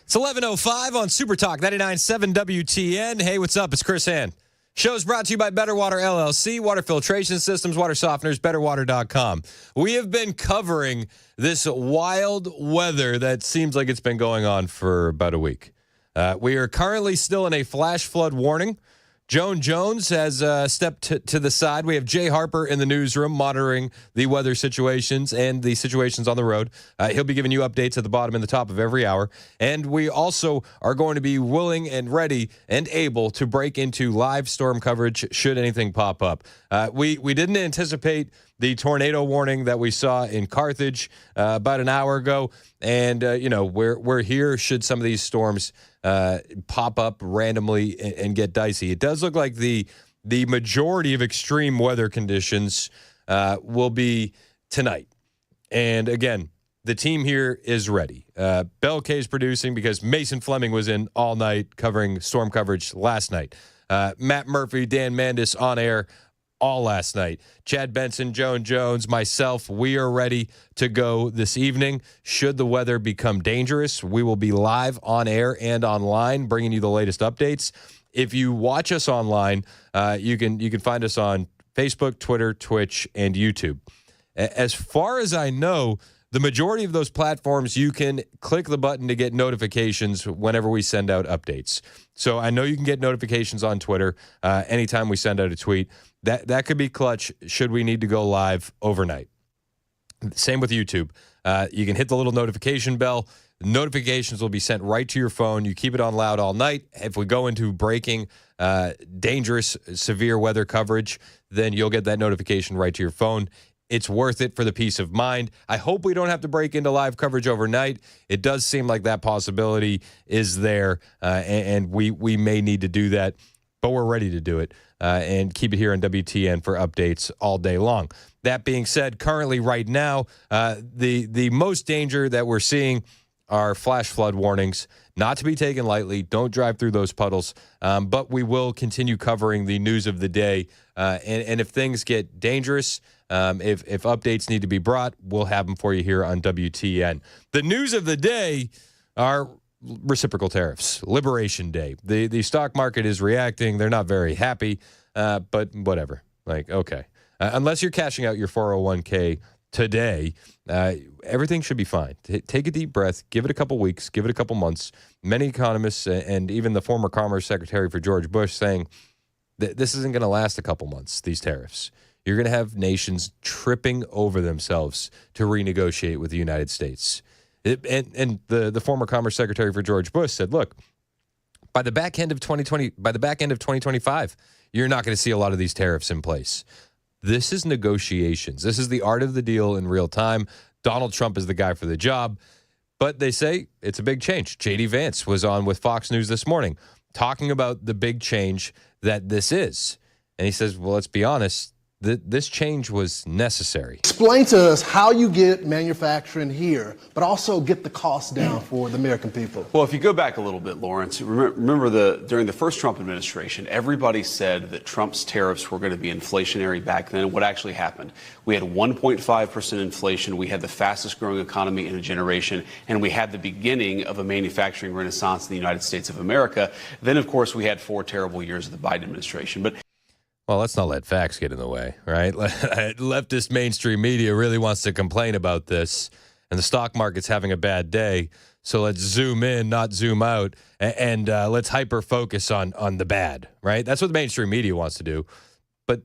It's 11:05 on Super Talk 99.7 WTN. Hey, what's up? It's Chris Hand. Show's brought to you by Better Water LLC, water filtration systems, water softeners, betterwater.com. We have been covering this wild weather that seems like it's been going on for about a week. We are currently still in a flash flood warning. Joan Jones has stepped to the side. We have Jay Harper in the newsroom monitoring the weather situations and the situations on the road. He'll be giving you updates at the bottom and the top of every hour. And we also are going to be willing and ready and able to break into live storm coverage should anything pop up. We didn't anticipate the tornado warning that we saw in Carthage about an hour ago. And, we're here should some of these storms pop up randomly and get dicey. It does look like the majority of extreme weather conditions will be tonight. And again, the team here is ready. Bell K is producing because Mason Fleming was in all night covering storm coverage last night. Matt Murphy, Dan Mandis on air all last night. Chad Benson, Joan Jones, myself, we are ready to go this evening. Should the weather become dangerous, we will be live on air and online, bringing you the latest updates. If you watch us online, you can find us on Facebook, Twitter, Twitch, and YouTube. As far as I know, the majority of those platforms, you can click the button to get notifications whenever we send out updates. So I know you can get notifications on Twitter anytime we send out a tweet. That could be clutch should we need to go live overnight. Same with YouTube. You can hit the little notification bell. Notifications will be sent right to your phone. You keep it on loud all night. If we go into breaking, dangerous, severe weather coverage, then you'll get that notification right to your phone. It's worth it for the peace of mind. I hope we don't have to break into live coverage overnight. It does seem like that possibility is there, and we may need to do that, but we're ready to do it and keep it here on WTN for updates all day long. That being said, currently right now, the most danger that we're seeing are flash flood warnings, not to be taken lightly. Don't drive through those puddles, but we will continue covering the news of the day, and if things get dangerous, if updates need to be brought, we'll have them for you here on WTN. The news of the day are reciprocal tariffs, Liberation Day. The stock market is reacting. They're not very happy, but whatever. Like, okay. Unless you're cashing out your 401k today, everything should be fine. Take a deep breath. Give it a couple weeks. Give it a couple months. Many economists and even the former Commerce Secretary for George Bush saying that this isn't going to last a couple months, these tariffs. You're going to have nations tripping over themselves to renegotiate with the United States. And the former Commerce Secretary for George Bush said, look, by the back end of 2025, you're not going to see a lot of these tariffs in place. This is negotiations. This is the art of the deal in real time. Donald Trump is the guy for the job. But they say it's a big change. J.D. Vance was on with Fox News this morning talking about the big change that this is. And he says, well, let's be honest. This change was necessary. Explain to us how you get manufacturing here, but also get the cost down for the American people. Well, if you go back a little bit, Lawrence, remember during the first Trump administration, everybody said that Trump's tariffs were going to be inflationary back then. What actually happened? We had 1.5% inflation. We had the fastest growing economy in a generation, and we had the beginning of a manufacturing renaissance in the United States of America. Then, of course, we had 4 terrible years of the Biden administration. Well, let's not let facts get in the way, right? Leftist mainstream media really wants to complain about this, and the stock market's having a bad day. So let's zoom in, not zoom out, and let's hyper-focus on the bad, right? That's what the mainstream media wants to do. But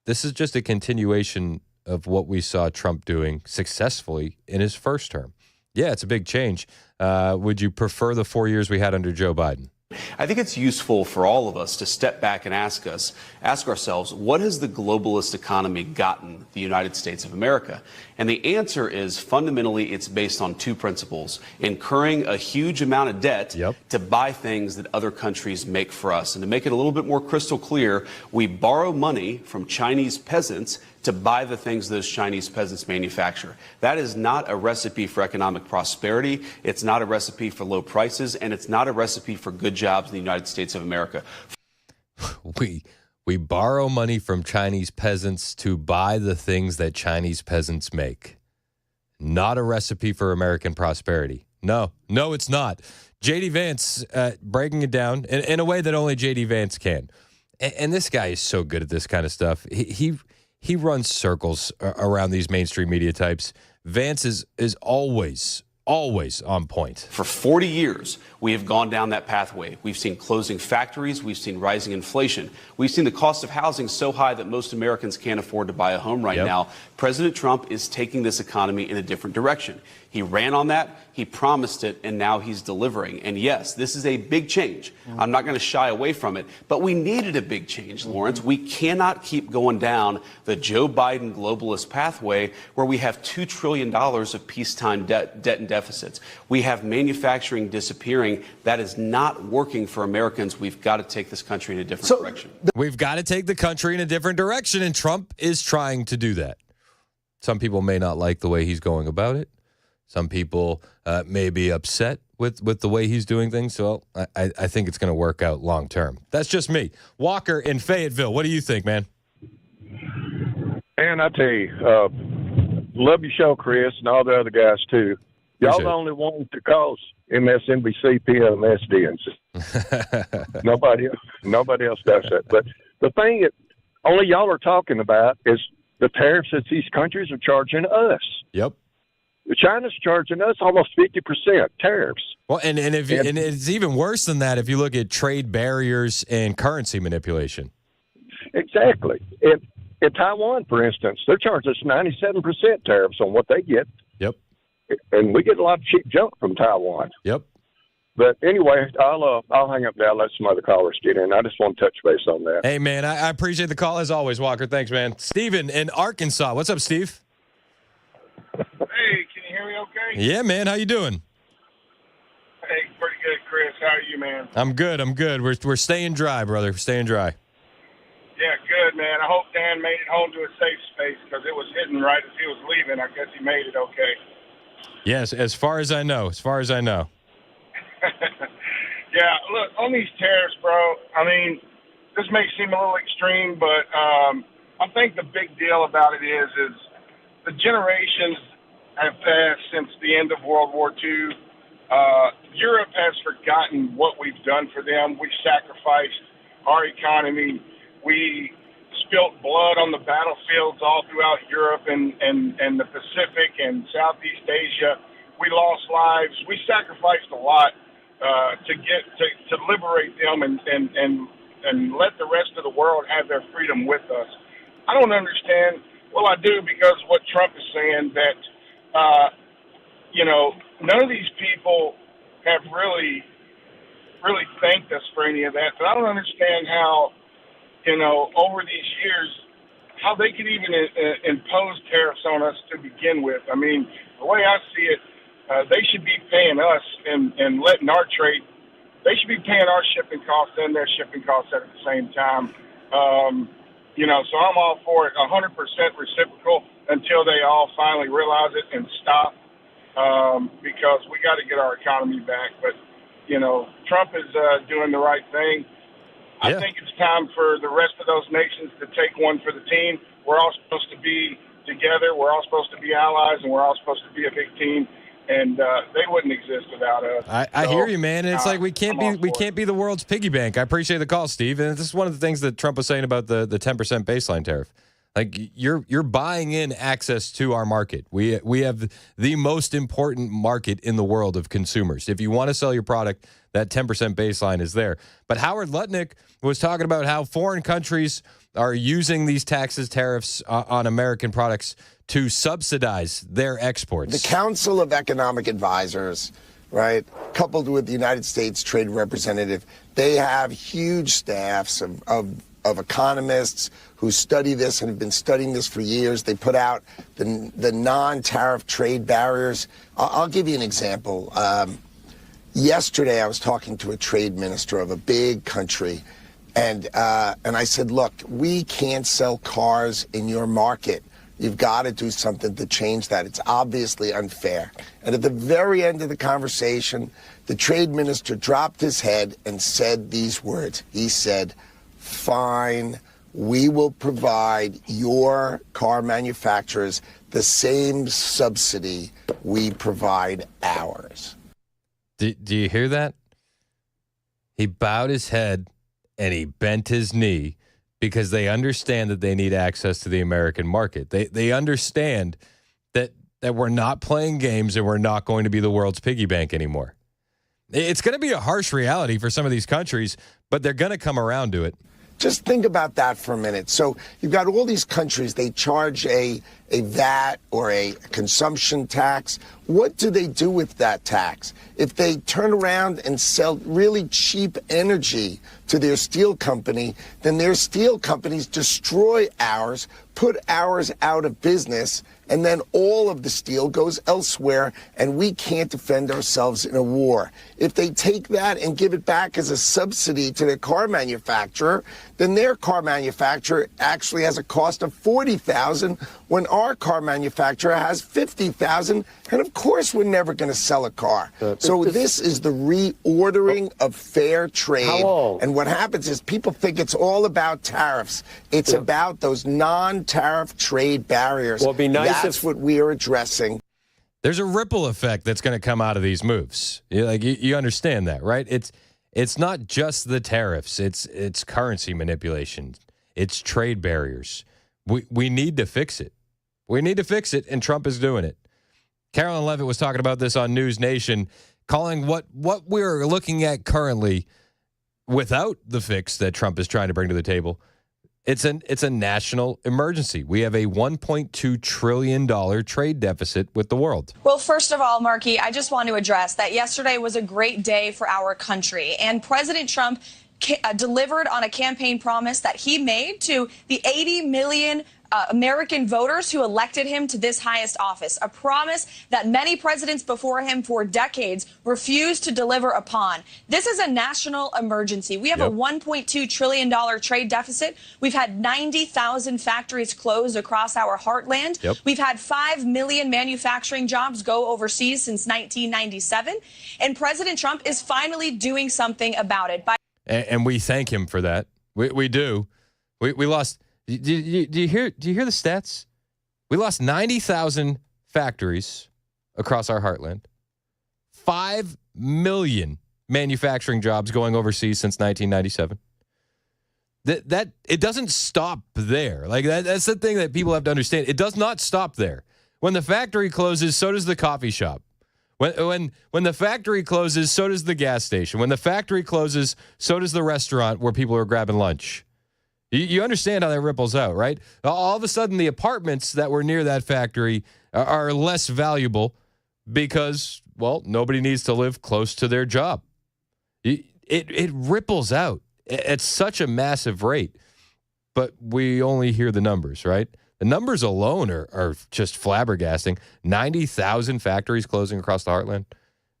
this is just a continuation of what we saw Trump doing successfully in his first term. Yeah, it's a big change. Would you prefer the 4 years we had under Joe Biden? I think it's useful for all of us to step back and ask ourselves, what has the globalist economy gotten the United States of America? And the answer is fundamentally it's based on 2 principles: incurring a huge amount of debt to buy things that other countries make for us. And to make it a little bit more crystal clear, we borrow money from Chinese peasants to buy the things those Chinese peasants manufacture. That is not a recipe for economic prosperity. It's not a recipe for low prices, and it's not a recipe for good jobs in the United States of America. We borrow money from Chinese peasants to buy the things that Chinese peasants make. Not a recipe for American prosperity. No, it's not. J.D. Vance breaking it down in a way that only J.D. Vance can. And this guy is so good at this kind of stuff. He runs circles around these mainstream media types. Vance is always on point. For 40 years, we have gone down that pathway. We've seen closing factories. We've seen rising inflation. We've seen the cost of housing so high that most Americans can't afford to buy a home right now. President Trump is taking this economy in a different direction. He ran on that, he promised it, and now he's delivering. And yes, this is a big change. I'm not going to shy away from it, but we needed a big change, Lawrence. We cannot keep going down the Joe Biden globalist pathway where we have $2 trillion of peacetime debt and deficits. We have manufacturing disappearing. That is not working for Americans. We've got to take this country in a different direction. We've got to take the country in a different direction, and Trump is trying to do that. Some people may not like the way he's going about it. Some people may be upset with the way he's doing things. So I think it's going to work out long term. That's just me. Walker in Fayetteville. What do you think, man? And I tell you, love your show, Chris, and all the other guys too. Y'all the only ones to cause MSNBC PMS Nobody else does that. But the thing that only y'all are talking about is the tariffs that these countries are charging us. Yep. China's charging us almost 50% tariffs. Well, and it's even worse than that if you look at trade barriers and currency manipulation. Exactly. In Taiwan, for instance, they're charging us 97% tariffs on what they get. Yep. And we get a lot of cheap junk from Taiwan. Yep. But anyway, I'll hang up now, let some other callers get in. I just want to touch base on that. Hey, man, I appreciate the call as always, Walker. Thanks, man. Steven in Arkansas. What's up, Steve? Hey, can you hear me okay? Yeah, man. How you doing? Hey, pretty good, Chris. How are you, man? I'm good. We're staying dry, brother. We're staying dry. Yeah, good, man. I hope Dan made it home to a safe space because it was hitting right as he was leaving. I guess he made it okay. Yes, as far as I know. Yeah, look, on these tariffs, bro, I mean, this may seem a little extreme, but I think the big deal about it is the generations have passed since the end of World War II. Europe has forgotten what we've done for them. We sacrificed our economy. We spilt blood on the battlefields all throughout Europe and the Pacific and Southeast Asia. We lost lives. We sacrificed a lot to liberate them and let the rest of the world have their freedom with us. I don't understand. Well, I do, because what Trump is saying that, none of these people have really thanked us for any of that. But I don't understand how, over these years, how they could even impose tariffs on us to begin with. I mean, the way I see it, they should be paying us and letting our trade, they should be paying our shipping costs and their shipping costs at the same time. So I'm all for it, 100% reciprocal until they all finally realize it and stop, because we got to get our economy back. But, Trump is doing the right thing. I think it's time for the rest of those nations to take one for the team. We're all supposed to be together. We're all supposed to be allies, and we're all supposed to be a big team. And they wouldn't exist without us. I hear you, man. And it's like we can't be the world's piggy bank. I appreciate the call, Steve. And this is one of the things that Trump was saying about the 10% baseline tariff. Like you're buying in access to our market. We have the most important market in the world of consumers. If you want to sell your product, that 10% baseline is there. But Howard Lutnick was talking about how foreign countries are using these tariffs on American products to subsidize their exports. The Council of Economic Advisors, right, coupled with the United States Trade Representative, they have huge staffs of economists who study this and have been studying this for years. They put out the non-tariff trade barriers. I'll give you an example. Yesterday, I was talking to a trade minister of a big country, and I said, look, we can't sell cars in your market. You've got to do something to change that. It's obviously unfair. And at the very end of the conversation, the trade minister dropped his head and said these words. He said, fine, we will provide your car manufacturers the same subsidy we provide ours. Do you hear that? He bowed his head and he bent his knee because they understand that they need access to the American market. They understand that we're not playing games and we're not going to be the world's piggy bank anymore. It's going to be a harsh reality for some of these countries, but they're going to come around to it. Just think about that for a minute. So you've got all these countries, they charge a VAT or a consumption tax. What do they do with that tax? If they turn around and sell really cheap energy to their steel company, then their steel companies destroy ours, put ours out of business, and then all of the steel goes elsewhere, and we can't defend ourselves in a war. If they take that and give it back as a subsidy to their car manufacturer, then their car manufacturer actually has a cost of $40,000 when our car manufacturer has $50,000, and of course we're never going to sell a car. So this is the reordering of fair trade. And what happens is people think it's all about tariffs. It's about those non-tariff trade barriers. Well, it'd be nice That's what we are addressing. There's a ripple effect that's going to come out of these moves. You understand that, right? It's not just the tariffs. It's currency manipulation. It's trade barriers. We need to fix it. We need to fix it, and Trump is doing it. Carolyn Levitt was talking about this on News Nation, calling what we're looking at currently without the fix that Trump is trying to bring to the table. It's a national emergency. We have a $1.2 trillion trade deficit with the world. Well, first of all, Markey, I just want to address that yesterday was a great day for our country. And President Trump delivered on a campaign promise that he made to the 80 million American voters who elected him to this highest office, a promise that many presidents before him for decades refused to deliver upon. This is a national emergency. We have a $1.2 trillion trade deficit. We've had 90,000 factories closed across our heartland. We've had 5 million manufacturing jobs go overseas since 1997. And President Trump is finally doing something about it. And we thank him for that. We do. We lost... Do you hear the stats? We lost 90,000 factories across our heartland. 5 million manufacturing jobs going overseas since 1997. That it doesn't stop there. Like that's the thing that people have to understand. It does not stop there. When the factory closes, so does the coffee shop. When the factory closes, so does the gas station. When the factory closes, so does the restaurant where people are grabbing lunch. You understand how that ripples out, right? All of a sudden, the apartments that were near that factory are less valuable because, well, nobody needs to live close to their job. It ripples out at such a massive rate, but we only hear the numbers, right? The numbers alone are just flabbergasting. 90,000 factories closing across the heartland.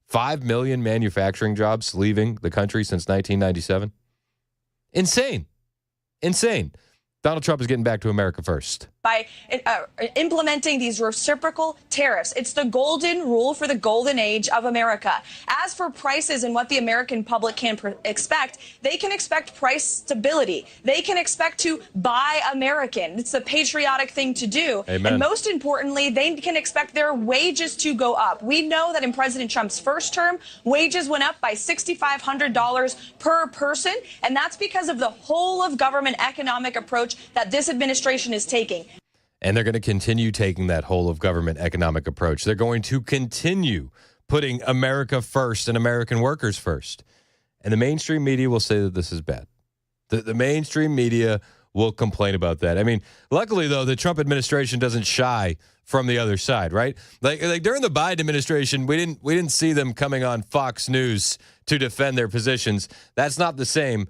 5 million manufacturing jobs leaving the country since 1997. Insane. Donald Trump is getting back to America first. By implementing these reciprocal tariffs. It's the golden rule for the golden age of America. As for prices and what the American public can expect, they can expect price stability. They can expect to buy American. It's the patriotic thing to do. Amen. And most importantly, they can expect their wages to go up. We know that in President Trump's first term, wages went up by $6,500 per person. And that's because of the whole of government economic approach that this administration is taking. And they're going to continue taking that whole of government economic approach. They're going to continue putting America first and American workers first. And the mainstream media will say that this is bad. The mainstream media will complain about that. I mean, luckily, though, the Trump administration doesn't shy from the other side, right? Like during the Biden administration, we didn't see them coming on Fox News to defend their positions. That's not the same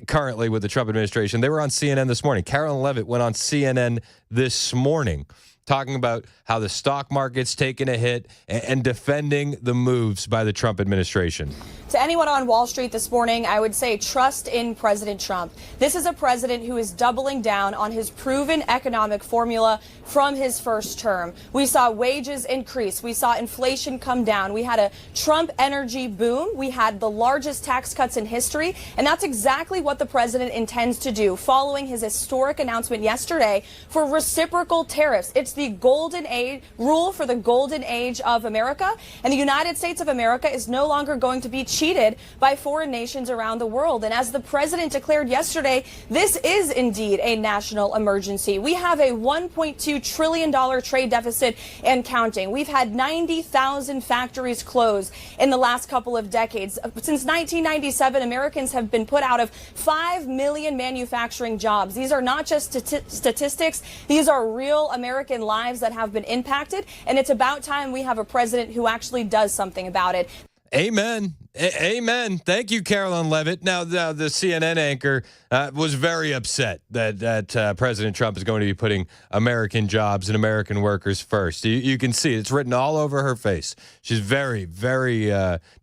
currently with the Trump administration. They were on CNN this morning. Carolyn Levitt went on CNN this morning talking about how the stock market's taking a hit and defending the moves by the Trump administration. To anyone on Wall Street this morning, I would say trust in President Trump. This is a president who is doubling down on his proven economic formula from his first term. We saw wages increase. We saw inflation come down. We had a Trump energy boom. We had the largest tax cuts in history. And that's exactly what the president intends to do following his historic announcement yesterday for reciprocal tariffs. It's the golden age, rule for the golden age of America. And the United States of America is no longer going to be cheated by foreign nations around the world. And as the president declared yesterday, this is indeed a national emergency. We have a $1.2 trillion trade deficit and counting. We've had 90,000 factories close in the last couple of decades. Since 1997, Americans have been put out of 5 million manufacturing jobs. These are not just statistics. These are real American lives that have been impacted. And it's about time we have a president who actually does something about it. Amen. Amen. Thank you, Carolyn Levitt. Now, the CNN anchor was very upset that President Trump is going to be putting American jobs and American workers first. You can see it's written all over her face. She's very, very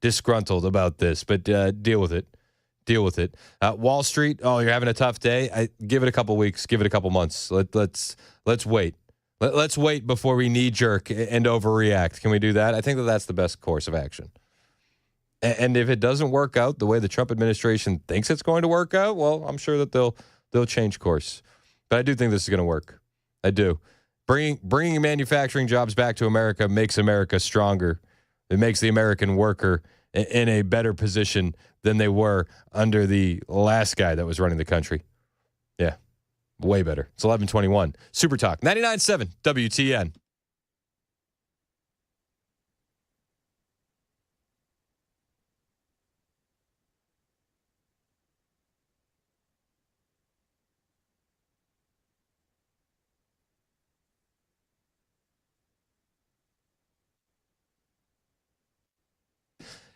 disgruntled about this, but deal with it. Deal with it. Wall Street, oh, you're having a tough day? Give it a couple weeks. Give it a couple months. Let's wait. Let's wait before we knee-jerk and overreact. Can we do that? I think that's the best course of action. And if it doesn't work out the way the Trump administration thinks it's going to work out, well, I'm sure that they'll change course. But I do think this is going to work. I do. Bringing manufacturing jobs back to America makes America stronger. It makes the American worker in a better position than they were under the last guy that was running the country. Yeah, way better. It's 11:21. Super Talk 99.7 WTN.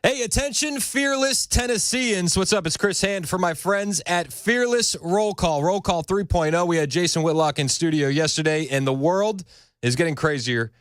Hey, attention, fearless Tennesseans. What's up? It's Chris Hand for my friends at Fearless Roll Call. Roll Call 3.0. We had Jason Whitlock in studio yesterday, and the world is getting crazier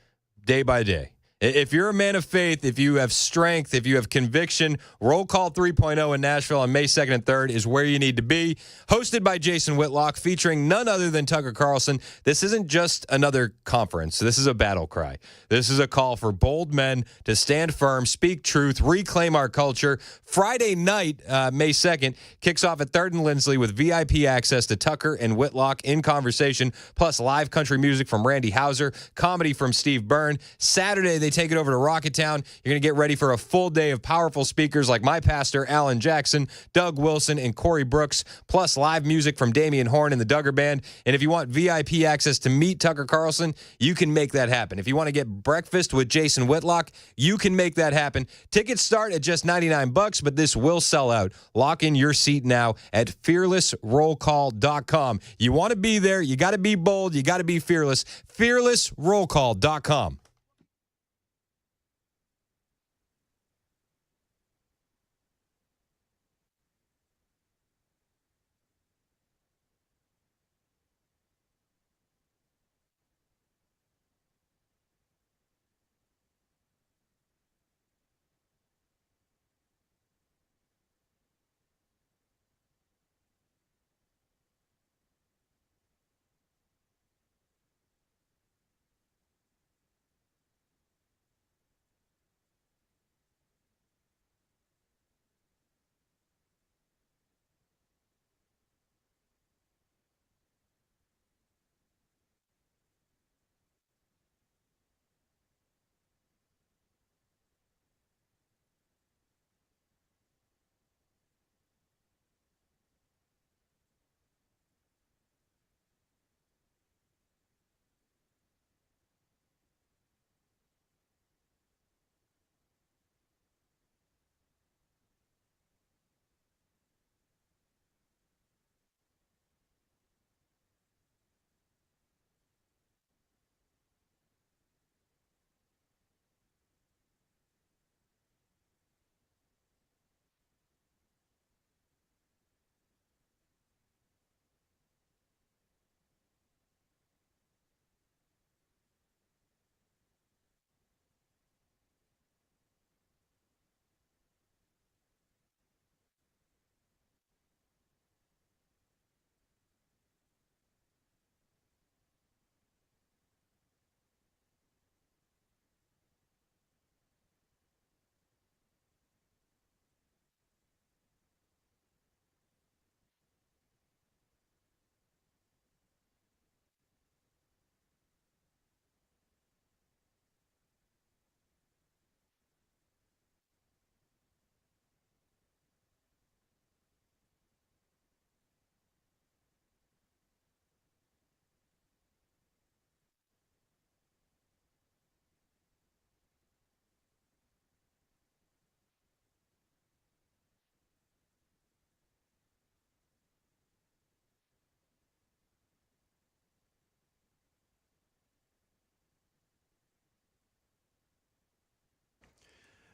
day by day. If you're a man of faith, if you have strength, if you have conviction, Roll Call 3.0 in Nashville on May 2nd and 3rd is where you need to be. Hosted by Jason Whitlock, featuring none other than Tucker Carlson. This isn't just another conference. This is a battle cry. This is a call for bold men to stand firm, speak truth, reclaim our culture. Friday night, May 2nd, kicks off at 3rd and Lindsley with VIP access to Tucker and Whitlock in conversation, plus live country music from Randy Houser, comedy from Steve Byrne. Saturday, they take it over to Rocketown. You're going to get ready for a full day of powerful speakers like my pastor, Alan Jackson, Doug Wilson, and Corey Brooks, plus live music from Damian Horn and the Duggar Band. And if you want VIP access to meet Tucker Carlson, you can make that happen. If you want to get breakfast with Jason Whitlock, you can make that happen. Tickets start at just $99, but this will sell out. Lock in your seat now at fearlessrollcall.com. You want to be there, you got to be bold, you got to be fearless. fearlessrollcall.com.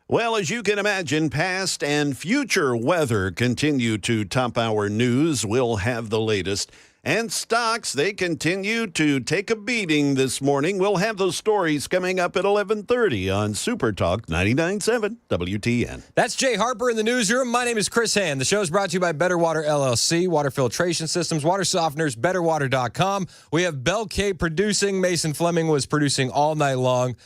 Well, as you can imagine, past and future weather continue to top our news. We'll have the latest. And stocks, they continue to take a beating this morning. We'll have those stories coming up at 11:30 on Super Talk 99.7 WTN. That's Jay Harper in the newsroom. My name is Chris Hand. The show is brought to you by Better Water LLC, water filtration systems, water softeners, betterwater.com. We have Bell K producing. Mason Fleming was producing all night long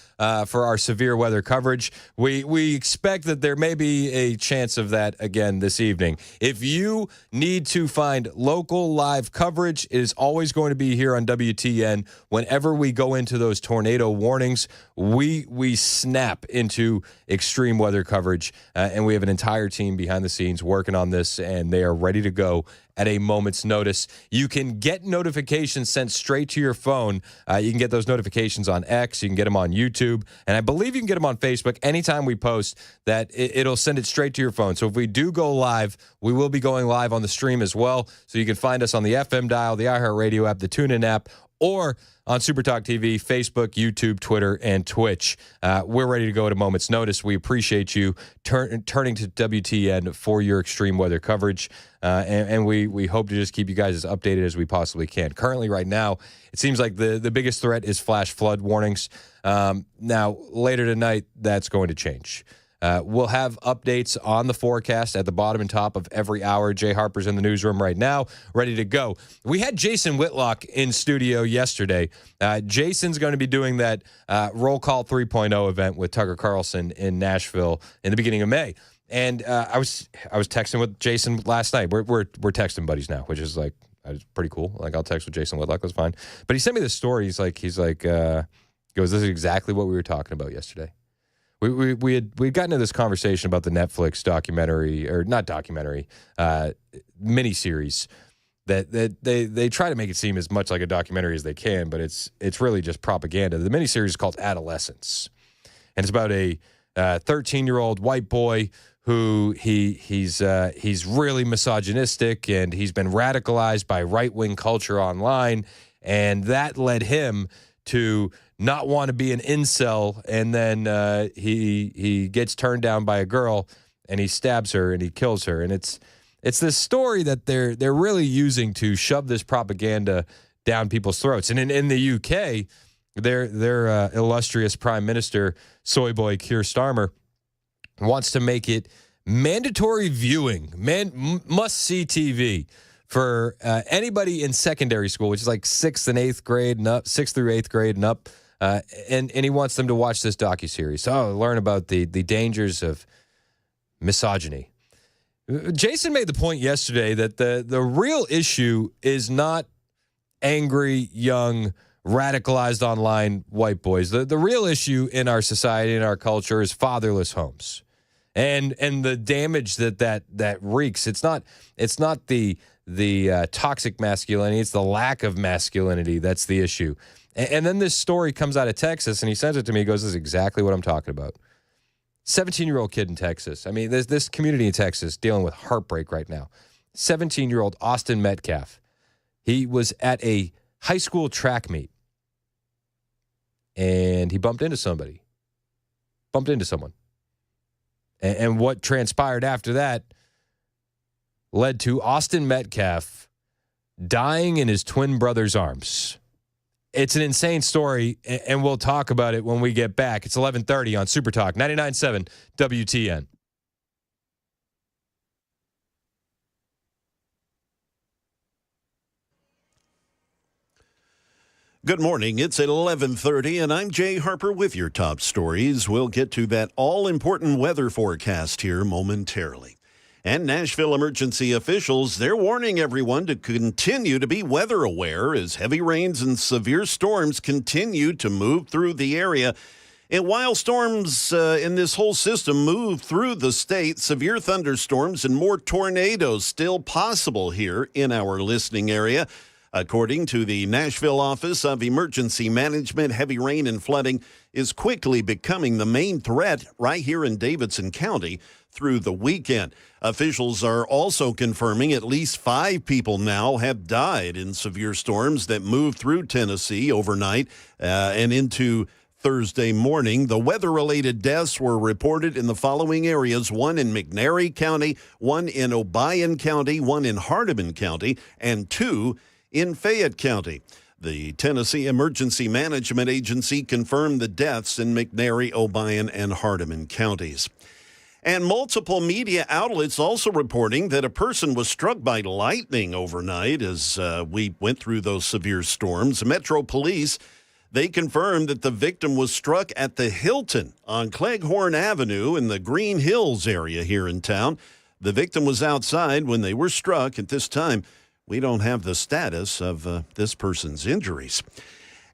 for our severe weather coverage. We expect that there may be a chance of that again this evening. If you need to find local live coverage, it is always going to be here on WTN. Whenever we go into those tornado warnings, we snap into extreme weather coverage, and we have an entire team behind the scenes working on this, and they are ready to go at a moment's notice. You can get notifications sent straight to your phone. You can get those notifications on X. You can get them on YouTube. And I believe you can get them on Facebook. Anytime we post that, it'll send it straight to your phone. So if we do go live, we will be going live on the stream as well. So you can find us on the FM dial, the iHeartRadio app, the TuneIn app, or on SuperTalk TV, Facebook, YouTube, Twitter, and Twitch. We're ready to go at a moment's notice. We appreciate you turning to WTN for your extreme weather coverage, and we hope to just keep you guys as updated as we possibly can. Currently, right now, it seems like the biggest threat is flash flood warnings. Now, later tonight, that's going to change. We'll have updates on the forecast at the bottom and top of every hour. Jay Harper's in the newsroom right now, ready to go. We had Jason Whitlock in studio yesterday. Jason's going to be doing that Roll Call 3.0 event with Tucker Carlson in Nashville in the beginning of May. And I was texting with Jason last night. We're texting buddies now, which is like pretty cool. Like, I'll text with Jason Whitlock. That's fine. But he sent me this story. He's like, goes, this is exactly what we were talking about yesterday. We'd gotten into this conversation about the Netflix documentary, or not documentary, miniseries that they try to make it seem as much like a documentary as they can, but it's really just propaganda. The miniseries is called Adolescence, and it's about a 13-year-old white boy who he's really misogynistic, and he's been radicalized by right-wing culture online, and that led him to not want to be an incel, and then he gets turned down by a girl, and he stabs her and he kills her, and it's this story that they're really using to shove this propaganda down people's throats. And in the UK, their illustrious Prime Minister, soy boy Keir Starmer, wants to make it mandatory viewing, must-see TV for anybody in secondary school, which is like 6th and 8th grade and up, 6th through 8th grade and up. And he wants them to watch this docuseries. So learn about the dangers of misogyny. Jason made the point yesterday that the real issue is not angry, young, radicalized online white boys. The real issue in our society, in our culture, is fatherless homes. And the damage that wreaks. It's not the toxic masculinity, it's the lack of masculinity that's the issue. And then this story comes out of Texas, and he sends it to me. He goes, this is exactly what I'm talking about. 17-year-old kid in Texas. I mean, there's this community in Texas dealing with heartbreak right now. 17-year-old Austin Metcalf. He was at a high school track meet, and he bumped into someone. And what transpired after that led to Austin Metcalf dying in his twin brother's arms. It's an insane story, and we'll talk about it when we get back. It's 11:30 on Super Talk 99.7 WTN. Good morning. It's 11:30, and I'm Jay Harper with your top stories. We'll get to that all-important weather forecast here momentarily. And Nashville emergency officials, they're warning everyone to continue to be weather aware as heavy rains and severe storms continue to move through the area. And while storms in this whole system move through the state, severe thunderstorms and more tornadoes still possible here in our listening area. According to the Nashville Office of Emergency Management, heavy rain and flooding is quickly becoming the main threat right here in Davidson County through the weekend. Officials are also confirming at least 5 people now have died in severe storms that moved through Tennessee overnight and into Thursday morning. The weather-related deaths were reported in the following areas: one in McNairy County, one in Obion County, one in Hardeman County, and two in Fayette County. The Tennessee Emergency Management Agency confirmed the deaths in McNairy, Obion, and Hardeman counties. And multiple media outlets also reporting that a person was struck by lightning overnight as we went through those severe storms. Metro Police, they confirmed that the victim was struck at the Hilton on Cleghorn Avenue in the Green Hills area here in town. The victim was outside when they were struck. At this time, we don't have the status of this person's injuries.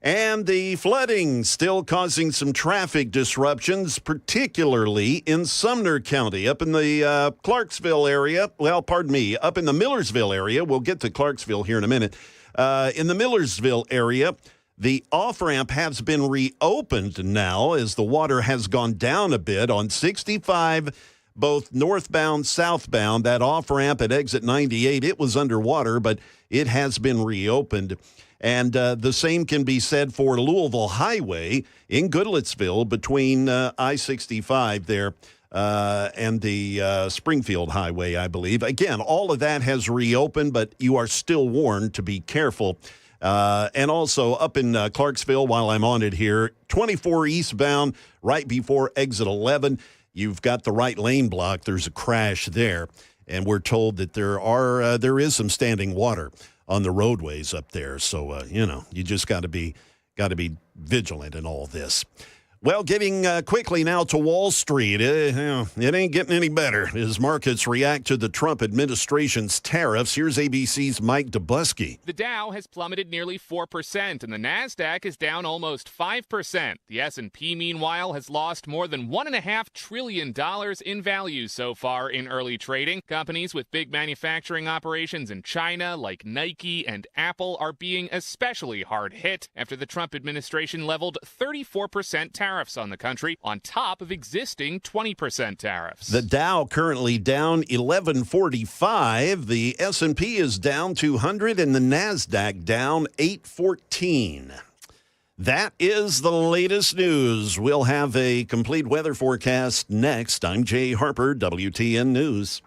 And the flooding still causing some traffic disruptions, particularly in Sumner County, up in the Clarksville area. Well, pardon me, up in the Millersville area. We'll get to Clarksville here in a minute. In the Millersville area, the off-ramp has been reopened now as the water has gone down a bit on 65, both northbound, southbound. That off-ramp at exit 98, it was underwater, but it has been reopened. And the same can be said for Louisville Highway in Goodlettsville between I-65 there and the Springfield Highway, I believe. Again, all of that has reopened, but you are still warned to be careful. And also up in Clarksville, while I'm on it here, 24 eastbound, right before exit 11, you've got the right lane blocked. There's a crash there, and we're told that there is some standing water on the roadways up there. So, you just got to be vigilant in all this. Well, getting quickly now to Wall Street, it ain't getting any better as markets react to the Trump administration's tariffs. Here's ABC's Mike Dubusky. The Dow has plummeted nearly 4%, and the Nasdaq is down almost 5%. The S&P, meanwhile, has lost more than $1.5 trillion in value so far in early trading. Companies with big manufacturing operations in China, like Nike and Apple, are being especially hard hit after the Trump administration leveled 34% tariffs on the country, on top of existing 20% tariffs. The Dow currently down 1145. The S&P is down 200, and the Nasdaq down 814. That is the latest news. We'll have a complete weather forecast next. I'm Jay Harper, WTN News.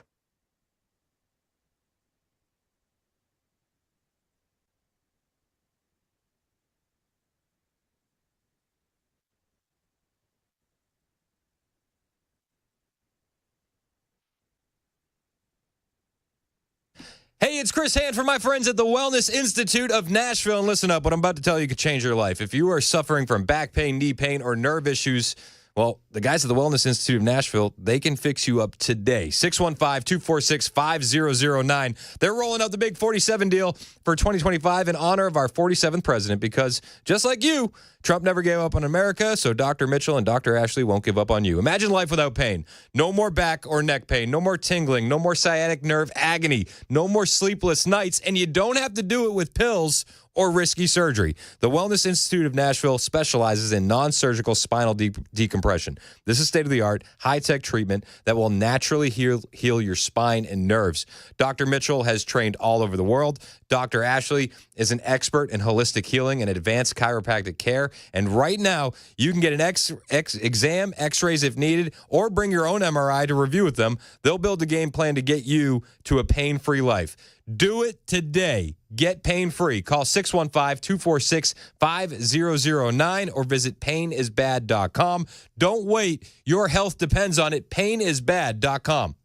Hey, it's Chris Hand from my friends at the Wellness Institute of Nashville. And listen up, what I'm about to tell you could change your life. If you are suffering from back pain, knee pain, or nerve issues, well, the guys at the Wellness Institute of Nashville, they can fix you up today. 615-246-5009. They're rolling out the big 47 deal for 2025 in honor of our 47th president because, just like you, Trump never gave up on America, so Dr. Mitchell and Dr. Ashley won't give up on you. Imagine life without pain. No more back or neck pain. No more tingling. No more sciatic nerve agony. No more sleepless nights. And you don't have to do it with pills or risky surgery. The Wellness Institute of Nashville specializes in non-surgical spinal decompression. This is state-of-the-art, high-tech treatment that will naturally heal your spine and nerves. Dr. Mitchell has trained all over the world. Dr. Ashley is an expert in holistic healing and advanced chiropractic care. And right now, you can get an exam, x-rays if needed, or bring your own MRI to review with them. They'll build a game plan to get you to a pain-free life. Do it today. Get pain-free. Call 615-246-5009 or visit painisbad.com. Don't wait. Your health depends on it. Painisbad.com.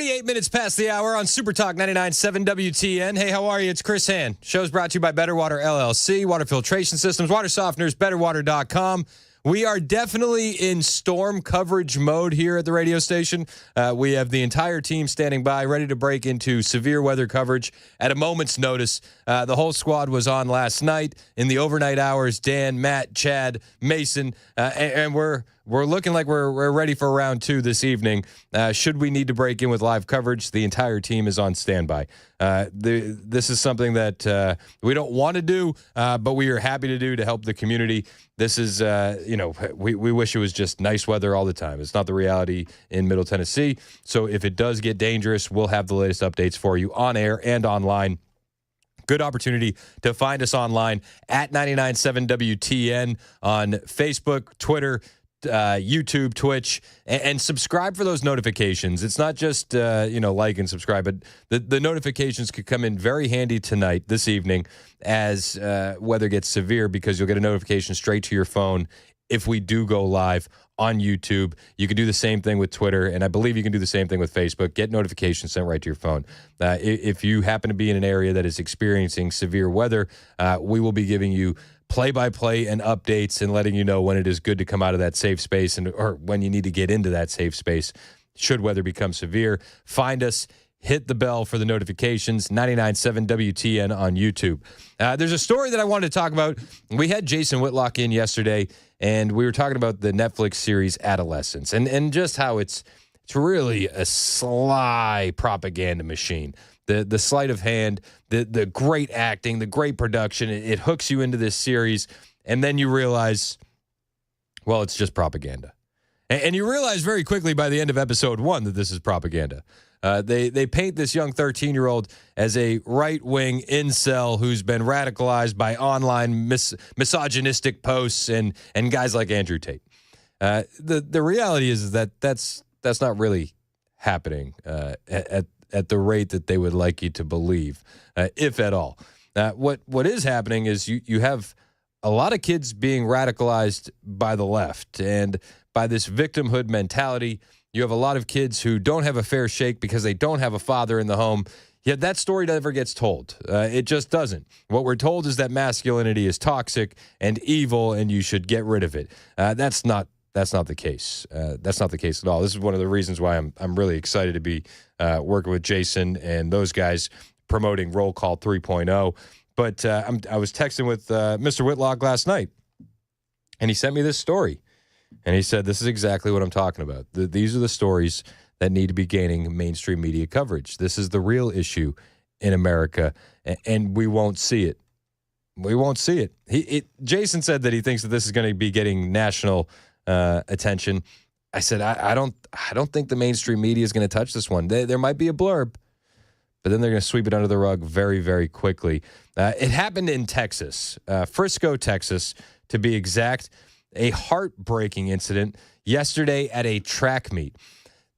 38 minutes past the hour on Super Talk 99.7 WTN. Hey, how are you? It's Chris Hand. Show's brought to you by Better Water LLC, water filtration systems, water softeners, betterwater.com. We are definitely in storm coverage mode here at the radio station. We have the entire team standing by, ready to break into severe weather coverage at a moment's notice. The whole squad was on last night in the overnight hours. Dan, Matt, Chad, Mason, and we're looking like we're ready for round 2 this evening. Should we need to break in with live coverage, the entire team is on standby. This is something that we don't want to do, but we are happy to do to help the community. This is, we wish it was just nice weather all the time. It's not the reality in Middle Tennessee. So if it does get dangerous, we'll have the latest updates for you on air and online. Good opportunity to find us online at 99.7 WTN on Facebook, Twitter, YouTube, Twitch, and subscribe for those notifications. It's not just, like and subscribe, but the notifications could come in very handy tonight, this evening, as weather gets severe, because you'll get a notification straight to your phone if we do go live on YouTube. You can do the same thing with Twitter, and I believe you can do the same thing with Facebook. Get notifications sent right to your phone. If you happen to be in an area that is experiencing severe weather, we will be giving you play-by-play and updates and letting you know when it is good to come out of that safe space or when you need to get into that safe space should weather become severe. Find us, hit the bell for the notifications, 99.7 WTN on YouTube. There's a story that I wanted to talk about. We had Jason Whitlock in yesterday, and we were talking about the Netflix series Adolescence and just how it's really a sly propaganda machine. The sleight of hand, the great acting, the great production, it hooks you into this series, and then you realize, well, it's just propaganda. And you realize very quickly by the end of episode 1 that this is propaganda. They paint this young 13-year-old as a right-wing incel who's been radicalized by online misogynistic posts and guys like Andrew Tate. The reality is that that's not really happening at the rate that they would like you to believe, if at all. What is happening is you have a lot of kids being radicalized by the left and by this victimhood mentality. You have a lot of kids who don't have a fair shake because they don't have a father in the home. Yet that story never gets told. It just doesn't. What we're told is that masculinity is toxic and evil and you should get rid of it. That's not the case. That's not the case at all. This is one of the reasons why I'm really excited to be working with Jason and those guys promoting Roll Call 3.0. But I was texting with Mr. Whitlock last night, and he sent me this story. And he said, this is exactly what I'm talking about. These are the stories that need to be gaining mainstream media coverage. This is the real issue in America, and we won't see it. We won't see it. Jason said that he thinks that this is going to be getting national attention. I said, I don't think the mainstream media is going to touch this one. There might be a blurb, but then they're going to sweep it under the rug very, very quickly. It happened in Texas, Frisco, Texas, to be exact. A heartbreaking incident yesterday at a track meet.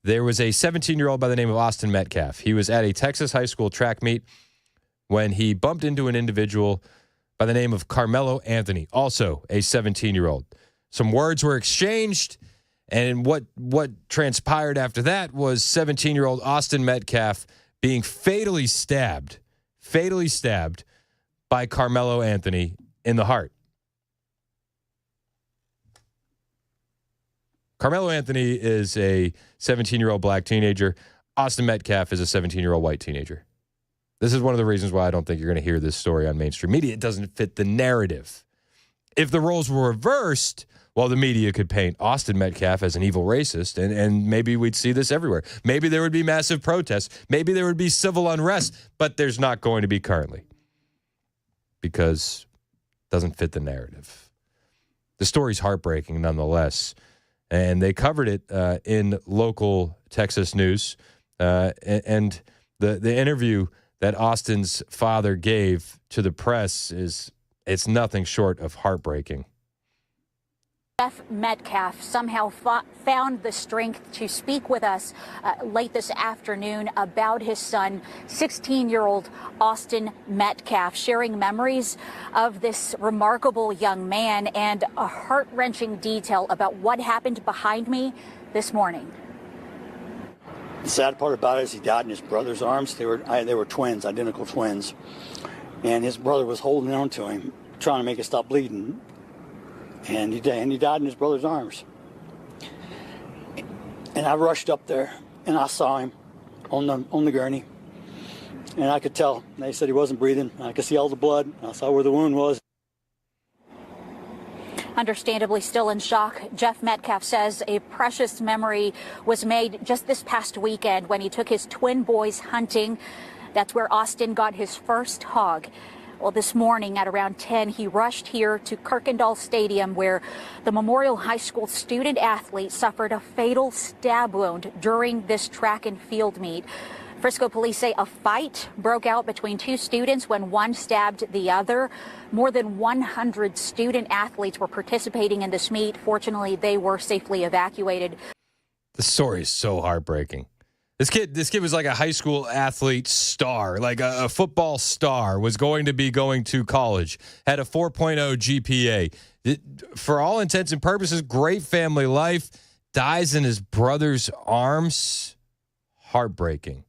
There was a 17-year-old by the name of Austin Metcalf. He was at a Texas high school track meet when he bumped into an individual by the name of Carmelo Anthony, also a 17-year-old. Some words were exchanged, and what transpired after that was 17-year-old Austin Metcalf being fatally stabbed by Carmelo Anthony in the heart. Carmelo Anthony is a 17-year-old black teenager. Austin Metcalf is a 17-year-old white teenager. This is one of the reasons why I don't think you're going to hear this story on mainstream media. It doesn't fit the narrative. If the roles were reversed, well, the media could paint Austin Metcalf as an evil racist, and maybe we'd see this everywhere. Maybe there would be massive protests. Maybe there would be civil unrest, but there's not going to be currently because it doesn't fit the narrative. The story's heartbreaking nonetheless. And they covered it in local Texas news. And the interview that Austin's father gave to the press it's nothing short of heartbreaking. Jeff Metcalf somehow found the strength to speak with us late this afternoon about his son, 16-year-old Austin Metcalf, sharing memories of this remarkable young man and a heart-wrenching detail about what happened behind me this morning. The sad part about it is he died in his brother's arms. They were twins, identical twins. And his brother was holding on to him, trying to make it stop bleeding. And he died in his brother's arms. And I rushed up there, and I saw him on the gurney. And I could tell. They said he wasn't breathing. I could see all the blood. I saw where the wound was. Understandably still in shock, Jeff Metcalf says a precious memory was made just this past weekend when he took his twin boys hunting. That's where Austin got his first hog. Well, this morning at around 10, he rushed here to Kirkendall Stadium where the Memorial High School student athlete suffered a fatal stab wound during this track and field meet. Frisco police say a fight broke out between two students when one stabbed the other. More than 100 student athletes were participating in this meet. Fortunately, they were safely evacuated. The story is so heartbreaking. This kid was like a high school athlete star, like a football star, was going to be going to college, had a 4.0 GPA. For all intents and purposes, great family life, dies in his brother's arms. Heartbreaking.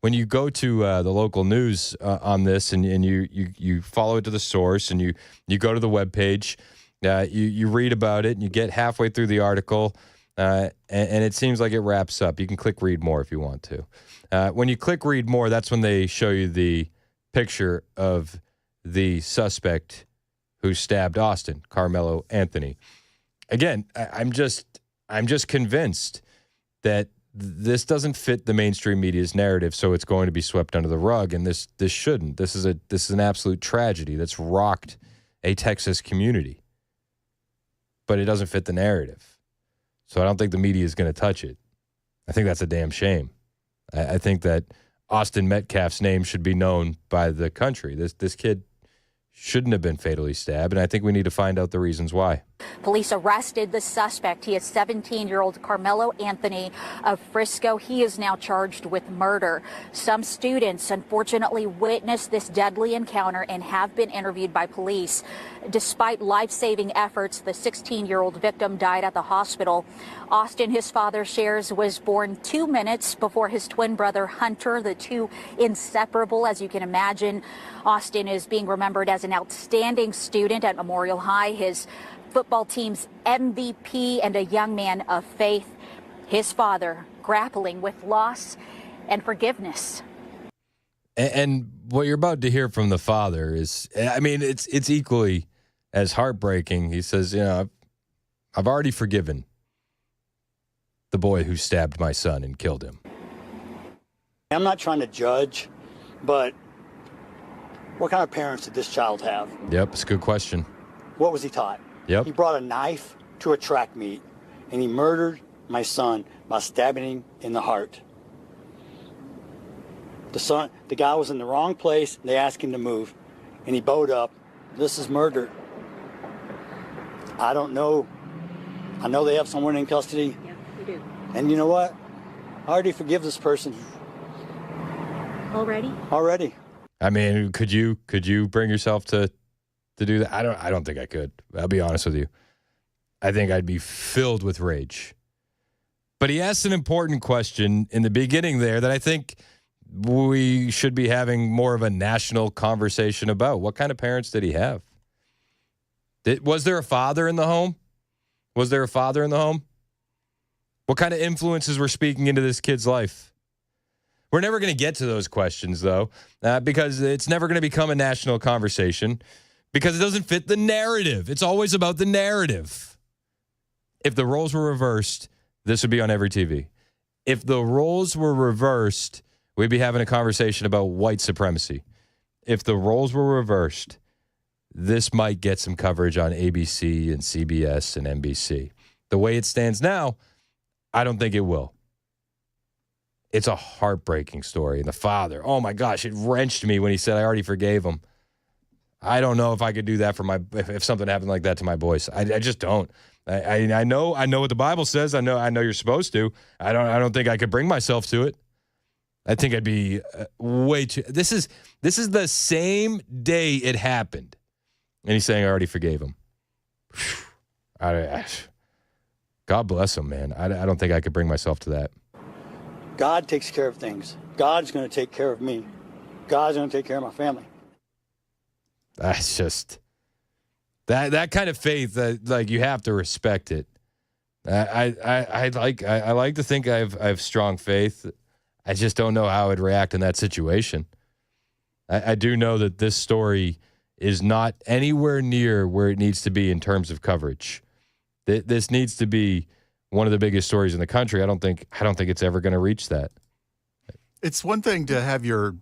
When you go to the local news on this and you follow it to the source and you go to the webpage, you read about it and you get halfway through the article and it seems like it wraps up. You can click read more if you want to. When you click read more, that's when they show you the picture of the suspect who stabbed Austin, Carmelo Anthony. Again, I'm just convinced that this doesn't fit the mainstream media's narrative, so it's going to be swept under the rug, and this shouldn't. This is an absolute tragedy that's rocked a Texas community. But it doesn't fit the narrative. So I don't think the media is going to touch it. I think that's a damn shame. I think that Austin Metcalf's name should be known by the country. This kid shouldn't have been fatally stabbed, and I think we need to find out the reasons why. Police arrested the suspect. He is 17-year-old Carmelo Anthony of Frisco. He is now charged with murder. Some students unfortunately witnessed this deadly encounter and have been interviewed by police. Despite life-saving efforts, the 16-year-old victim died at the hospital. Austin, his father shares, was born 2 minutes before his twin brother Hunter, the two inseparable, as you can imagine. Austin is being remembered as an outstanding student at Memorial High, his football team's MVP, and a young man of faith. His father grappling with loss and forgiveness. And what you're about to hear from the father is, I mean, it's equally as heartbreaking. He says, I've already forgiven the boy who stabbed my son and killed him. I'm not trying to judge, but what kind of parents did this child have? Yep, it's a good question. What was he taught? Yep. He brought a knife to a track meet, and he murdered my son by stabbing him in the heart. The guy was in the wrong place. They asked him to move, and he bowed up. This is murder. I don't know. I know they have someone in custody. Yeah, we do. And you know what? I already forgive this person. Already. I mean, could you bring yourself to do that? I don't think I could. I'll be honest with you. I think I'd be filled with rage. But he asked an important question in the beginning there that I think we should be having more of a national conversation about. What kind of parents did he have? Was there a father in the home? What kind of influences were speaking into this kid's life? We're never going to get to those questions, though, because it's never going to become a national conversation because it doesn't fit the narrative. It's always about the narrative. If the roles were reversed, this would be on every TV. If the roles were reversed, we'd be having a conversation about white supremacy. If the roles were reversed, this might get some coverage on ABC and CBS and NBC. The way it stands now, I don't think it will. It's a heartbreaking story. And the father, oh my gosh, it wrenched me when he said I already forgave him. I don't know if I could do that for if something happened like that to my boys. I just don't. I know what the Bible says. I know you're supposed to. I don't think I could bring myself to it. I think I'd be way too. This is the same day it happened, and he's saying I already forgave him. God bless him, man. I don't think I could bring myself to that. God takes care of things. God's going to take care of me. God's going to take care of my family. That's just that kind of faith that, like, you have to respect it. I like to think I have strong faith. I just don't know how I'd react in that situation. I do know that this story is not anywhere near where it needs to be in terms of coverage. This needs to be one of the biggest stories in the country. I don't think it's ever going to reach that. It's one thing to have your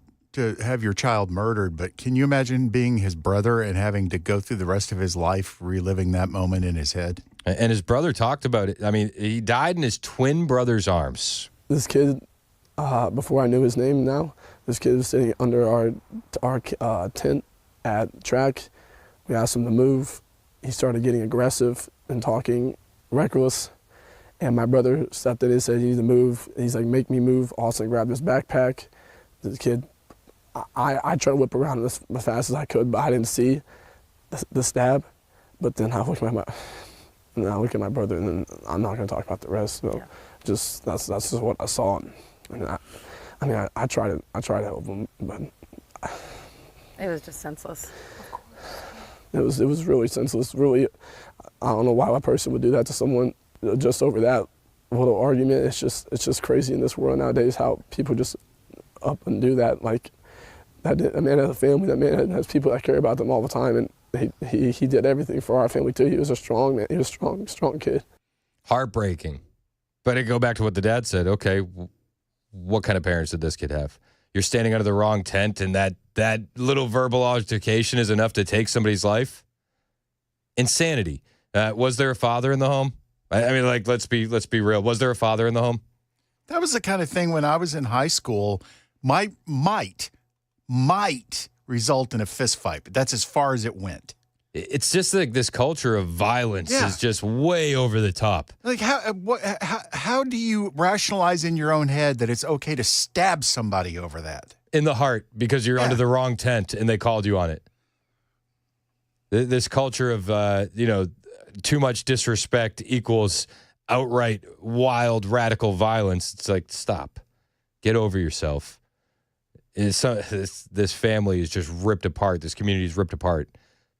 child murdered, but can you imagine being his brother and having to go through the rest of his life reliving that moment in his head? And his brother talked about it. I mean, he died in his twin brother's arms. This kid, before I knew his name now, this kid was sitting under our tent at track. We asked him to move. He started getting aggressive and talking reckless. And my brother stepped in and said, "You need to move." He's like, "Make me move." Austin grabbed his backpack. The kid, I tried to whip around as fast as I could, but I didn't see the stab. But then I look at my brother, and then I'm not going to talk about the rest. So yeah. That's just what I saw. I tried to help him, but it was just senseless. It was really senseless. Really, I don't know why a person would do that to someone just over that little argument. It's just crazy in this world nowadays how people just up and do that. Like that man has a family. That man has people that care about them all the time, and he did everything for our family too. He was a strong man. He was a strong kid. Heartbreaking. But I go back to what the dad said. Okay, what kind of parents did this kid have? You're standing under the wrong tent, and that little verbal altercation is enough to take somebody's life? Insanity. Was there a father in the home? I mean, like, let's be real. Was there a father in the home? That was the kind of thing when I was in high school might result in a fist fight, but that's as far as it went. It's just like this culture of violence is just way over the top. Like how do you rationalize in your own head that it's okay to stab somebody over that? In the heart, because you're under the wrong tent and they called you on it. This culture of too much disrespect equals outright wild radical violence. It's like, stop, get over yourself. This family is just ripped apart. This community is ripped apart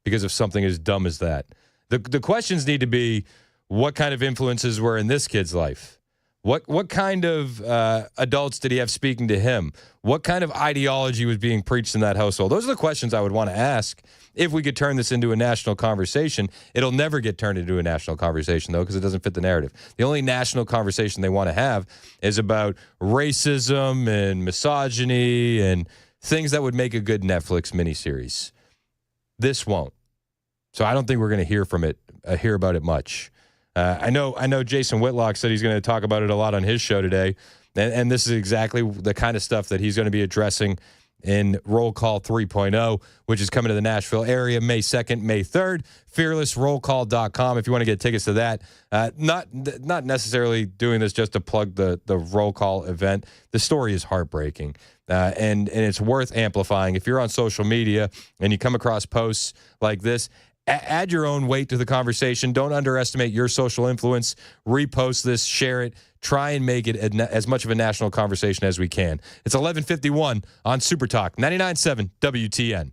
because of something as dumb as that. The questions need to be, what kind of influences were in this kid's life? What kind of adults did he have speaking to him? What kind of ideology was being preached in that household? Those are the questions I would want to ask if we could turn this into a national conversation. It'll never get turned into a national conversation, though, because it doesn't fit the narrative. The only national conversation they want to have is about racism and misogyny and things that would make a good Netflix miniseries. This won't. So I don't think we're going to hear about it much. I know Jason Whitlock said he's going to talk about it a lot on his show today, and this is exactly the kind of stuff that he's going to be addressing in Roll Call 3.0, which is coming to the Nashville area May 2nd, May 3rd. FearlessRollCall.com if you want to get tickets to that. Not necessarily doing this just to plug the Roll Call event. The story is heartbreaking, and it's worth amplifying. If you're on social media and you come across posts like this, add your own weight to the conversation. Don't underestimate your social influence. Repost this, share it. Try and make it as much of a national conversation as we can. It's 11:51 on Super Talk 99.7 WTN.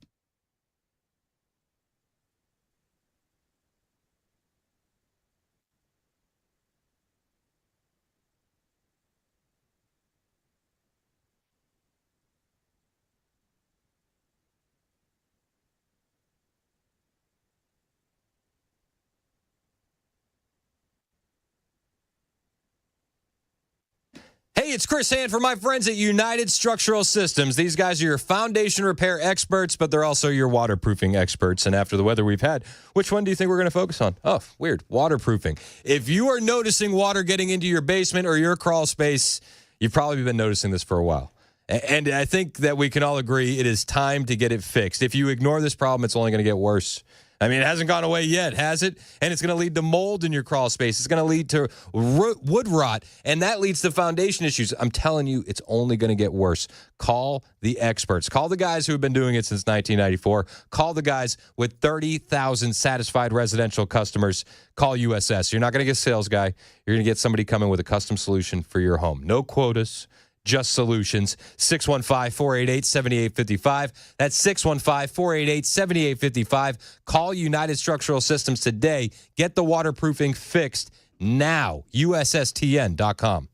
Hey, it's Chris Hand for my friends at United Structural Systems. These guys are your foundation repair experts, but they're also your waterproofing experts. And after the weather we've had, which one do you think we're going to focus on? Oh, weird. Waterproofing. If you are noticing water getting into your basement or your crawl space, you've probably been noticing this for a while. And I think that we can all agree it is time to get it fixed. If you ignore this problem, it's only going to get worse. I mean, it hasn't gone away yet, has it? And it's going to lead to mold in your crawl space. It's going to lead to wood rot, and that leads to foundation issues. I'm telling you, it's only going to get worse. Call the experts. Call the guys who have been doing it since 1994. Call the guys with 30,000 satisfied residential customers. Call USS. You're not going to get a sales guy. You're going to get somebody coming with a custom solution for your home. No quotas, just solutions. 615-488-7855. That's 615-488-7855. Call United Structural Systems today. Get the waterproofing fixed now. USSTN.com.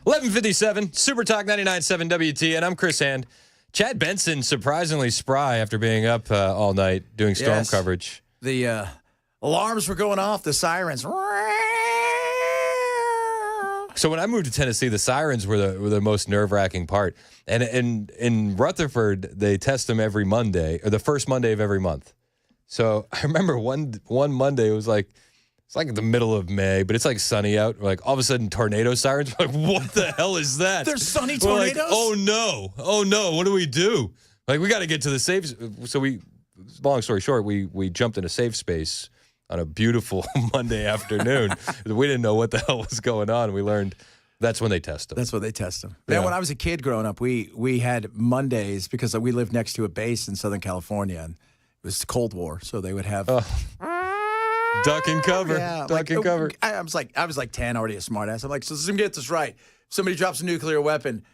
$11:57, Super Talk 99.7 WT, and I'm Chris Hand. Chad Benson surprisingly spry after being up all night doing storm coverage. The alarms were going off, the sirens. So when I moved to Tennessee, the sirens were the most nerve-wracking part. And in Rutherford, they test them every Monday, or the first Monday of every month. So I remember one Monday, it was like, it's like the middle of May, but it's like sunny out. Like all of a sudden, tornado sirens. We're like, what the hell is that? There's sunny We're tornadoes? like, oh no, what do we do? Like we got to get to the safe. So long story short, we jumped in a safe space on a beautiful Monday afternoon. We didn't know what the hell was going on. We learned that's when they test them. That's when they test them. Man, when I was a kid growing up, we had Mondays because we lived next to a base in Southern California, and it was Cold War, so they would have duck and cover, cover. I was like 10, already a smartass. I'm like, so let's get this right. If somebody drops a nuclear weapon,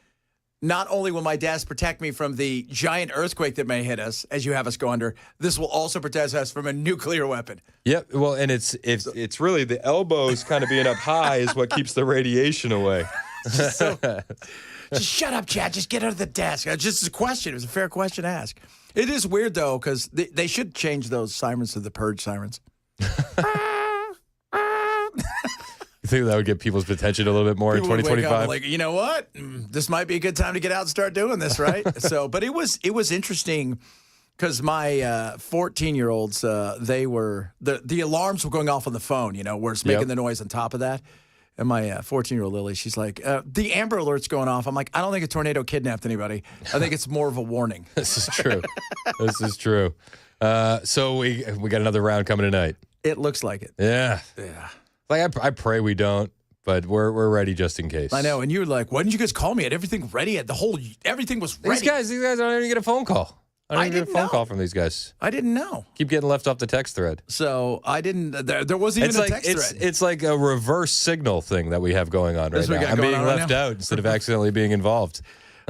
not only will my dads protect me from the giant earthquake that may hit us as you have us go under, this will also protect us from a nuclear weapon. Yep. Well, and it's really the elbows kind of being up high is what keeps the radiation away. Just shut up, Chad. Just get under the desk. Just a question. It was a fair question to ask. It is weird, though, because they should change those sirens to the purge sirens. You think that would get people's attention a little bit more People in would wake up 2025? and like, you know what? This might be a good time to get out and start doing this, right? But it was interesting because my 14-year-olds, they were the alarms were going off on the phone, where it's making the noise on top of that. And my 14-year-old Lily, she's like, the Amber Alert's going off. I'm like, I don't think a tornado kidnapped anybody. I think it's more of a warning. This is true. This is true. So we got another round coming tonight. It looks like it. Yeah. Like I pray we don't, but we're ready just in case. I know. And you were like, why didn't you guys call me? I had everything ready. Everything was ready. These guys don't even get a phone call. I don't even get a phone call from these guys. I didn't know. Keep getting left off the text thread. So I didn't. There wasn't even a text thread. It's like a reverse signal thing that we have going on right now. I'm being left out instead of accidentally being involved.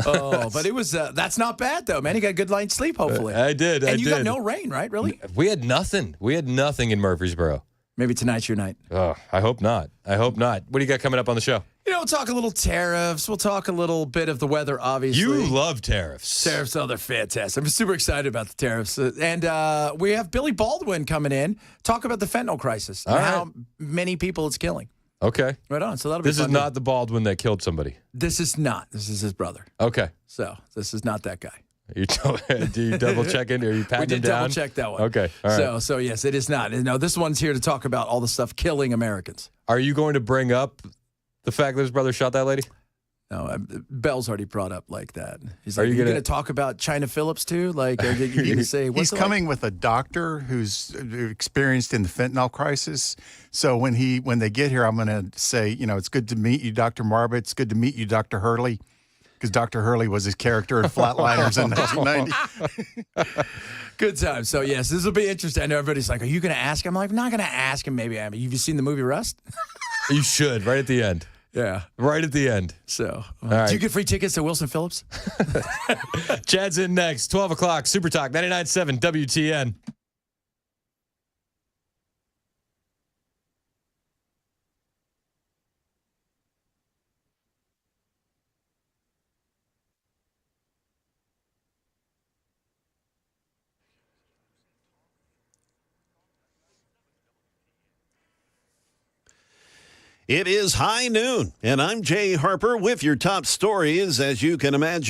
Oh, but it was that's not bad though, man. You got a good night's sleep, hopefully. I did. And you got no rain, right? Really? We had nothing. We had nothing in Murfreesboro. Maybe tonight's your night. Oh, I hope not. What do you got coming up on the show? We'll talk a little tariffs. We'll talk a little bit of the weather, obviously. You love tariffs. Tariffs, they're fantastic. I'm super excited about the tariffs. And we have Billy Baldwin coming in. Talk about the fentanyl crisis and how many people it's killing. Okay. Right on. So that'll be This fun is not the Baldwin that killed somebody. This is not. This is his brother. Okay. So this is not that guy. Do you double check in? Are you patting him down? We did double check that one. Okay. All right. So yes, it is not. No, this one's here to talk about all the stuff killing Americans. Are you going to bring up the fact that his brother shot that lady? No, Bell's already brought up like that. He's like, are you going to talk about China Phillips too? Like, are you going to say what's he's coming with a doctor who's experienced in the fentanyl crisis. So when they get here, I'm going to say, it's good to meet you, Dr. Marba. It's good to meet you, Dr. Hurley. Because Dr. Hurley was his character in Flatliners in 1990. Good time. So, yes, this will be interesting. I know everybody's like, are you going to ask him? I'm like, I'm not going to ask him. Maybe I am. Have you seen the movie Rust? You should, right at the end. Yeah. Right at the end. So, right. Do you get free tickets to Wilson Phillips? Chad's in next. 12 o'clock, Super Talk, 99.7 WTN. It is high noon, and I'm Jay Harper with your top stories, as you can imagine.